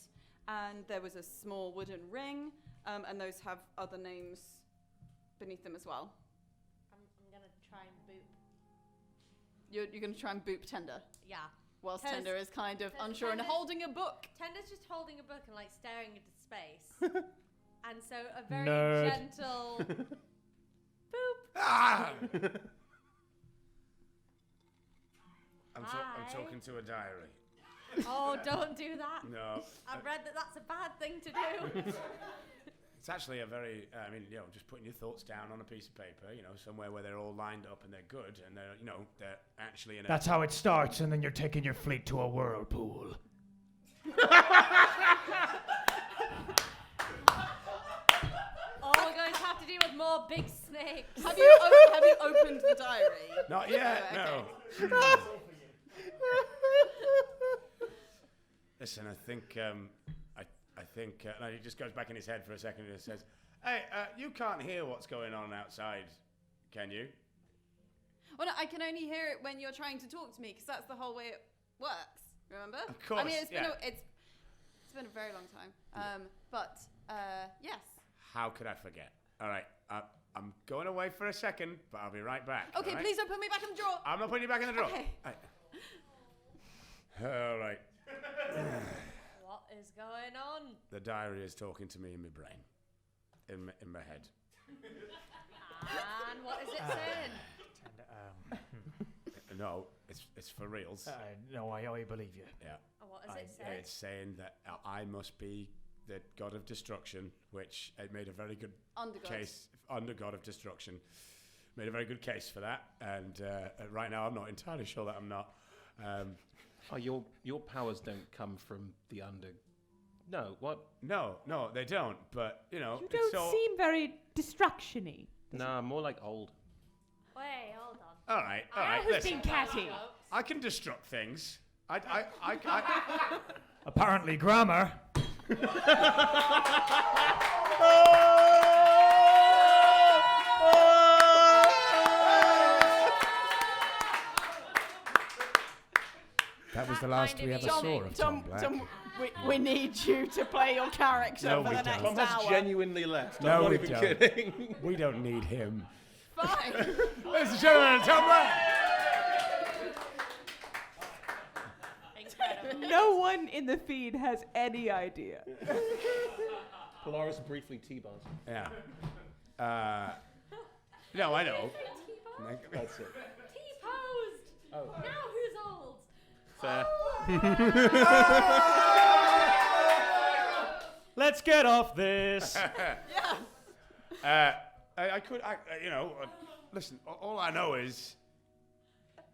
and there was a small wooden ring, and those have other names beneath them as well. I'm gonna try and boop. You're going to try and boop Tender, Yeah. whilst 'Cause- Tender is kind of 'cause unsure and Tender's- holding a book. Tender's just holding a book and like staring into space. And so a very Nerd. gentle boop. Ah! I'm Hi. talking to a diary. Oh, don't do that. No. I've read that that's a bad thing to do. It's actually a very, just putting your thoughts down on a piece of paper, somewhere where they're all lined up and they're good and they're actually in a... That's how it starts, and then you're taking your fleet to a whirlpool. Oh, we're going to have to deal with more big snakes. Have you opened the diary? Not yet, Okay. no. Listen, I think, and he just goes back in his head for a second and says, hey, you can't hear what's going on outside, can you? Well, no, I can only hear it when you're trying to talk to me, because that's the whole way it works. Remember? Of course, I mean, it's yeah. been a very long time. But yes. How could I forget? All right, I'm going away for a second, but I'll be right back. Okay, all right? please don't put me back in the drawer. I'm not putting you back in the drawer. Okay. All right. What is going on? The diary is talking to me in my brain, in my head. And what is it saying? No, it's for reals. No, I believe you. Yeah. And what does it say? It's saying that I must be the god of destruction, which it made a very good Undergods. case. Under god of destruction. Made a very good case for that. And right now I'm not entirely sure that I'm not. Your powers don't come from the under. No, what? No, they don't. But, You it's don't all... seem very destruction-y. Nah, more like old. Wait, hold on. All right. Who's Listen, being catty? I can destruct things. I Apparently, grammar. That was the That last kind we of ever easy. saw of Tom Black. We need you to play your character No, for we the don't. next Tom has hour. genuinely left. No, I'm not we even don't. kidding. We don't need him. Fine. Ladies and gentlemen, Tom Black! Incredible. No one in the feed has any idea. Polaris briefly T-bars. Yeah. No, I know. That's it. T-posed. Oh. Now who's old? Fair. Let's get off this. Listen, all I know is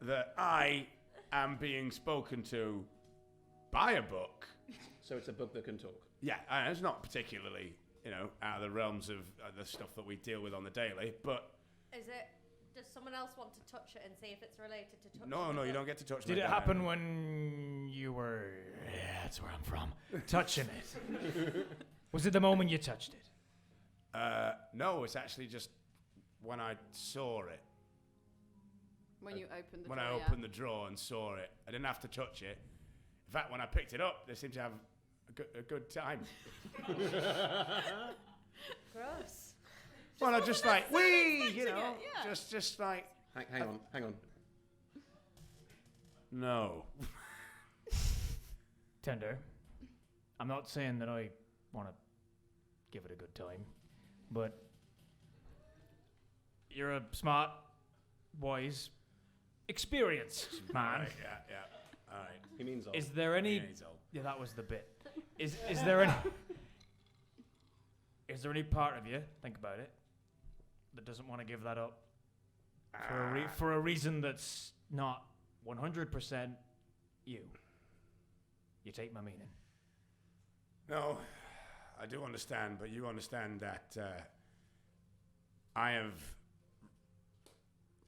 that I am being spoken to by a book. So it's a book that can talk. Yeah, and it's not particularly, out of the realms of the stuff that we deal with on the daily, but Is it? Does someone else want to touch it and see if it's related to touching no, the you book? don't get to touch Did my it diary. happen when you were... Yeah, that's where I'm from. Touching it. Was it the moment you touched it? No, it's actually just when I saw it. When you open the When drawer, I opened the drawer and saw it, I didn't have to touch it. In fact, when I picked it up, they seemed to have a good time. Gross. Well, I just like, wee, expecting it, yeah. just like, Hang on. no. Tender, I'm not saying that I want to give it a good time, but you're a smart, wise, experienced man. Right, yeah. All right. He means old. Is there any... Yeah, he's old. Yeah, that was the bit. Is there any... Is there any part of you, think about it, that doesn't want to give that up for a reason that's not 100% you? You take my meaning. No, I do understand, but you understand that I have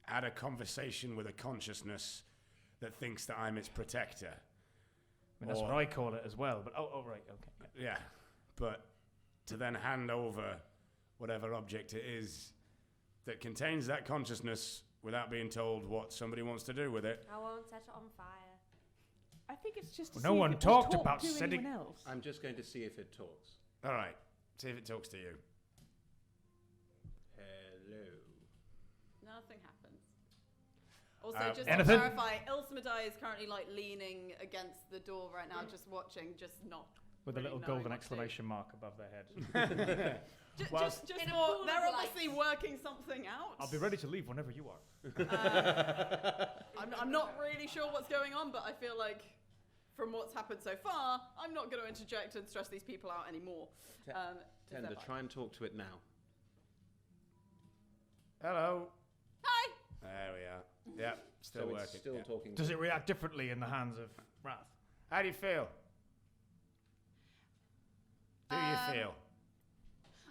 had a conversation with a consciousness that thinks that I'm its protector. I mean, that's what I call it as well. But right, okay. Yeah, but to then hand over whatever object it is that contains that consciousness without being told what somebody wants to do with it. I won't set it on fire. I think it's just to No see if one it will talked talk about to setting- anyone else. I'm just going to see if it talks. All right, see if it talks to you. Hello. Nothing happens. Also, just to anything? clarify, Ilsmedai is currently like leaning against the door right now, just watching, just not. With a really little knowing golden what to do. exclamation mark above their head. Just In a more, pool they're of obviously working something out. I'll be ready to leave whenever you are. I'm not really sure what's going on, but I feel like from what's happened so far, I'm not going to interject and stress these people out anymore. Is Tender, that fine? try and talk to it now. Hello. Hi! There we are. Yeah, still So working. it's still yeah. talking. Does it react differently in the hands of Wrath? How do you feel? Do you feel?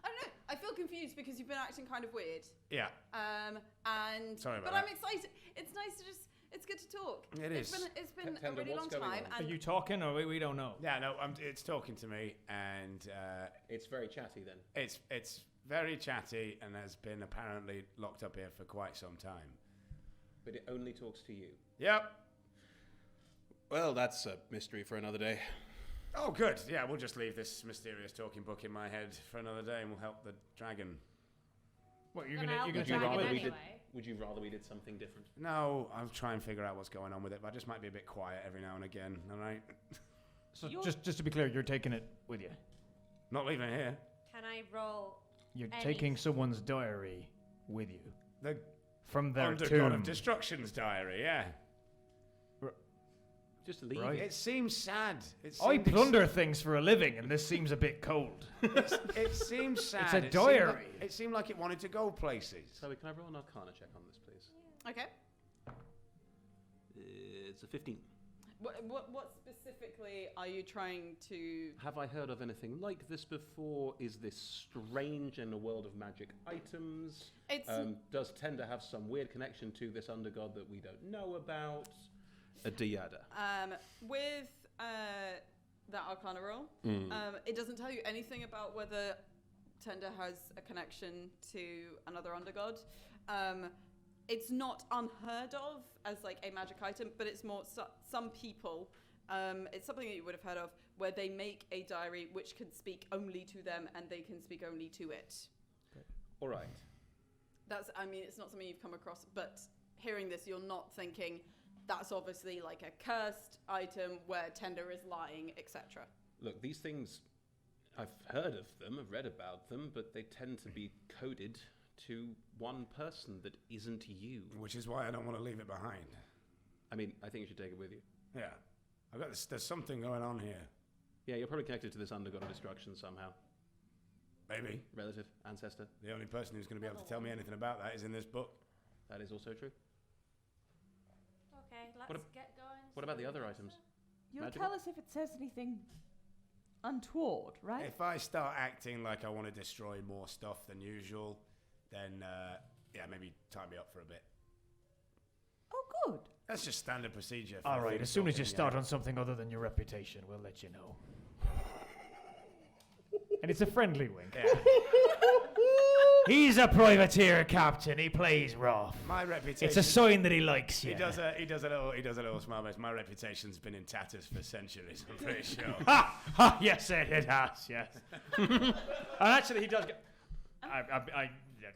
I don't know. I feel confused because you've been acting kind of weird. Yeah. And Sorry about but I'm that. excited. It's nice to just. It's good to talk. It is. It's been a Tender, really long what's going time. on? Are And you talking or we don't know? Yeah, no, it's talking to me, and It's very chatty then. it's very chatty, and has been apparently locked up here for quite some time. But it only talks to you. Yep. Well, that's a mystery for another day. Oh, good. Yeah, we'll just leave this mysterious talking book in my head for another day, and we'll help the dragon. What, you're Gonna gonna help you're the gonna do dragon that with anyway. Would you rather we did something different? No, I'll try and figure out what's going on with it, but I just might be a bit quiet every now and again, all right? So just to be clear, you're taking it with you. Not leaving it here. Can I roll? You're Any- taking someone's diary with you The from their Undergod tomb. of Destruction's diary, yeah. Just leave Right. it. It seems sad. It I seems- plunder things for a living, and this seems a bit cold. It seems sad. It's a It seemed diary. like- It seemed like it wanted to go places. So can I roll an Arcana check on this, please? okay. It's a 15. What specifically are you trying to? Have I heard of anything like this before? Is this strange in a world of magic items? It's Does tend to have some weird connection to this undergod that we don't know about? A Diada. with that Arcana roll. It doesn't tell you anything about whether Tender has a connection to another undergod. It's not unheard of as like a magic item, but it's more some people. It's something that you would have heard of, where they make a diary which can speak only to them, and they can speak only to it. All right. That's. I mean, it's not something you've come across, but hearing this, you're not thinking that's obviously like a cursed item where Tender is lying, etc. Look, these things, I've heard of them, I've read about them, but they tend to be coded to one person that isn't you. Which is why I don't want to leave it behind. I mean, I think you should take it with you. Yeah. I've got this, there's something going on here. Yeah, you're probably connected to this undergod of destruction somehow. Maybe. Relative, ancestor. The only person who's going to be able to tell me anything about that is in this book. That is also true. Okay, let's What get going. What about the other items? You'll Magical? tell us if it says anything untoward, right? If I start acting like I want to destroy more stuff than usual, then, yeah, maybe tie me up for a bit. Oh, good. That's just standard procedure. for All right, things as soon as you talking, start yeah. on something other than your reputation, we'll let you know. And it's a friendly wink. Yeah. He's a privateer captain. He plays rough. My reputation. It's a sign that he likes you. He does a little smile. But my reputation's been in tatters for centuries. I'm pretty sure. Ha! Yes, it has. Yes. And actually, he does get.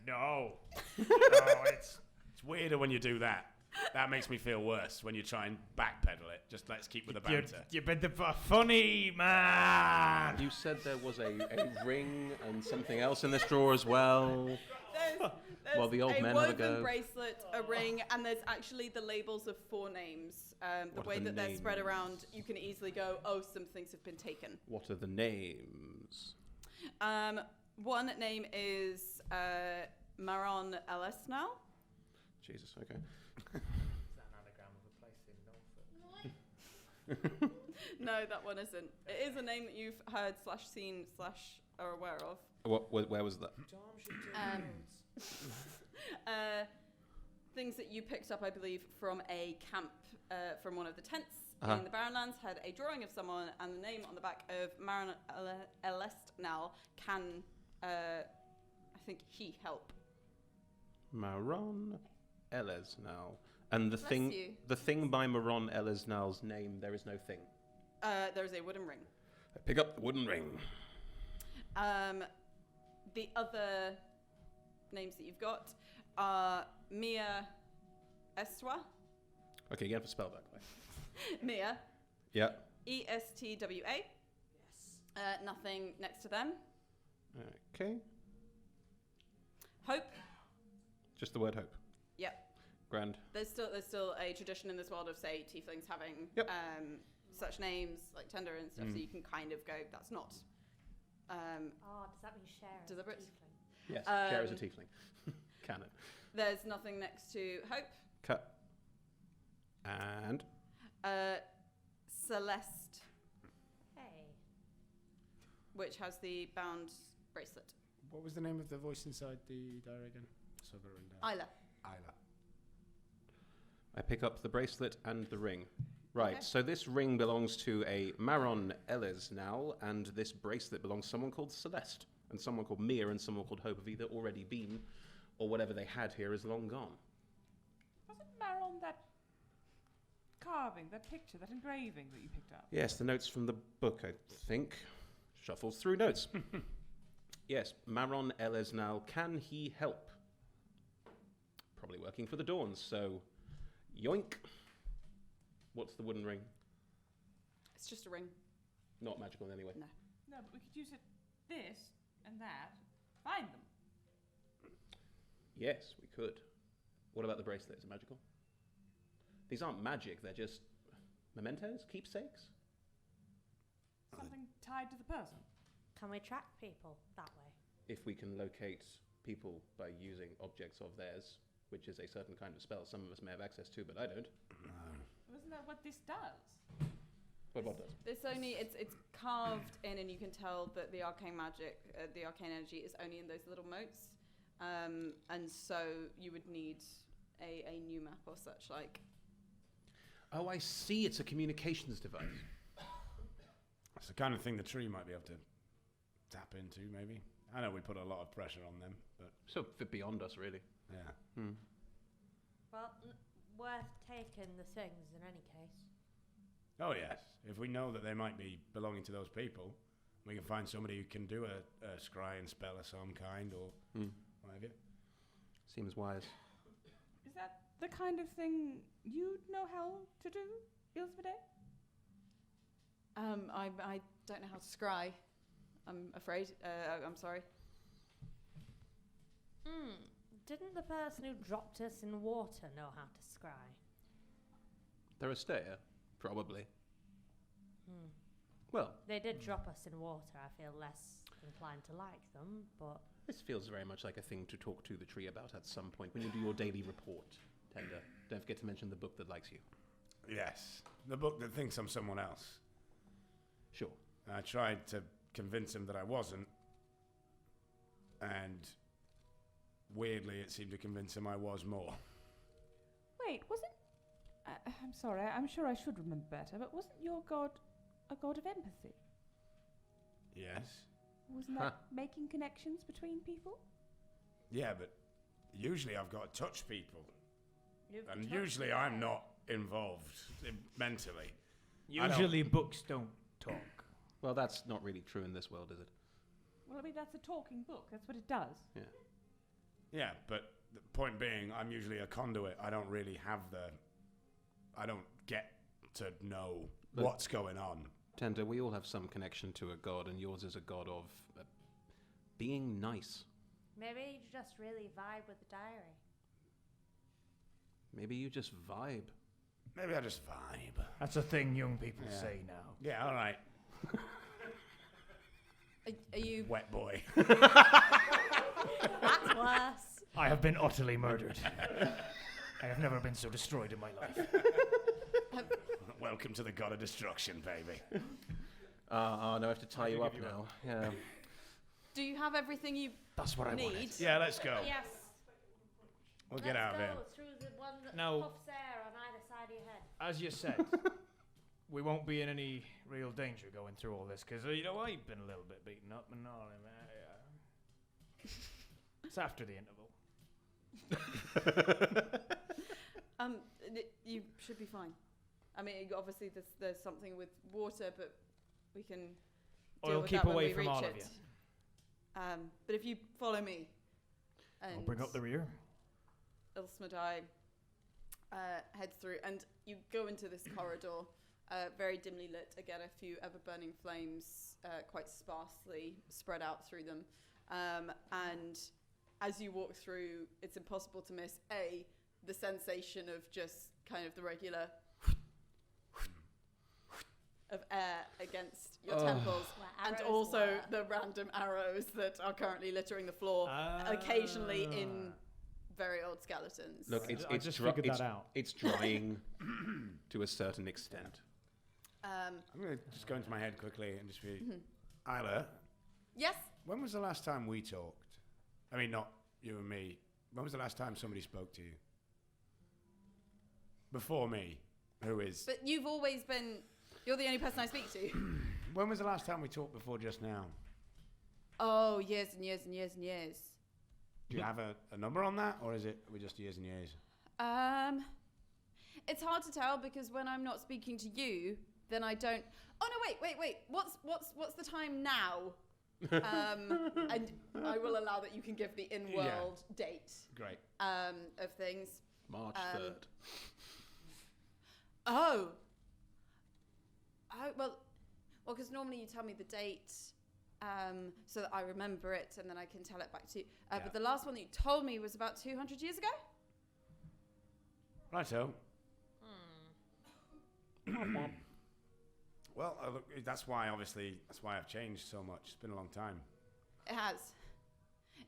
No. It's weirder when you do that. That makes me feel worse when you try and backpedal it. Just let's keep with the banter. You've been the funny man. You said there was a ring and something else in this drawer as well. There's Well, the old a men have a woven go. bracelet, a ring, and there's actually the labels of 4 names. The What are way the that they're spread names? around, you can easily go, oh, some things have been taken. What are the names? One name is Maron Ellis now. Jesus, okay. No, that one isn't. It is a name that you've heard / seen / are aware of. Where was that? Things that you picked up, I believe, from a camp, from one of the tents in the Barrenlands had a drawing of someone and the name on the back of Maron Elestnal. Can, I think, he help? Maron Elesnal. And the Bless you. the thing by Maron Elesnal's name, there is no thing. There is a wooden ring. I pick up the wooden ring. The other names that you've got are Mia Estwa. Okay, you have to spell that. Mia. Yeah. ESTWA. Yes. Nothing next to them. Okay. Hope. Just the word hope. Yep. Grand. There's still a tradition in this world of, say, tieflings having such names like Tender and stuff, so you can kind of go, that's not does that mean share? as a deliberate? tiefling? Yes, share as a tiefling. Canon. There's nothing next to Hope. Cut. And Celeste, Hey. which has the bound bracelet. What was the name of the voice inside the diary again? So I've got it written down. Isla. Isla. I pick up the bracelet and the ring. Right, Okay. so this ring belongs to a Maron Elesnal, and this bracelet belongs to someone called Celeste, and someone called Mia and someone called Hope have either already been, or whatever they had here is long gone. Wasn't Maron that carving, that picture, that engraving that you picked up? Yes, the notes from the book, I think. Shuffles through notes. Yes, Maron Elesnal, can he help? Probably working for the Dawns, so yoink. What's the wooden ring? It's just a ring. Not magical in any way. No. No, but we could use it this and that. Find them. Yes, we could. What about the bracelet? Is it magical? These aren't magic, they're just mementos, keepsakes. Something tied to the person. Can we track people that way? If we can locate people by using objects of theirs, which is a certain kind of spell some of us may have access to, but I don't. Isn't that what this does? What does? It's only it's carved in, and you can tell that the arcane magic, the arcane energy, is only in those little motes, and so you would need a new map or such like. Oh, I see. It's a communications device. It's the kind of thing the tree might be able to tap into, maybe. I know we put a lot of pressure on them, but So a bit beyond us, really. yeah. Well, worth taking the things in any case. Oh yes, if we know that they might be belonging to those people, we can find somebody who can do a scrying spell of some kind or what have you. Seems wise. Is that the kind of thing you'd know how to do, Ilsvide? I don't know how to scry. I'm afraid. I'm sorry. Didn't the person who dropped us in water know how to scry? They're a stayer, probably. Well, They did drop us in water. I feel less inclined to like them, but this feels very much like a thing to talk to the tree about at some point when you do your daily report, Tender. Don't forget to mention the book that likes you. Yes, the book that thinks I'm someone else. Sure. I tried to convince him that I wasn't, and weirdly it seemed to convince him I was more. Wait, wasn't... I'm sorry, I'm sure I should remember better, but wasn't your god a god of empathy? Yes. Wasn't that making connections between people? Yeah, but usually I've got to touch people, you've and touched usually me. I'm not involved mentally. Usually books don't talk. Well, that's not really true in this world, is it? Well, I mean, that's a talking book. That's what it does. Yeah. Yeah, but the point being, I'm usually a conduit. I don't really have I don't get to know But- what's going on. Tender, we all have some connection to a god, and yours is a god of being nice. Maybe you just really vibe with the diary. Maybe you just vibe. Maybe I just vibe. That's a thing young people Yeah. say now. Yeah, all right. Are you? Wet boy. That's worse. I have been utterly murdered. I have never been so destroyed in my life. Welcome to the god of destruction, baby. No, I have to tie you up now. Yeah. Do you have everything you That's what I need? wanted. Yeah, let's go. Yes. We'll get out of here. Let's go through the one that No. puffs air on either side of your head. As you said, we won't be in any real danger going through all this, because, you know, I've been a little bit beaten up and all. It's after the interval. You should be fine. I mean, obviously there's something with water, but we can deal I'll with keep that when away we from reach all it. of you. But if you follow me, and I'll bring up the rear. Ilsmadai heads through, and you go into this corridor, very dimly lit. Again, a few ever-burning flames, quite sparsely spread out through them. And as you walk through, it's impossible to miss the sensation of just kind of the regular of air against your temples, and also the random arrows that are currently littering the floor, occasionally in very old skeletons. Look, I just figured that out. It's drying to a certain extent. I'm going to just go into my head quickly and just be... Isla, Yes? when was the last time we talked? I mean, not you and me. When was the last time somebody spoke to you? Before me, who is... But you've always been... You're the only person I speak to. When was the last time we talked before just now? Oh, years and years and years and years. Do you have a number on that, or is it we just years and years? It's hard to tell because when I'm not speaking to you, then I don't... Oh, no, wait. What's the time now? And I will allow that you can give the in-world date Great. of things. March 3rd. Oh, well, because normally you tell me the date so that I remember it and then I can tell it back to you. But the last one that you told me was about 200 years ago? Righto. Well, look, that's why I've changed so much. It's been a long time. It has.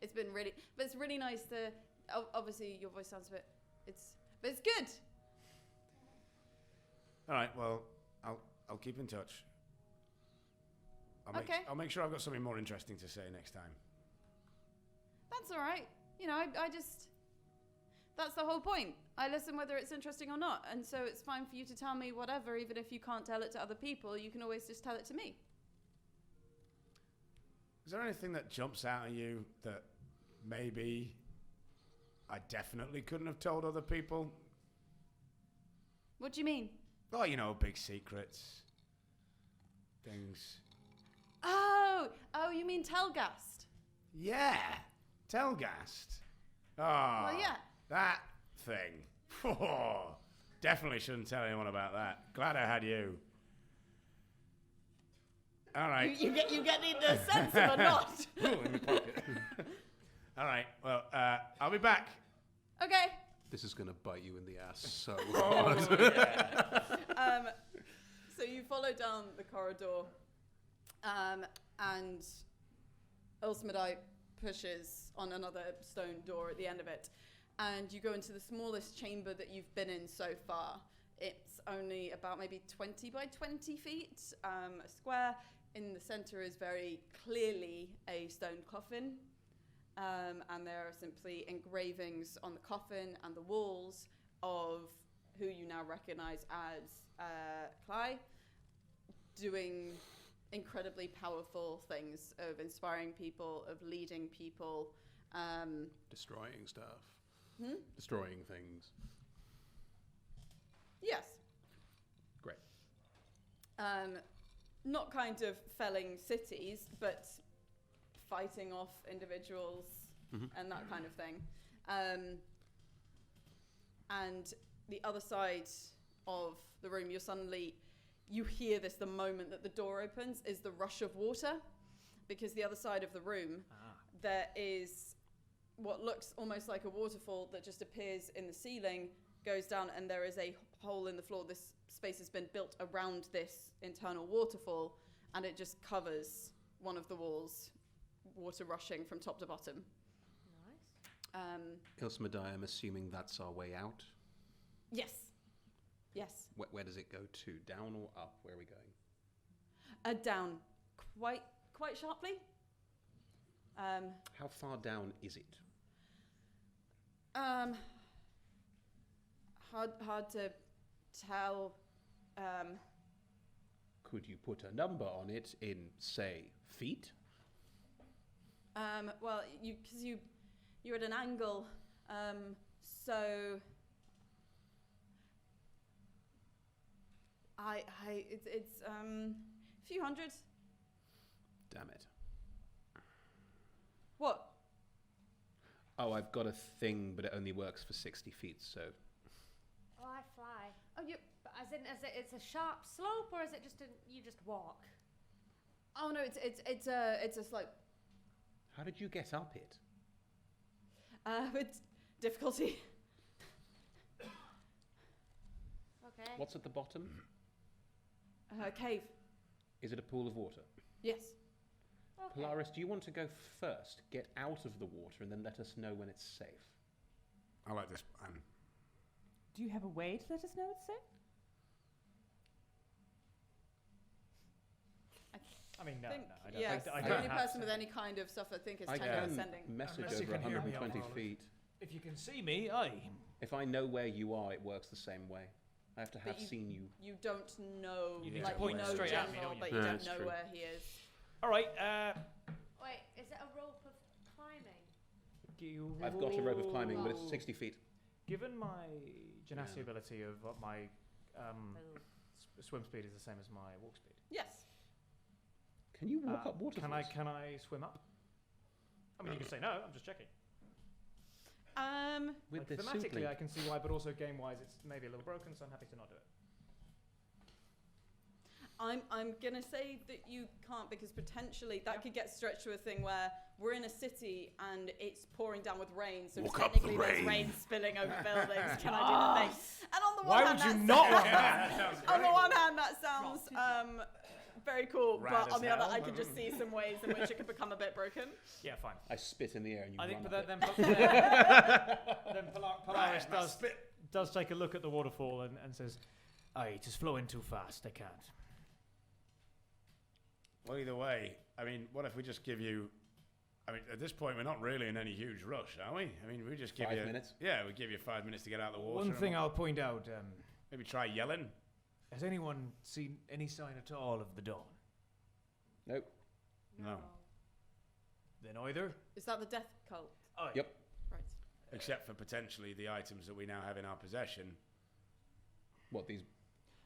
It's been really, but it's really nice to, obviously your voice sounds a bit, but it's good. All right, well, I'll keep in touch. I'll make sure I've got something more interesting to say next time. That's all right. You know, I just, that's the whole point. I listen whether it's interesting or not. And so it's fine for you to tell me whatever, even if you can't tell it to other people, you can always just tell it to me. Is there anything that jumps out at you that maybe I definitely couldn't have told other people? What do you mean? Oh, you know, big secrets. Things. Oh, you mean Telgast? Yeah, Telgast. Oh, Well, yeah. that thing. Oh, definitely shouldn't tell anyone about that. Glad I had you. All right. You get the sense of a knot. Ooh, in my pocket. All right. Well, I'll be back. Okay. This is going to bite you in the ass so Oh, hard. yeah. So you follow down the corridor, and Ilsmadai pushes on another stone door at the end of it, and you go into the smallest chamber that you've been in so far. It's only about maybe 20 by 20 feet, a square. In the center is very clearly a stone coffin, and there are simply engravings on the coffin and the walls of who you now recognize as Cly, doing incredibly powerful things of inspiring people, of leading people. Destroying stuff. Destroying things. Yes. Great. Not kind of felling cities, but fighting off individuals and that kind of thing. And the other side of the room, you hear this the moment that the door opens, is the rush of water, because the other side of the room, there is what looks almost like a waterfall that just appears in the ceiling, goes down, and there is a hole in the floor. This space has been built around this internal waterfall, and it just covers one of the walls, water rushing from top to bottom. Nice. Ilsmadai, I'm assuming that's our way out. Yes. Where does it go to? Down or up? Where are we going? Down, quite sharply. How far down is it? Hard to tell. Could you put a number on it in, say, feet? Well, you're at an angle, so it's a few hundred. Damn it. What? Oh, I've got a thing, but it only works for 60 feet, so... Oh, I fly. Oh, you. As in, it's a sharp slope, or is it just you just walk? Oh no, it's a slope. How did you get up it? With difficulty. Okay. What's at the bottom? Cave. Is it a pool of water? Yes. Okay. Polaris, do you want to go first, get out of the water, and then let us know when it's safe? I like this plan. Do you have a way to let us know it's safe? I mean, no, think, I don't. yes, I the don't only have person to. with any kind of stuff I think is I 10 can ascending. message Unless you over can hear me, 120 I'll- feet. If you can see me, aye. If I know where you are, it works the same way. I have to have seen you. You don't know, You need like to point you know straight at me, general, don't you? but No, you don't that's know true. where he is. All right. Wait, is it a rope of climbing? I've got a rope of climbing, but it's 60 feet. Given my genasi Yeah. ability of my Move. swim speed is the same as my walk speed. Yes. Can you walk up waterfalls? Can I swim up? I mean, you can say no. I'm just checking. With Like, this thematically, suit I can see why, but also game-wise, it's maybe a little broken, so I'm happy to not do it. I'm gonna say that you can't because potentially that could get stretched to a thing where we're in a city and it's pouring down with rain, so Walk up the technically there's rain. rain spilling over buildings. Can I do the thing? And on the one Why hand, would you that not sounds- want that? on the one hand, that sounds very cool, Rad but as on the other, hell. I could just see some ways in which it could become a bit broken. Yeah, fine. I spit in the air and you I run think, up but it. then Polaris does take a look at the waterfall and says, "Aye, it is flowing too fast. I can't." Well, either way, I mean, what if we just give you... I mean, at this point, we're not really in any huge rush, are we? I mean, we just give 5 you... minutes? Yeah, we give you 5 minutes to get out of the water. One and thing I'll point out: maybe try yelling. has anyone seen any sign at all of the dawn? Nope. No. Then either. Is that the death cult? Aye. Yep. Right. Except for potentially the items that we now have in our possession. What, these...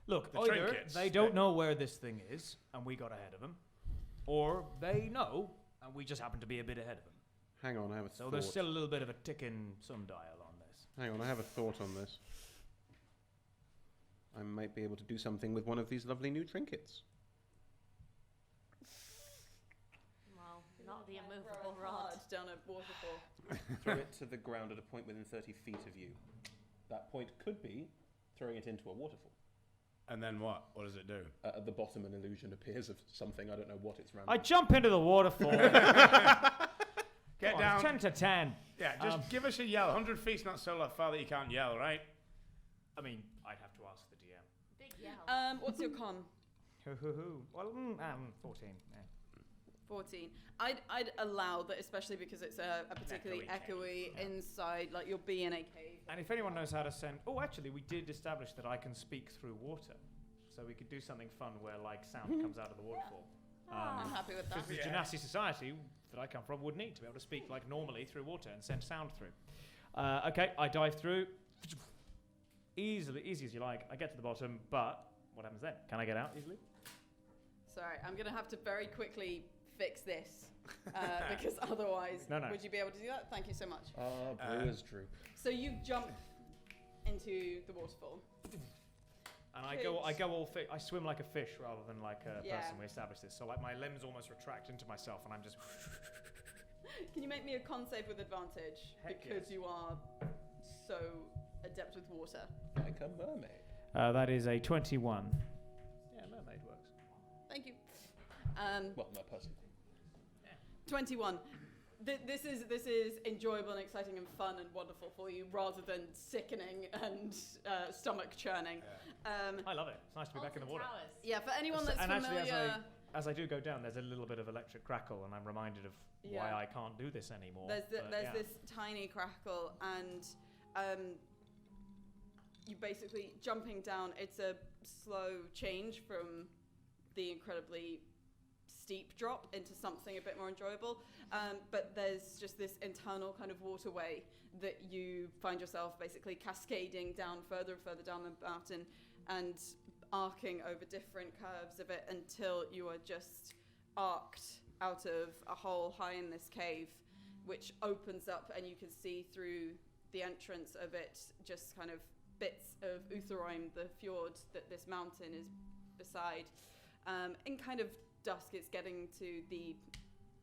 Look, The either trinkets. they don't know where this thing is, and we got ahead of them, or they know, and we just happen to be a bit ahead of them. Hang on, I have a So thought. there's still a little bit of a ticking sundial on this. Hang on, I have a thought on this. I might be able to do something with one of these lovely new trinkets. Well, not the Throw it immovable rod. hard down a waterfall. Throw it to the ground at a point within 30 feet of you. That point could be throwing it into a waterfall. And then what? What does it do? At the bottom, an illusion appears of something. I don't know what it's random. I jump into the waterfall. Get Come on, down. 10 to 10. Yeah, just give us a yell. 100 feet's not so far that you can't yell, right? I mean, I'd have to ask the DM. Big yell. What's your con? Well, 14. Yeah. 14. I'd allow that, especially because it's a particularly Echoey echoey cave, yeah. inside, like you'll be in a cave. And if anyone knows how to send... Oh, actually, we did establish that I can speak through water. So we could do something fun where, like, sound comes out of the waterfall. I'm happy with that. Because the Genasi society that I come from would need to be able to speak, like, normally through water and send sound through. Okay, I dive through. Easy as you like. I get to the bottom, but what happens then? Can I get out easily? Sorry, I'm going to have to very quickly fix this because otherwise, No. would you be able to do that? Thank you so much. Brewer's droop. So you jump into the waterfall. And I go all I swim like a fish rather than like a Yeah. person. We established this. So like my limbs almost retract into myself, and I'm just. Can you make me a con save with advantage? Heck Because yes. you are so adept with water. Like a mermaid. That is a 21. Yeah, mermaid works. Thank you. Well, no person. 21. This is enjoyable and exciting and fun and wonderful for you, rather than sickening and stomach churning. I love it. It's nice to be back in the water. Yeah, for anyone that's And actually, familiar, as I do go down, there's a little bit of electric crackle, and I'm reminded of why Yeah. I can't do this anymore. there's But yeah. this tiny crackle, and you basically jumping down. It's a slow change from the incredibly steep drop into something a bit more enjoyable. But there's just this internal kind of waterway that you find yourself basically cascading down further and further down the mountain and arcing over different curves of it until you are just arced out of a hole high in this cave, which opens up and you can see through the entrance of it just kind of bits of Utheroim, the fjord that this mountain is beside. In kind of dusk, it's getting to the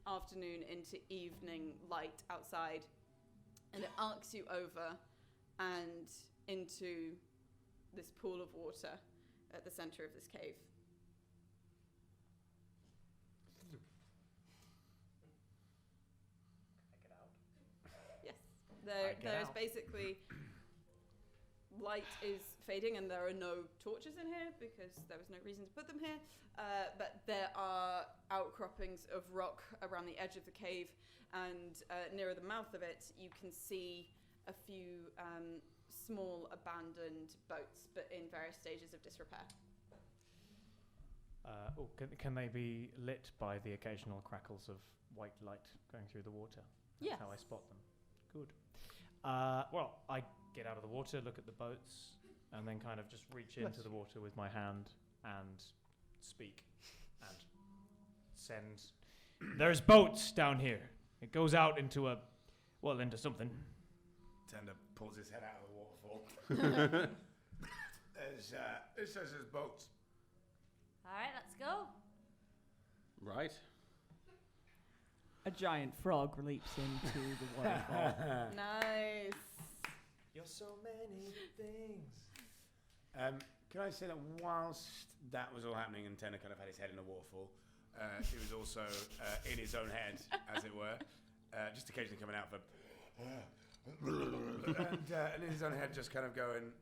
afternoon into evening light outside, and it arcs you over and into this pool of water at the center of this cave. Yes, there's basically light is fading and there are no torches in here because there was no reason to put them here, but there are outcroppings of rock around the edge of the cave, and nearer the mouth of it you can see a few small abandoned boats, but in various stages of disrepair. Can they be lit by the occasional crackles of white light going through the water? That's Yes. how I spot them. Good. Well, I get out of the water, look at the boats, and then kind of just reach into the water with my hand and speak and send. There's boats down here. It goes out into into something. Tender pulls his head out of the waterfall. It says there's boats. All right, let's go. Right. A giant frog leaps into the waterfall. Nice. You're so many things. Can I say that whilst that was all happening and Tenor kind of had his head in the waterfall, he was also in his own head, as it were, just occasionally coming out for... and in his own head just kind of going,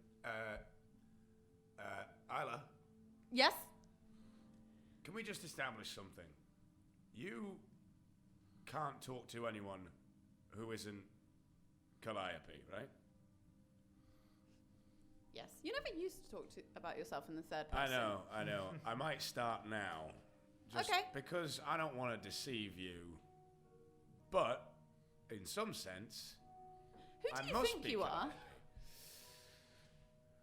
Isla, Yes? can we just establish something? You can't talk to anyone who isn't Calliope, right? Yes. You never used to talk about yourself in the third person. I know. I might start now. Just Okay. because I don't want to deceive you. But, in some sense, Who I do you must think be you are? Calliope.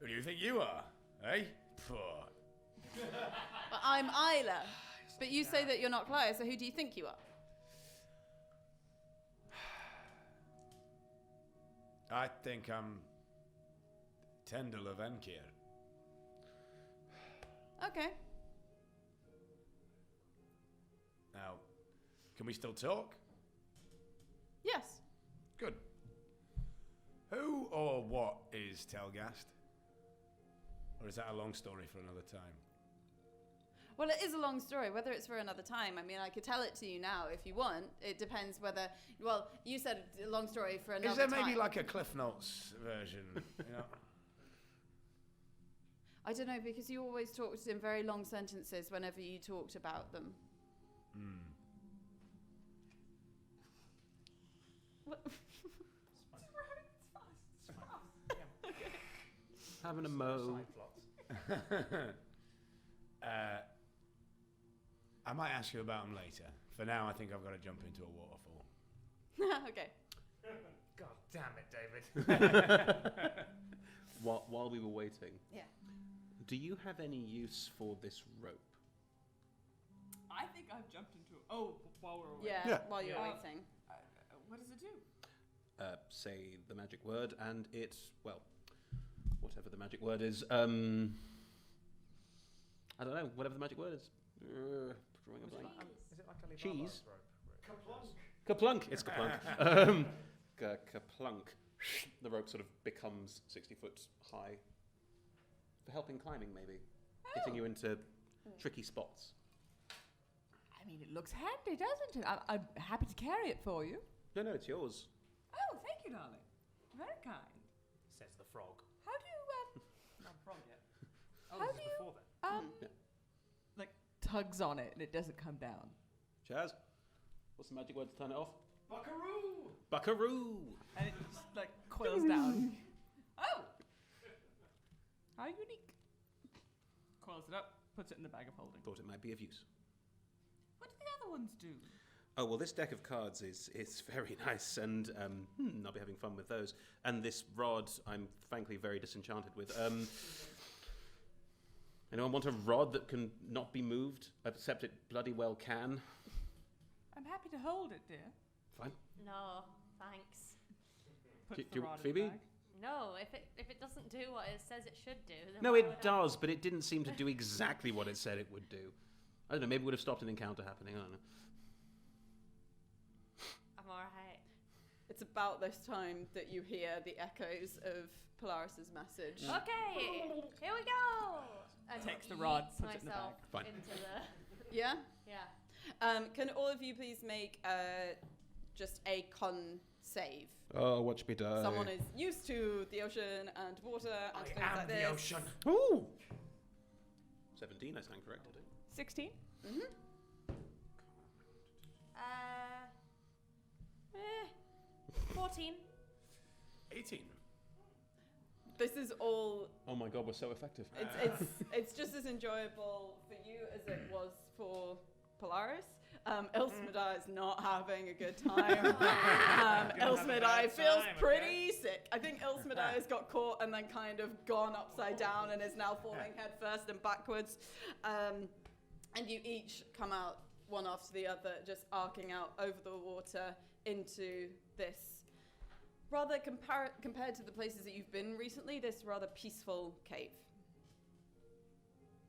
Who do you think you are? Eh? Poor. Well, I'm Isla. But you say that you're not Kallaia, so who do you think you are? I think I'm Tendel of Enkir. Okay. Now, can we still talk? Yes. Good. Who or what is Telgast? Or is that a long story for another time? Well, it is a long story, whether it's for another time. I mean, I could tell it to you now if you want. It depends whether... Well, you said a long story for another time. Is there maybe like a Cliff Notes version? You know? I don't know, because you always talked in very long sentences whenever you talked about them. What? Having a mo. I might ask you about them later. For now, I think I've got to jump into a waterfall. Okay. God damn it, David. While we were waiting, Yeah. do you have any use for this rope? I think I've jumped into. Oh, while we're away. Yeah, while you're waiting. What does it do? Say the magic word, and it, well, whatever the magic word is. I don't know. Whatever the magic word is. Drawing a blank. Is it like a Cheese. rope? Kaplunk. It's kaplunk. Kaplunk. The rope sort of becomes 60 foot high. For helping climbing, maybe. Getting you into tricky spots. I mean, it looks handy, doesn't it? I'm happy to carry it for you. No, it's yours. Oh, thank you, darling. Very kind. Says the frog. How do you, Not frog yet. Oh, How this do is you- before then. Yeah. like, tugs on it and it doesn't come down? Chazz, what's the magic word to turn it off? Buckaroo! Buckaroo! And it just, like, coils down. Oh! How unique. Coils it up, Puts it in the bag of holding. Thought it might be of use. What do the other ones do? Oh, well, this deck of cards is very nice, and I'll be having fun with those. And this rod, I'm frankly very disenchanted with. Anyone want a rod that can not be moved, except it bloody well can? I'm happy to hold it, dear. Fine. No, thanks. Puts Do the you- rod in Phoebe? the bag. No, if it doesn't do what it says it should do, then No, why it would I- does, but it didn't seem to do exactly what it said it would do. I don't know, maybe it would have stopped an encounter happening, I don't know. I'm alright. It's about this time that you hear the echoes of Polaris's message. Okay, here we go. And Takes the rod, yeets puts it in the myself bag. Fine. into the Yeah? yeah. Can all of you please make just a con save? Oh, watch me die. Someone is used to the ocean and water and things like this. Ooh! 17, I stand corrected. 16? Mm-hmm. 14. 18. This is all. Oh my god, we're so effective. It's just as enjoyable for you as it was for Polaris. Ilsmedai is not having a good time. Ilsmedai feels pretty sick. I think Ilsmedai has got caught and then kind of gone upside down and is now falling head first and backwards. And you each come out one after the other, just arcing out over the water into this rather compared to the places that you've been recently, this rather peaceful cave.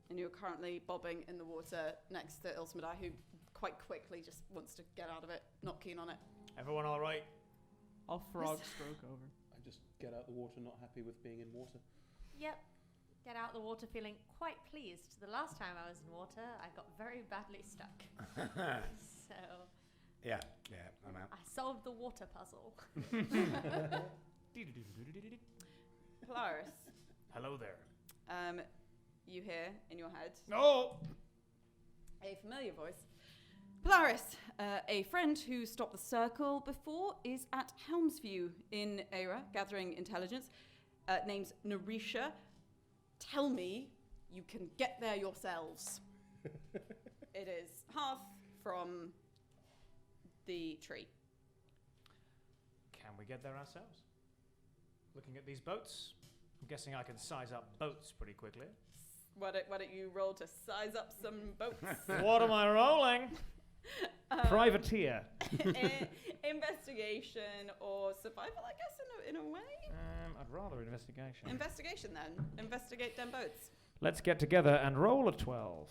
And you're currently bobbing in the water next to Ilsmedai, who quite quickly just wants to get out of it, not keen on it. Everyone all right? I'll frog stroke over. I just get out the water, not happy with being in water. Yep. Get out the water feeling quite pleased. The last time I was in water, I got very badly stuck. So Yeah, I'm out. I solved the water puzzle. Polaris, Hello there. you hear in your head No! a familiar voice. Polaris, a friend who stopped the circle before, is at Helmsview in Era, gathering intelligence. Name's Narisha. Tell me you can get there yourselves. It is half from the tree. Can we get there ourselves? Looking at these boats, I'm guessing I can size up boats pretty quickly. Why don't you roll to size up some boats? What am I rolling? Privateer. Investigation or survival, I guess, in a way. I'd rather investigation. Investigation, then. Investigate them boats. Let's get together and roll a 12.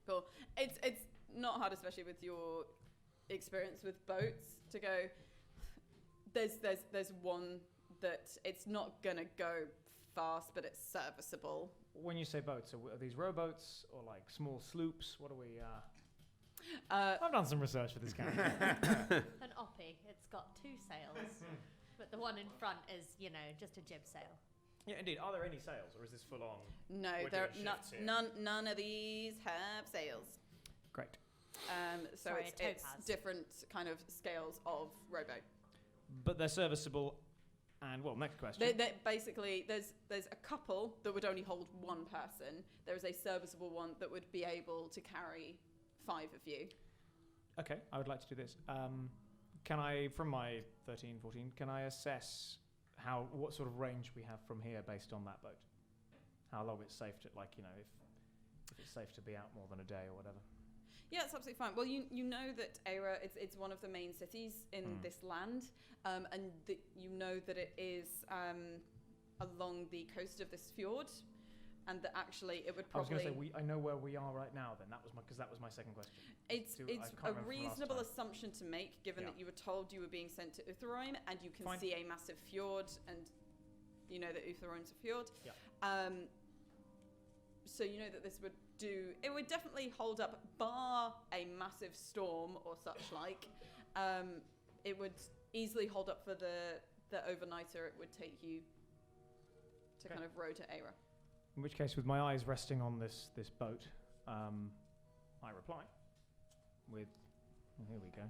Cool. It's not hard, especially with your experience with boats, to go. There's one that it's not gonna go fast, but it's serviceable. When you say boats, are these rowboats or like small sloops? What are we? Uh, I've done some research for this character. An oppie. It's got 2 sails, but the one in front is, just a jib sail. Yeah, indeed. Are there any sails, or is this full on? no, We're there doing shifts here. none of these have sails. Great. So Sorry, it's topaz. different kind of scales of rowboat. But they're serviceable. And well, next question. They basically, there's a couple that would only hold one person. There is a serviceable one that would be able to carry 5 of you. Okay, I would like to do this. Can I, from my 13, 14, can I assess what sort of range we have from here based on that boat? How long it's safe to, if it's safe to be out more than a day or whatever? Yeah, it's absolutely fine. Well, you know that Era, it's one of the main cities in this land, and you know that it is along the coast of this fjord, and that actually it would I was probably. going to say I know where we are right now. Then because that was my second question. It's I a can't remember from last reasonable time. assumption to make, given Yeah. that you were told you were being sent to Utheroim, and you can Fine. see a massive fjord, and you know that Utheroim's a fjord. Yeah. So you know that this would do. It would definitely hold up, bar a massive storm or such like. It would easily hold up for the overnighter it would take you to Okay. kind of row to Era. In which case, with my eyes resting on this boat, I reply with, here we go.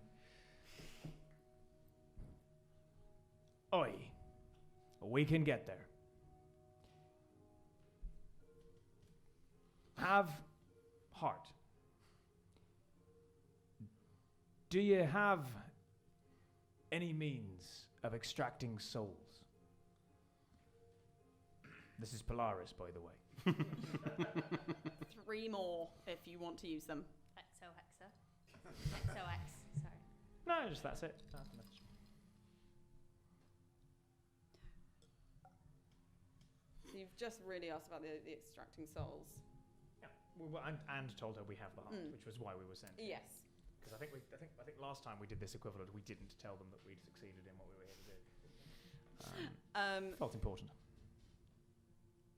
Oi, we can get there. heart. Do you have any means of extracting souls? This is Polaris, by the way. 3 more if you want to use them. XOX, sorry. No, just that's it. So you've just really asked about the extracting souls. Yeah. And told her we have the heart, which was why we were sent. Yes. Because I think last time we did this equivalent, we didn't tell them that we'd succeeded in what we were here to do. Felt important.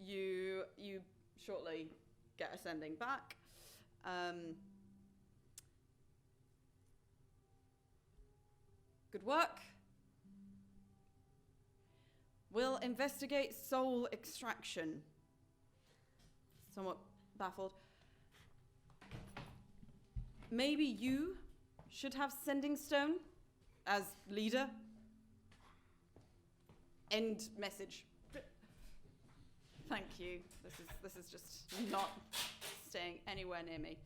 You shortly get a sending back. Good work. We'll investigate soul extraction. Somewhat baffled. Maybe you should have sending stone as leader. End message. Thank you. This is just not staying anywhere near me.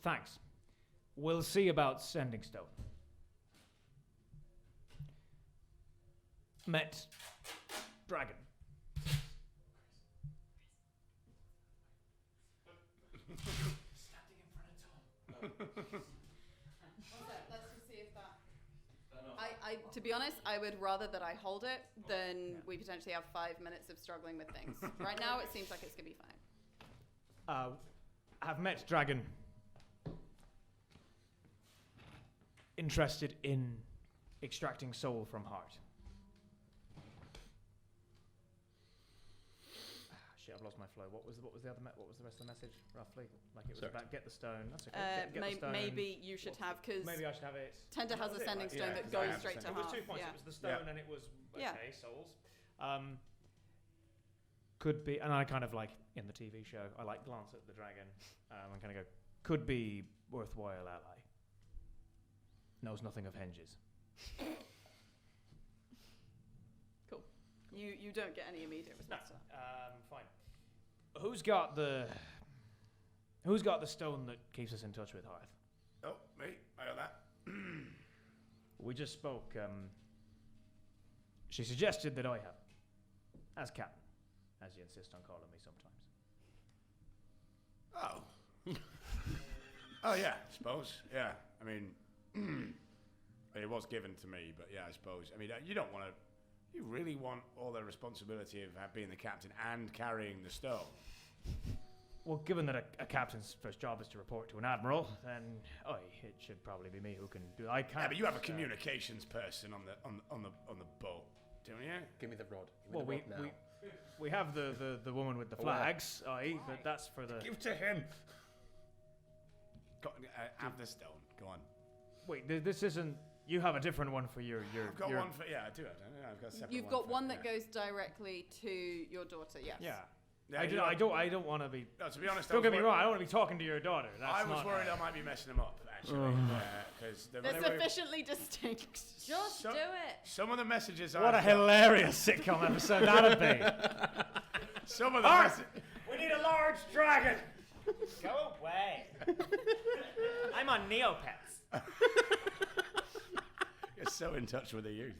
Thanks. We'll see about sending stone. Met dragon. Standing in front of Tom. Let's just see if that. To be honest, I would rather that I hold it than we potentially have 5 minutes of struggling with things. Right now, it seems like it's gonna be fine. Have met dragon. Interested in extracting soul from heart. Shit, I've lost my flow. What was the other? What was the rest of the message roughly? Like it was about get the stone. That's okay. Get the stone. Maybe you should have because maybe I should have it. Tender has a sending stone that goes straight to It was heart. 2 points. Yeah. It was the stone and it was Yeah. souls. Could be, and I kind of like in the TV show. I like glance at the dragon and kind of go. Could be worthwhile ally. Knows nothing of henges. Cool. You don't get any immediate response to that. Fine. Who's got the stone that keeps us in touch with Hearth? Oh, me. I got that. We just spoke. She suggested that I have, as captain, as you insist on calling me sometimes. Oh. Oh, yeah, I suppose. Yeah. I mean, it was given to me, but yeah, I suppose. I mean, you don't want to. You really want all the responsibility of being the captain and carrying the stone. Well, given that a captain's first job is to report to an admiral, then it should probably be me who can do. I can't. Yeah, but you have a communications person on the boat, don't you? Give me the rod. Well, we have the woman with the flags, but that's for the. Give to him. Have the stone. Go on. Wait, this isn't. You have a different one for your. I've got one for. Yeah, I do. I've got a separate. You've got one that goes directly to your daughter. Yes. Yeah. Yeah, I don't want to be. No, to be honest, don't get me wrong. I don't want to be talking to your daughter. I was worried I might be messing them up, actually, because they're sufficiently distinct. Just do it. Some of the messages. What a hilarious sitcom episode that'd be. Some of the messages. We need a large dragon. Go away. I'm on Neopets. You're so in touch with the youth.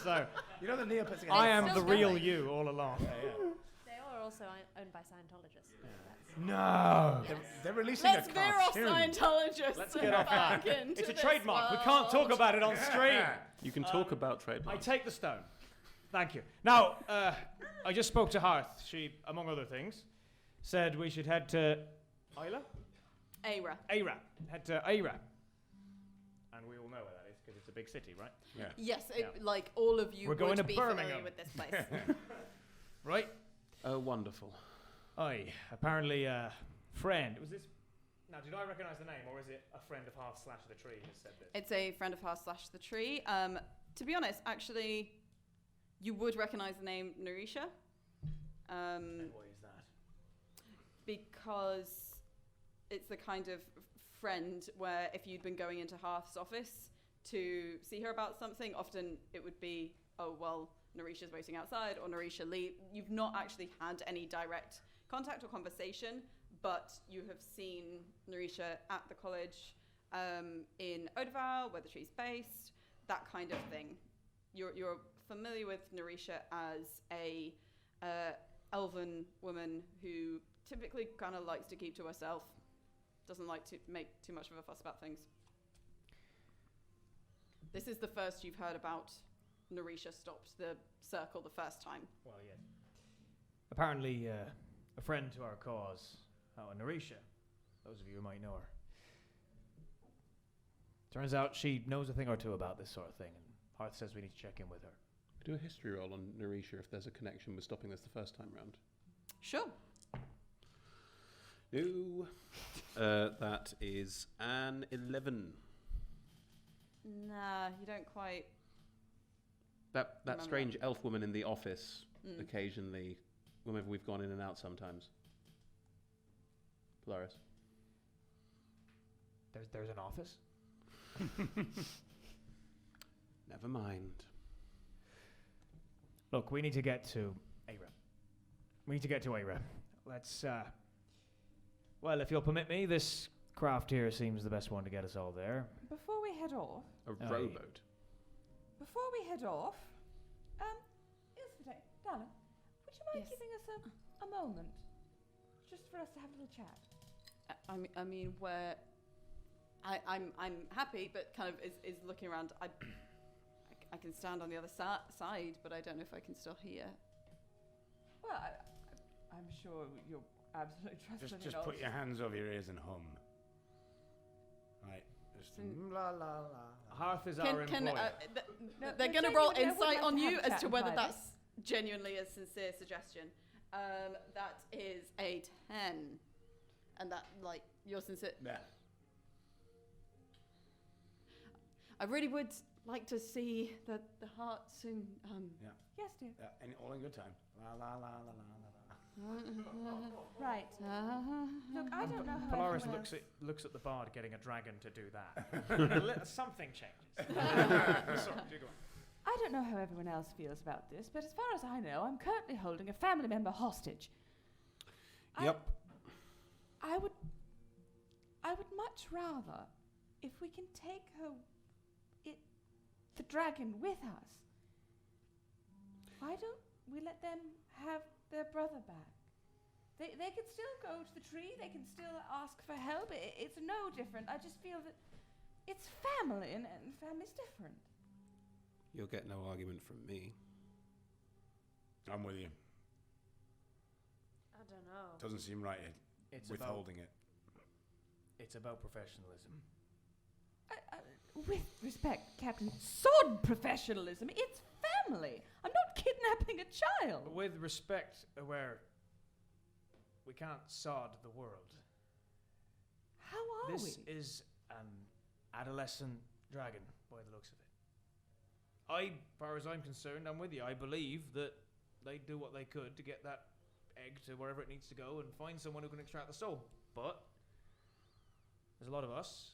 So You know the Neopets. I am still the real going. you all along. They are also owned by Scientologists. No. They're releasing Let's a veer off cartoon. Scientologists. Let's get off that. back into It's a this trademark. We world. can't talk about it on stream. You can talk about I trademarks. take the stone. Thank you. Now, I just spoke to Hearth. She, among other things, said we should head to Isla? Aira. Aira. Head to Aira. And we all know where that is because it's a big city, right? Yeah. Yes, Yeah. like all of you We're going would to be Birmingham. familiar with this place. Right? Oh, wonderful. Aye. Apparently, friend. Was this? Now, did I recognise the name, or is it a friend of Hearth / the tree who said this? It's a friend of Hearth / the tree. To be honest, actually, you would recognise the name Narisha. And why is that? Because it's the kind of friend where if you'd been going into Hearth's office to see her about something, often it would be, oh, well, Narisha's waiting outside or Narisha leave. You've not actually had any direct contact or conversation, but you have seen Narisha at the college in Odeval, where the tree's based, that kind of thing. You're familiar with Narisha as a elven woman who typically kind of likes to keep to herself, doesn't like to make too much of a fuss about things. This is the first you've heard about Narisha stopped the circle the first time. Well, yeah. Apparently, a friend to our cause, Narisha. Those of you who might know her. Turns out she knows a thing or two about this sort of thing, and Hearth says we need to check in with her. Do a history roll on Narisha if there's a connection with stopping this the first time round. Sure. No. That is an 11. Nah, you don't quite. That Remember strange elf woman in the office, Mm. occasionally, whenever we've gone in and out sometimes. Polaris. There's an office? Never mind. Look, we need to get to Ara. Let's, well, if you'll permit me, this craft here seems the best one to get us all there. Before we head off, A yeah. rowboat. Ilsvite, darling, would you mind Yes. giving us a moment? Just for us to have a little chat. I mean, where I'm happy, but kind of is looking around. I can stand on the other side, but I don't know if I can still hear. Well, I'm sure you're absolutely trustworthy. Just put your hands over your ears and hum. Right. Just la la la. Hearth is our employer. No, they're no, going to roll genuinely, I would insight like on to have you a as chat to in whether private. that's genuinely a sincere suggestion. That is a 10, and that like you're sincere. Yeah. I really would like to see the heart soon. Yes, dear. And all in good time. La la la la la la. Right. Look, I don't know how Polaris everyone looks else- looks at the bard getting a dragon to do that. Something changes. Sorry, you go on. I don't know how everyone else feels about this, but as far as I know, I'm currently holding a family member hostage. Yep. I would much rather if we can take the dragon with us. Why don't we let them have their brother back? They can still go to the tree. They can still ask for help. It's no different. I just feel that it's family, and family's different. You'll get no argument from me. I'm with you. I don't know. Doesn't seem right. It's Withholding it. It's about professionalism. With respect, Captain, sword professionalism. It's family. I'm not kidnapping a child. With respect, where we can't sod the world. How are This we? is an adolescent dragon, by the looks of it. As far as I'm concerned, I'm with you. I believe that they do what they could to get that egg to wherever it needs to go and find someone who can extract the soul. But there's a lot of us,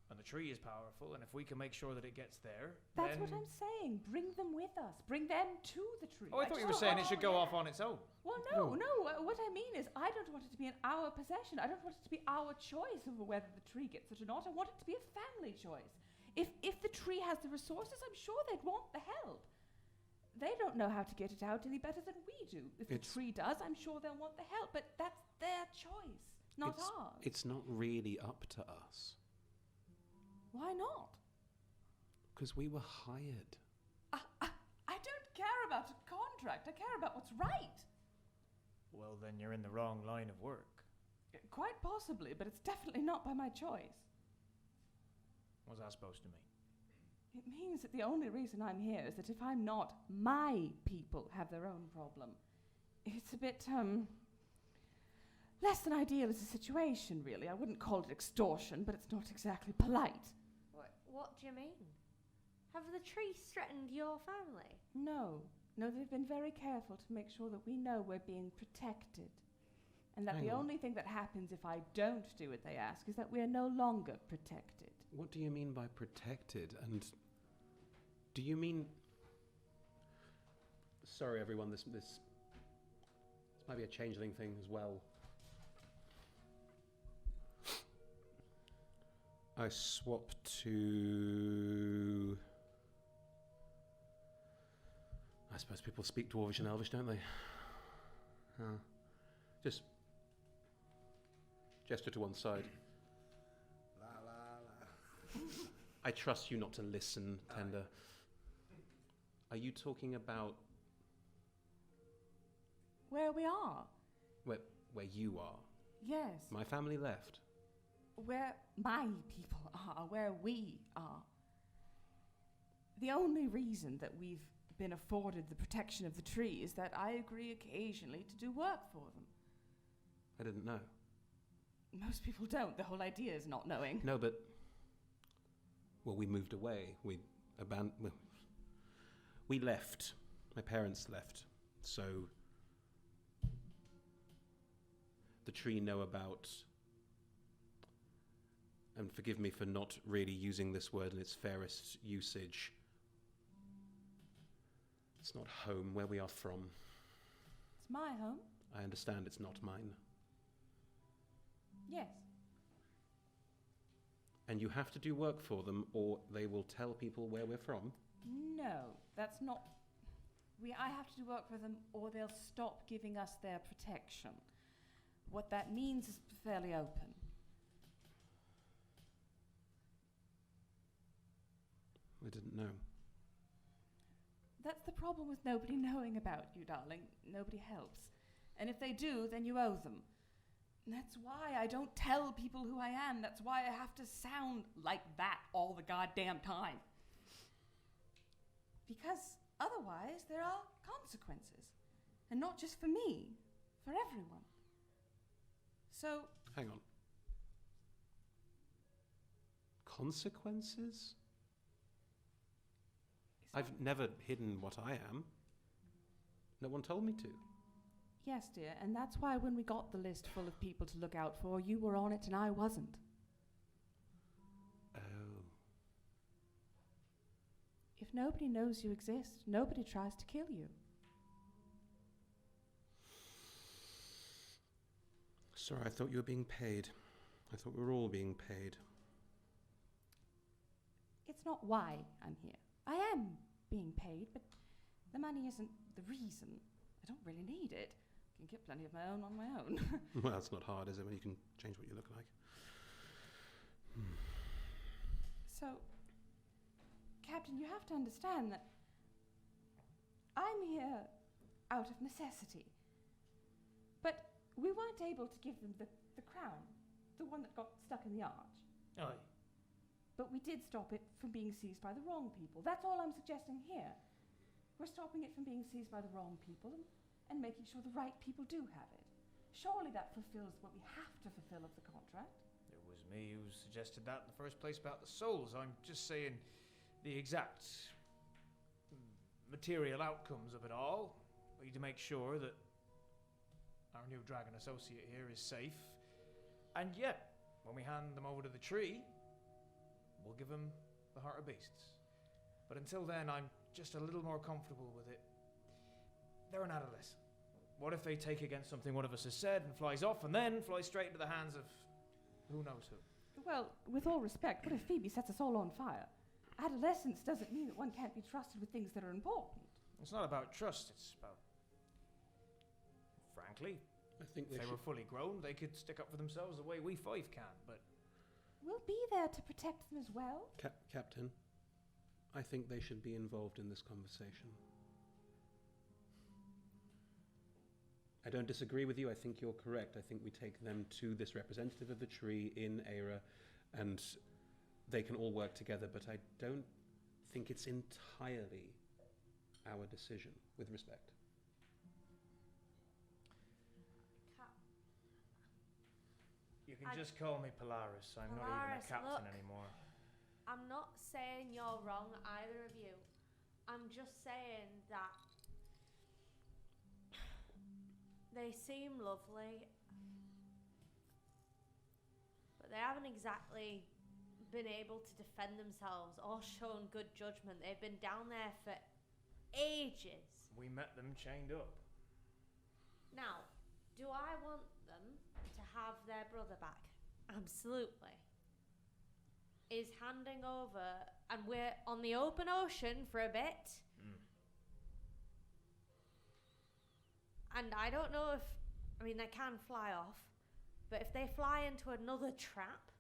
and the tree is powerful, and if we can make sure that it gets there, That's then... what I'm saying. Bring them with us. Bring them to the tree. Oh, I thought you just were saying don't it should want- go off on its own. Well, no. What I mean is, I don't want it to be in our possession. I don't want it to be our choice over whether the tree gets it or not. I want it to be a family choice. If the tree has the resources, I'm sure they'd want the help. They don't know how to get it out any better than we do. If the tree does, I'm sure they'll want the help. But that's their choice, not ours. It's not really up to us. Why not? Because we were hired. I don't care about a contract. I care about what's right. Well, then you're in the wrong line of work. Quite possibly, but it's definitely not by my choice. What's that supposed to mean? It means that the only reason I'm here is that if I'm not, my people have their own problem. It's a bit, less than ideal as a situation, really. I wouldn't call it extortion, but it's not exactly polite. What do you mean? Have the trees threatened your family? No, they've been very careful to make sure that we know we're being protected. And that Hang the on. only thing that happens if I don't do what they ask is that we are no longer protected. What do you mean by protected? And do you mean Sorry, everyone. This might be a changeling thing as well. I swap to. I suppose people speak Dwarvish and Elvish, don't they? Just gesture to one side. La la la. I trust you not to listen, Tender. Are you talking about Where we are. where you are? Yes. My family left. Where my people are, where we are. The only reason that we've been afforded the protection of the tree is that I agree occasionally to do work for them. I didn't know. Most people don't. The whole idea is not knowing. No, but well, we moved away. We left. My parents left. So the tree know about, and forgive me for not really using this word in its fairest usage. It's not home, where we are from. It's my home. I understand it's not mine. Yes. And you have to do work for them, or they will tell people where we're from. No, that's not. I have to do work for them, or they'll stop giving us their protection. What that means is fairly open. I didn't know. That's the problem with nobody knowing about you, darling. Nobody helps. And if they do, then you owe them. And that's why I don't tell people who I am. That's why I have to sound like that all the goddamn time. Because otherwise there are consequences. And not just for me, for everyone. So... Hang on. Consequences? I've never hidden what I am. No one told me to. Yes, dear, and that's why when we got the list full of people to look out for, you were on it and I wasn't. Oh. If nobody knows you exist, nobody tries to kill you. Sorry, I thought you were being paid. I thought we were all being paid. It's not why I'm here. I am being paid, but the money isn't the reason. I don't really need it. I can get plenty of my own on my own. Well, that's not hard, is it, when you can change what you look like? So, Captain, you have to understand that I'm here out of necessity. But we weren't able to give them the crown, the one that got stuck in the arch. Aye. But we did stop it from being seized by the wrong people. That's all I'm suggesting here. We're stopping it from being seized by the wrong people and making sure the right people do have it. Surely that fulfills what we have to fulfill of the contract. It was me who suggested that in the first place about the souls. I'm just saying the exact material outcomes of it all. We need to make sure that our new dragon associate here is safe. And yet, when we hand them over to the tree, we'll give them the heart of beasts. But until then, I'm just a little more comfortable with it. They're an adolescent. What if they take against something one of us has said and flies off and then flies straight into the hands of who knows who? Well, with all respect, what if Phoebe sets us all on fire? Adolescence doesn't mean that one can't be trusted with things that are important. It's not about trust, it's about... Frankly, I think if they were fully grown, they could stick up for themselves the way we five can, but... We'll be there to protect them as well. Captain, I think they should be involved in this conversation. I don't disagree with you. I think you're correct. I think we take them to this representative of the tree in Era, and they can all work together, but I don't think it's entirely our decision, with respect. You can just call me Polaris. I'm not even Polaris, a captain look. anymore. I'm not saying you're wrong, either of you. I'm just saying that they seem lovely, but they haven't exactly been able to defend themselves or shown good judgment. They've been down there for ages. We met them chained up. Now, do I want them to have their brother back? Absolutely. Is handing over, and we're on the open ocean for a bit. And I don't know if, they can fly off, but if they fly into another trap,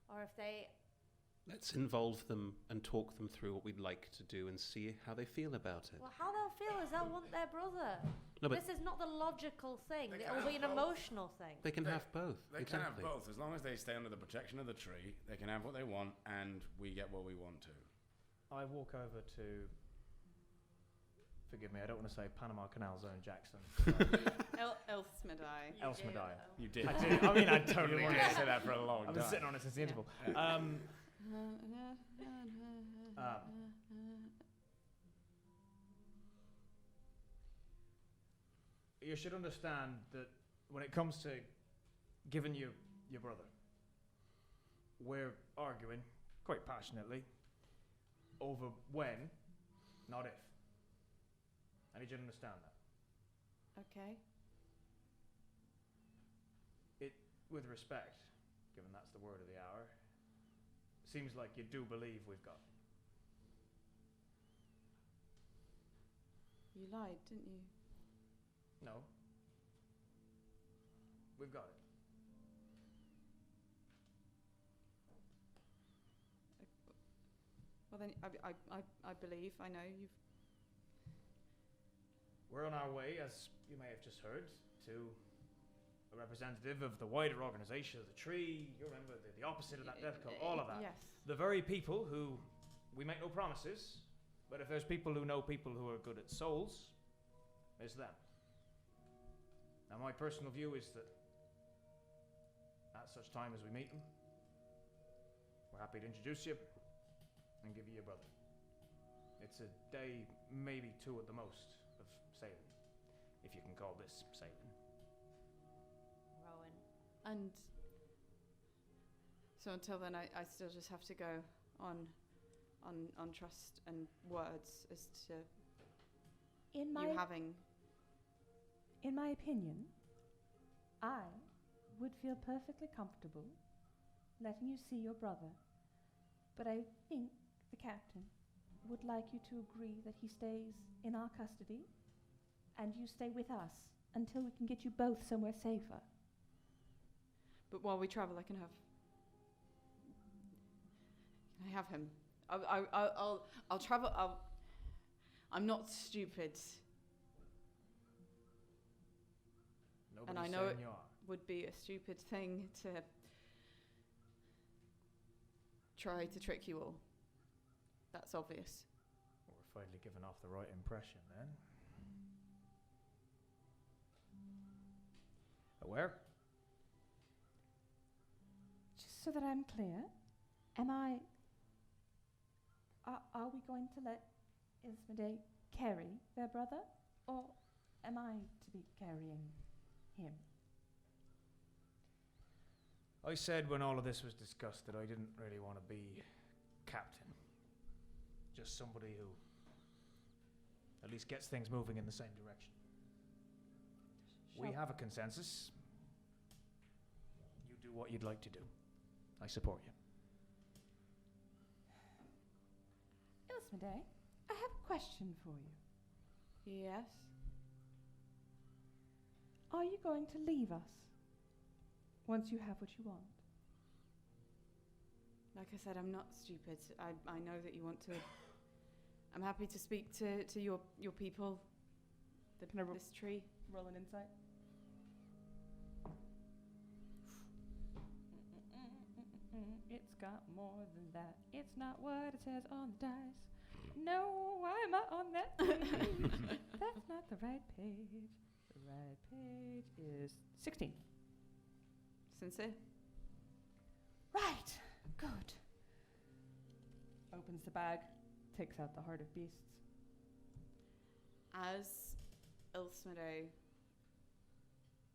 or if they... Let's involve them and talk them through what we'd like to do and see how they feel about it. Well, how they'll feel is they'll want their brother. No, but This is not the logical thing. They It'll can be an have both. emotional thing. They can have both. They can have exactly. both. As long as they stay under the protection of the tree, they can have what they want, and we get what we want to. I walk over to. Forgive me, I don't want to say Panama Canal Zone Jackson. Elsmedai. Elsmedai. You did. I did. I mean, I totally You wanted wanted to to say that for a long I've time. been sitting on it since the interval. You should understand that when it comes to giving you your brother, we're arguing quite passionately over when, not if. I need you to understand that. Okay. With respect, given that's the word of the hour, seems like you do believe we've got it. You lied, didn't you? No. We've got it. Well then, I believe, I know you've... We're on our way, as you may have just heard, to a representative of the wider organization of the tree. You remember the opposite of that death cult, all of that. Yes. The very people who, we make no promises, but if there's people who know people who are good at souls, it's them. Now my personal view is that at such time as we meet them, we're happy to introduce you and give you your brother. It's a day, maybe two at the most, of sailing, if you can call this sailing. Rowan. And so until then, I still just have to go on trust and words as to In you having... In my opinion, I would feel perfectly comfortable letting you see your brother, but I think the captain would like you to agree that he stays in our custody and you stay with us until we can get you both somewhere safer. But while we travel, I can have him. I'll travel. I'm not stupid. Nobody's And I know saying it you are. would be a stupid thing to try to trick you all. That's obvious. Well, we're finally giving off the right impression then. Aware? Just so that I'm clear, are we going to let Ismade carry their brother, or am I to be carrying him? I said when all of this was discussed that I didn't really want to be captain. Just somebody who at least gets things moving in the same direction. We have a consensus. You do what you'd like to do. I support you. Ismade, I have a question for you. Yes. Are you going to leave us once you have what you want? Like I said, I'm not stupid. I know that you want to. I'm happy to speak to your people. This tree. Roll an insight. It's got more than that. It's not what it says on the dice. No, why am I on that page? That's not the right page. The right page is 16. Sincere. Right. Good. Opens the bag, takes out the heart of beasts. As Ilsmede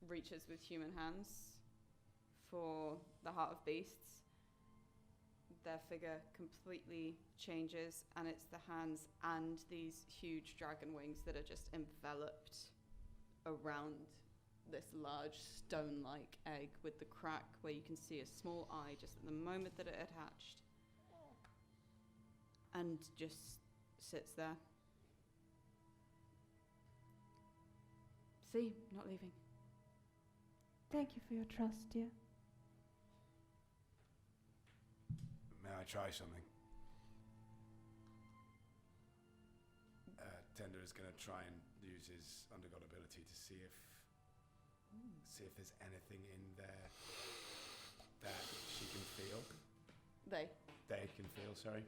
reaches with human hands for the heart of beasts, their figure completely changes, and it's the hands and these huge dragon wings that are just enveloped around this large stone-like egg with the crack where you can see a small eye just at the moment that it had hatched, and just sits there. See, not leaving. Thank you for your trust, dear. May I try something? Tender is going to try and use his undergod ability to see if there's anything in there that she can feel. They can feel, sorry.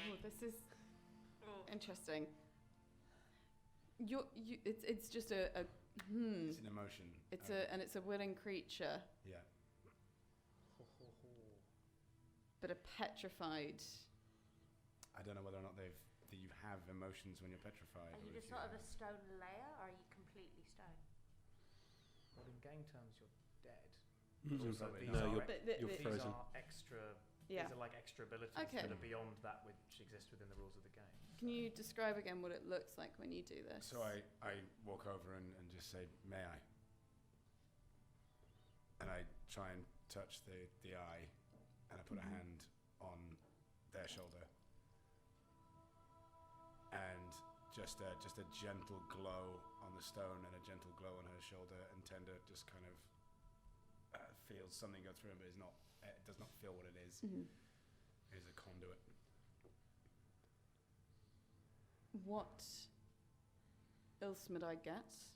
Oh, this is interesting. It's just a It's an emotion. It's a willing creature, Yeah. but a petrified. I don't know whether or not that you have emotions when you're petrified. Are you or just if sort of a stone layer, or are you completely stone? Well, in game terms, you're dead. Mhm. Also, Probably these not. No, are you're these frozen. are extra. Yeah. These are like extra abilities Okay. that are beyond that which exist within the rules of the game. Can you describe again what it looks like when you do this? So I walk over and just say, may I? And I try and touch the eye, and I put a hand on their shoulder. And just a gentle glow on the stone and a gentle glow on her shoulder, and Tender just kind of feels something go through him, but it does not feel what it is. Mhm. It is a conduit. What Ilsmedai gets?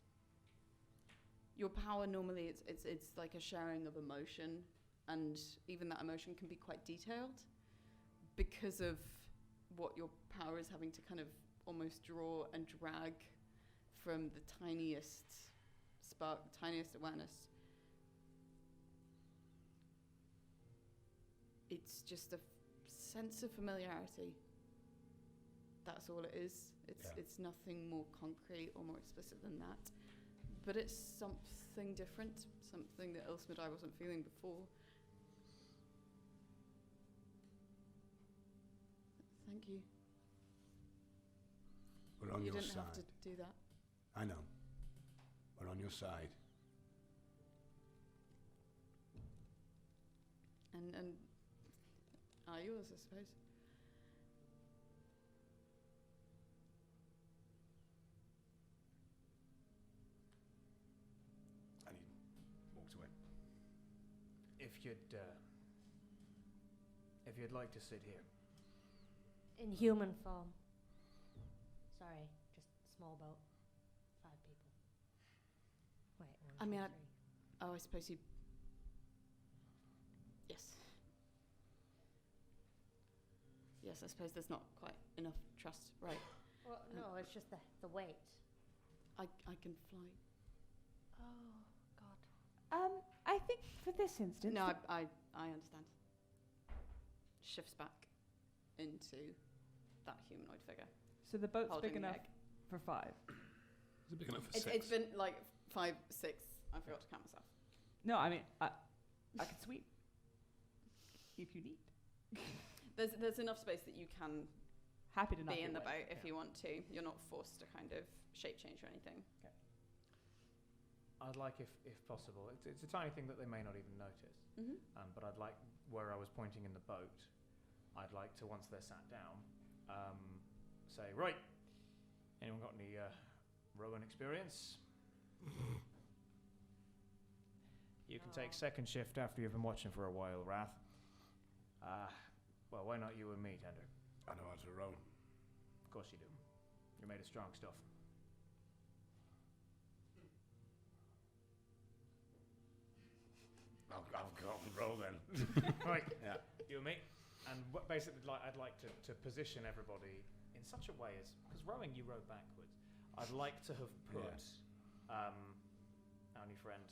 Your power normally it's like a sharing of emotion, and even that emotion can be quite detailed because of what your power is having to kind of almost draw and drag from the tiniest spark, tiniest awareness. It's just a sense of familiarity. That's all it is. It's nothing more concrete or more explicit than that. But it's something different, something that Ilsmedai wasn't feeling before. Thank you. We're on You your didn't side. have to do that. I know. We're on your side. And are yours, I suppose. And he walks away. If you'd like to sit here. In human form. Sorry, just small boat. 5 people. Wait, 1, I mean, 2, I- 3. Oh, I suppose you... Yes. Yes, I suppose there's not quite enough trust. Right. Well, no, it's just the weight. I can fly. Oh, God. I think for this instance. No, the- I understand. Shifts back into that humanoid figure. So the boat's Holding big the enough egg. for 5. Is it big enough for It's 6? been like 5, 6. I forgot to count myself. No, I mean, I can swim if you need. There's enough space that you can Happy to not be be in the wet. boat if you want to. You're not forced to kind of shape change or anything. I'd like, if possible, it's a tiny thing that they may not even notice, Mm-hmm. but I'd like, where I was pointing in the boat, I'd like to, once they're sat down, say, right, anyone got any rowing experience? You can take second shift after you've been watching for a while, Wrath. Well, why not you and me, Tender? I know how to row. Of course you do. You're made of strong stuff. I'll go and roll then. Right, Yeah. you and me. And basically, I'd like to position everybody in such a way as, because rowing you row backwards. I'd like to have put our new friend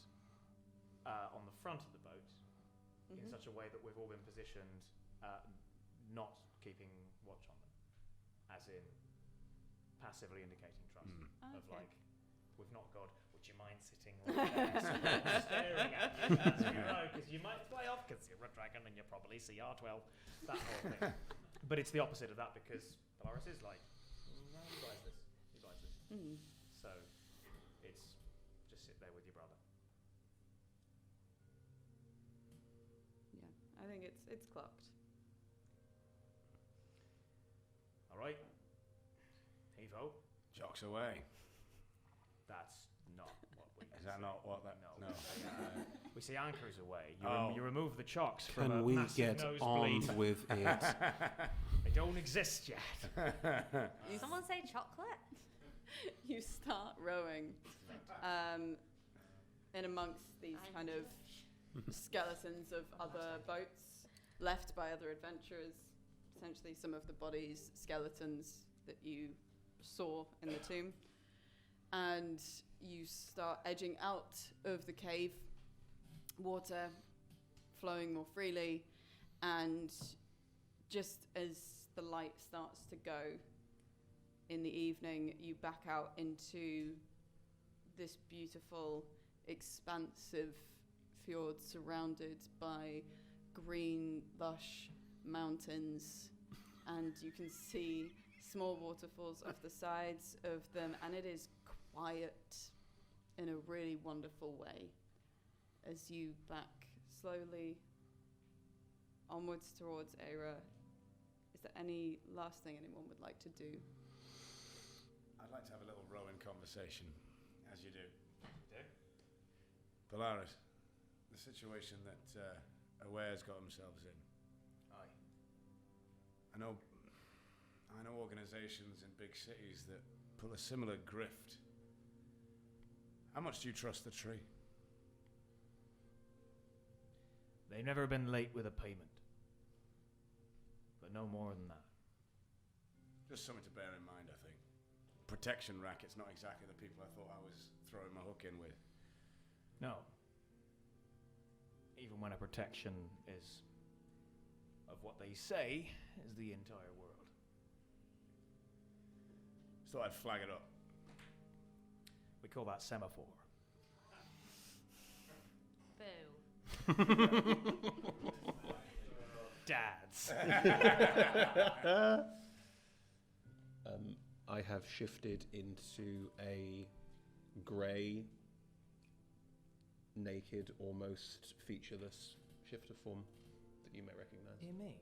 on the front of the boat in such a way that we've all been positioned, not keeping watch on them, as in passively indicating trust. Of Okay. like, we've not got, would you mind sitting like there, staring at you as you row, because you might fly off, because red dragon, and you probably see R12. That whole thing. But it's the opposite of that because Polaris is like, no, he buys this. He buys this. So it's just sit there with your brother. Yeah, I think it's clocked. All right. Hevo. Jocks away. That's not what we. Is that not what that? No. No. We say anchors away. Oh. You remove the chocks from Can a we massive get nosebleed. on with it? They don't exist yet. Someone say chocolate? You start rowing in amongst these kind of skeletons of other boats left by other adventurers. Essentially, some of the bodies, skeletons that you saw in the tomb. And you start edging out of the cave, water flowing more freely, and just as the light starts to go in the evening, you back out into this beautiful, expansive fjord surrounded by green, lush mountains, and you can see small waterfalls off the sides of them, and it is quiet in a really wonderful way as you back slowly onwards towards Era. Is there any last thing anyone would like to do? I'd like to have a little rowing conversation, as you do. Polaris, the situation that Aware's got themselves in. Aye. I know organisations in big cities that pull a similar grift. How much do you trust the tree? They've never been late with a payment. But no more than that. Just something to bear in mind, I think. Protection racket's not exactly the people I thought I was throwing my hook in with. No. Even when a protection is of what they say is the entire world. Just thought I'd flag it up. We call that semaphore. Boo. Dads. I have shifted into a grey, naked, almost featureless shifter form that you may recognise. Me.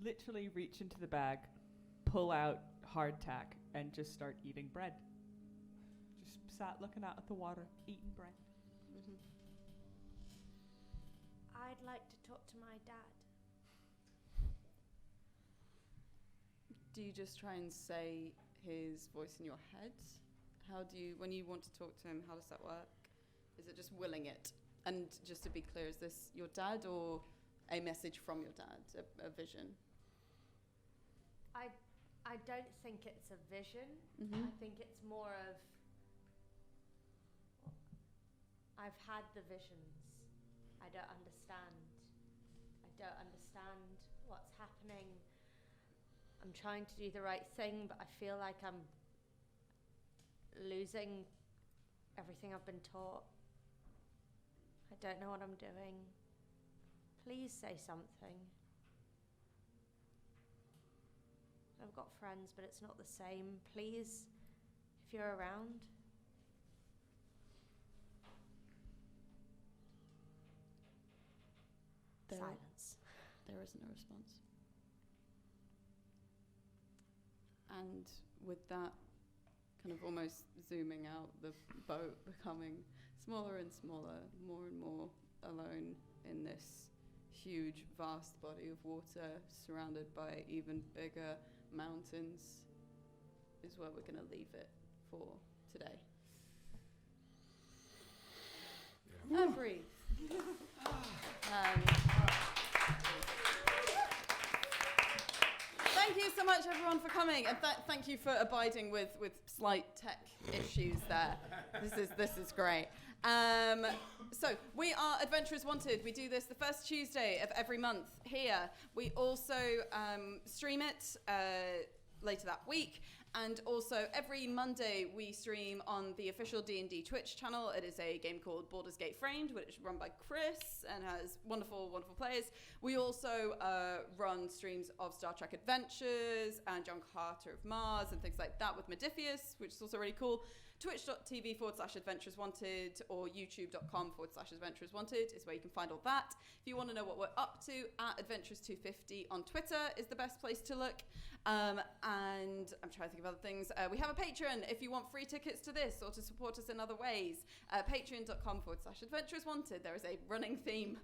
Literally reach into the bag, pull out hardtack, and just start eating bread. Just sat looking out at the water, eating bread. I'd like to talk to my dad. Do you just try and say his voice in your head? How do you, when you want to talk to him, how does that work? Is it just willing it? And just to be clear, is this your dad or a message from your dad, a vision? I don't think it's a vision. I think it's more of, I've had the visions. I don't understand. I don't understand what's happening. I'm trying to do the right thing, but I feel like I'm losing everything I've been taught. I don't know what I'm doing. Please say something. I've got friends, but it's not the same. Please, if you're around. Silence. There isn't a response. And with that, kind of almost zooming out, the boat becoming smaller and smaller, more and more alone in this huge, vast body of water surrounded by even bigger mountains, is where we're going to leave it for today. Yeah. And breathe. Thank you so much, everyone, for coming, and thank you for abiding with slight tech issues there. This is great. So we are Adventurers Wanted. We do this the first Tuesday of every month here. We also stream it later that week, And also, every Monday we stream on the official D&D Twitch channel. It is a game called Baldur's Gate Framed, which is run by Chris and has wonderful, wonderful players. We also run streams of Star Trek Adventures and John Carter of Mars and things like that with Modifius, which is also really cool. Twitch.tv/AdventuresWanted or YouTube.com/AdventuresWanted is where you can find all that. If you want to know what we're up to, @Adventures250 on Twitter is the best place to look. And I'm trying to think of other things. We have a Patreon if you want free tickets to this or to support us in other ways. Patreon.com/AdventuresWanted. There is a running theme.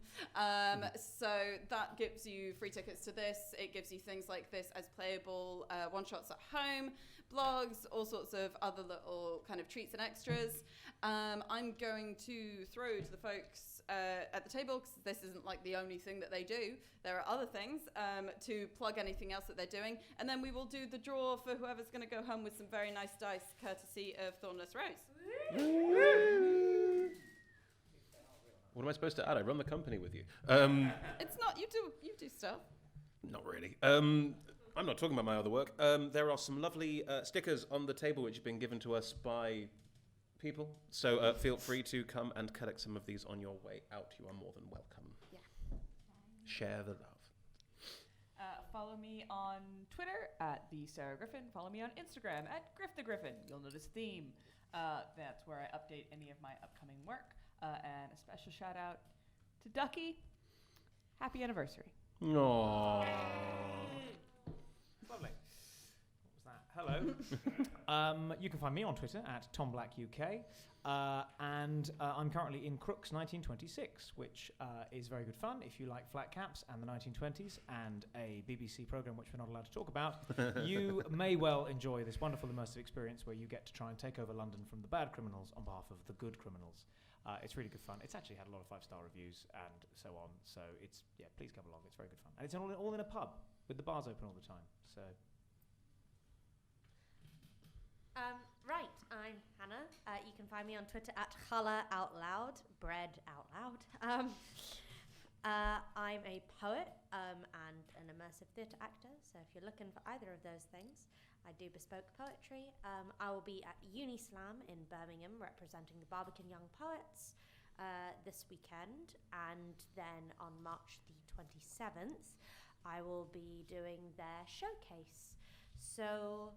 So that gives you free tickets to this. It gives you things like this as playable one-shots at home, blogs, all sorts of other little kind of treats and extras. I'm going to throw to the folks at the table, because this isn't like the only thing that they do. There are other things to plug anything else that they're doing. And then we will do the draw for whoever's going to go home with some very nice dice, courtesy of Thornless Rose. What am I supposed to add? I run the company with you. It's not, you do stuff. Not really. I'm not talking about my other work. There are some lovely stickers on the table which have been given to us by people. So feel free to come and collect some of these on your way out. You are more than welcome. Yeah. Share the love. Follow me on Twitter @TheSarahGriffin. Follow me on Instagram @GriffTheGriffin. You'll notice a theme. That's where I update any of my upcoming work. And a special shout out to Ducky. Happy anniversary. Aww. Lovely. What was that? Hello. You can find me on Twitter @TomBlackUK. And I'm currently in Crooks 1926, which is very good fun if you like flat caps and the 1920s and a BBC programme which we're not allowed to talk about. You may well enjoy this wonderful immersive experience where you get to try and take over London from the bad criminals on behalf of the good criminals. It's really good fun. It's actually had a lot of 5-star reviews and so on. So it's, please come along. It's very good fun. And it's all in a pub with the bars open all the time. So. Right, I'm Hannah. You can find me on Twitter @CholorOutLoud, bread out loud. I'm a poet and an immersive theatre actor, so if you're looking for either of those things, I do bespoke poetry. I will be at Unislam in Birmingham representing the Barbican Young Poets this weekend, and then on March the 27th I will be doing their showcase. So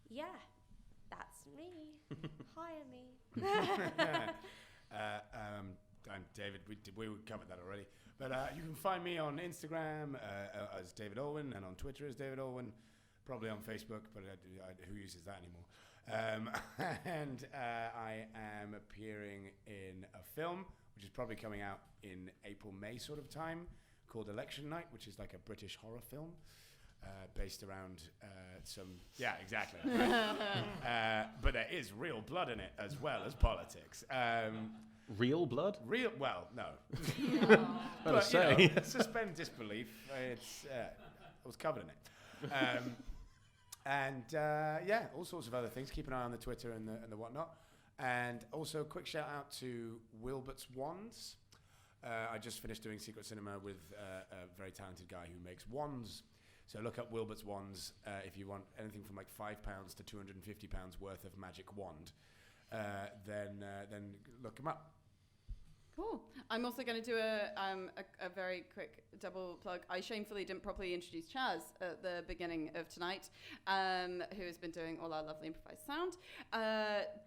yeah, that's me. Hire me. I'm David. We covered that already. But you can find me on Instagram as David Alwyn and on Twitter as David Alwyn. Probably on Facebook, but who uses that anymore? And I am appearing in a film, which is probably coming out in April, May sort of time, called Election Night, which is like a British horror film. Based around some... Yeah, exactly. But there is real blood in it, as well as politics. Real blood? Well, no. But, say. Suspend disbelief. I was covered in it. All sorts of other things. Keep an eye on the Twitter and the whatnot. And also, a quick shout out to Wilbert's Wands. I just finished doing Secret Cinema with a very talented guy who makes wands. So look up Wilbert's Wands if you want anything from like £5 to £250 worth of magic wand. Then look him up. Cool. I'm also going to do a very quick double plug. I shamefully didn't properly introduce Chazz at the beginning of tonight, who has been doing all our lovely improvised sound.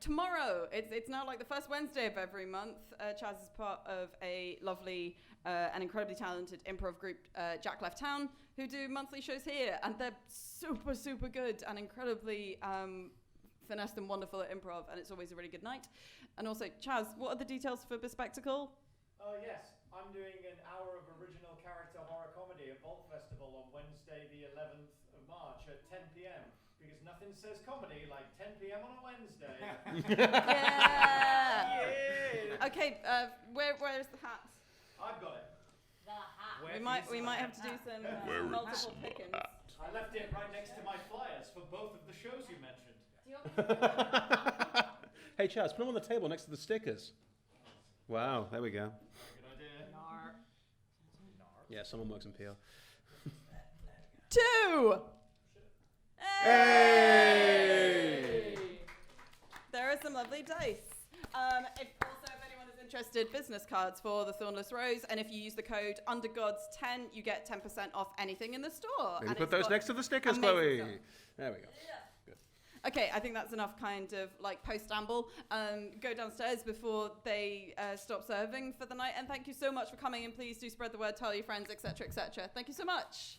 Tomorrow, it's now like the first Wednesday of every month. Chazz is part of a lovely and incredibly talented improv group, Jack Left Town, who do monthly shows here, and they're super, super good and incredibly finessed and wonderful at improv, and it's always a really good night. And also, Chazz, what are the details for Bespectacle? Yes, I'm doing an hour of original character horror comedy at Vault Festival on Wednesday the 11th of March at 10 p.m. Because nothing says comedy like 10 p.m. on a Wednesday. Yeah! Okay, where's the hat? I've got it. The hat. We might have to do some multiple pickings. I left it right next to my flyers for both of the shows you mentioned. Do you want me to Hey, Chazz, put them on the table next to the stickers. Wow, there we go. Good idea. Yeah, someone works in PR. 2! Hey! lovely dice. If anyone is interested, business cards for the Thornless Rose, and if you use the code Undergods10, you get 10% off anything in the store. Maybe And put it's those got next to the stickers, amazing Chloe. stuff. There we go. Okay, I think that's enough kind of like post-amble. Go downstairs before they stop serving for the night, and thank you so much for coming, and please do spread the word, tell your friends, etc., etc. Thank you so much.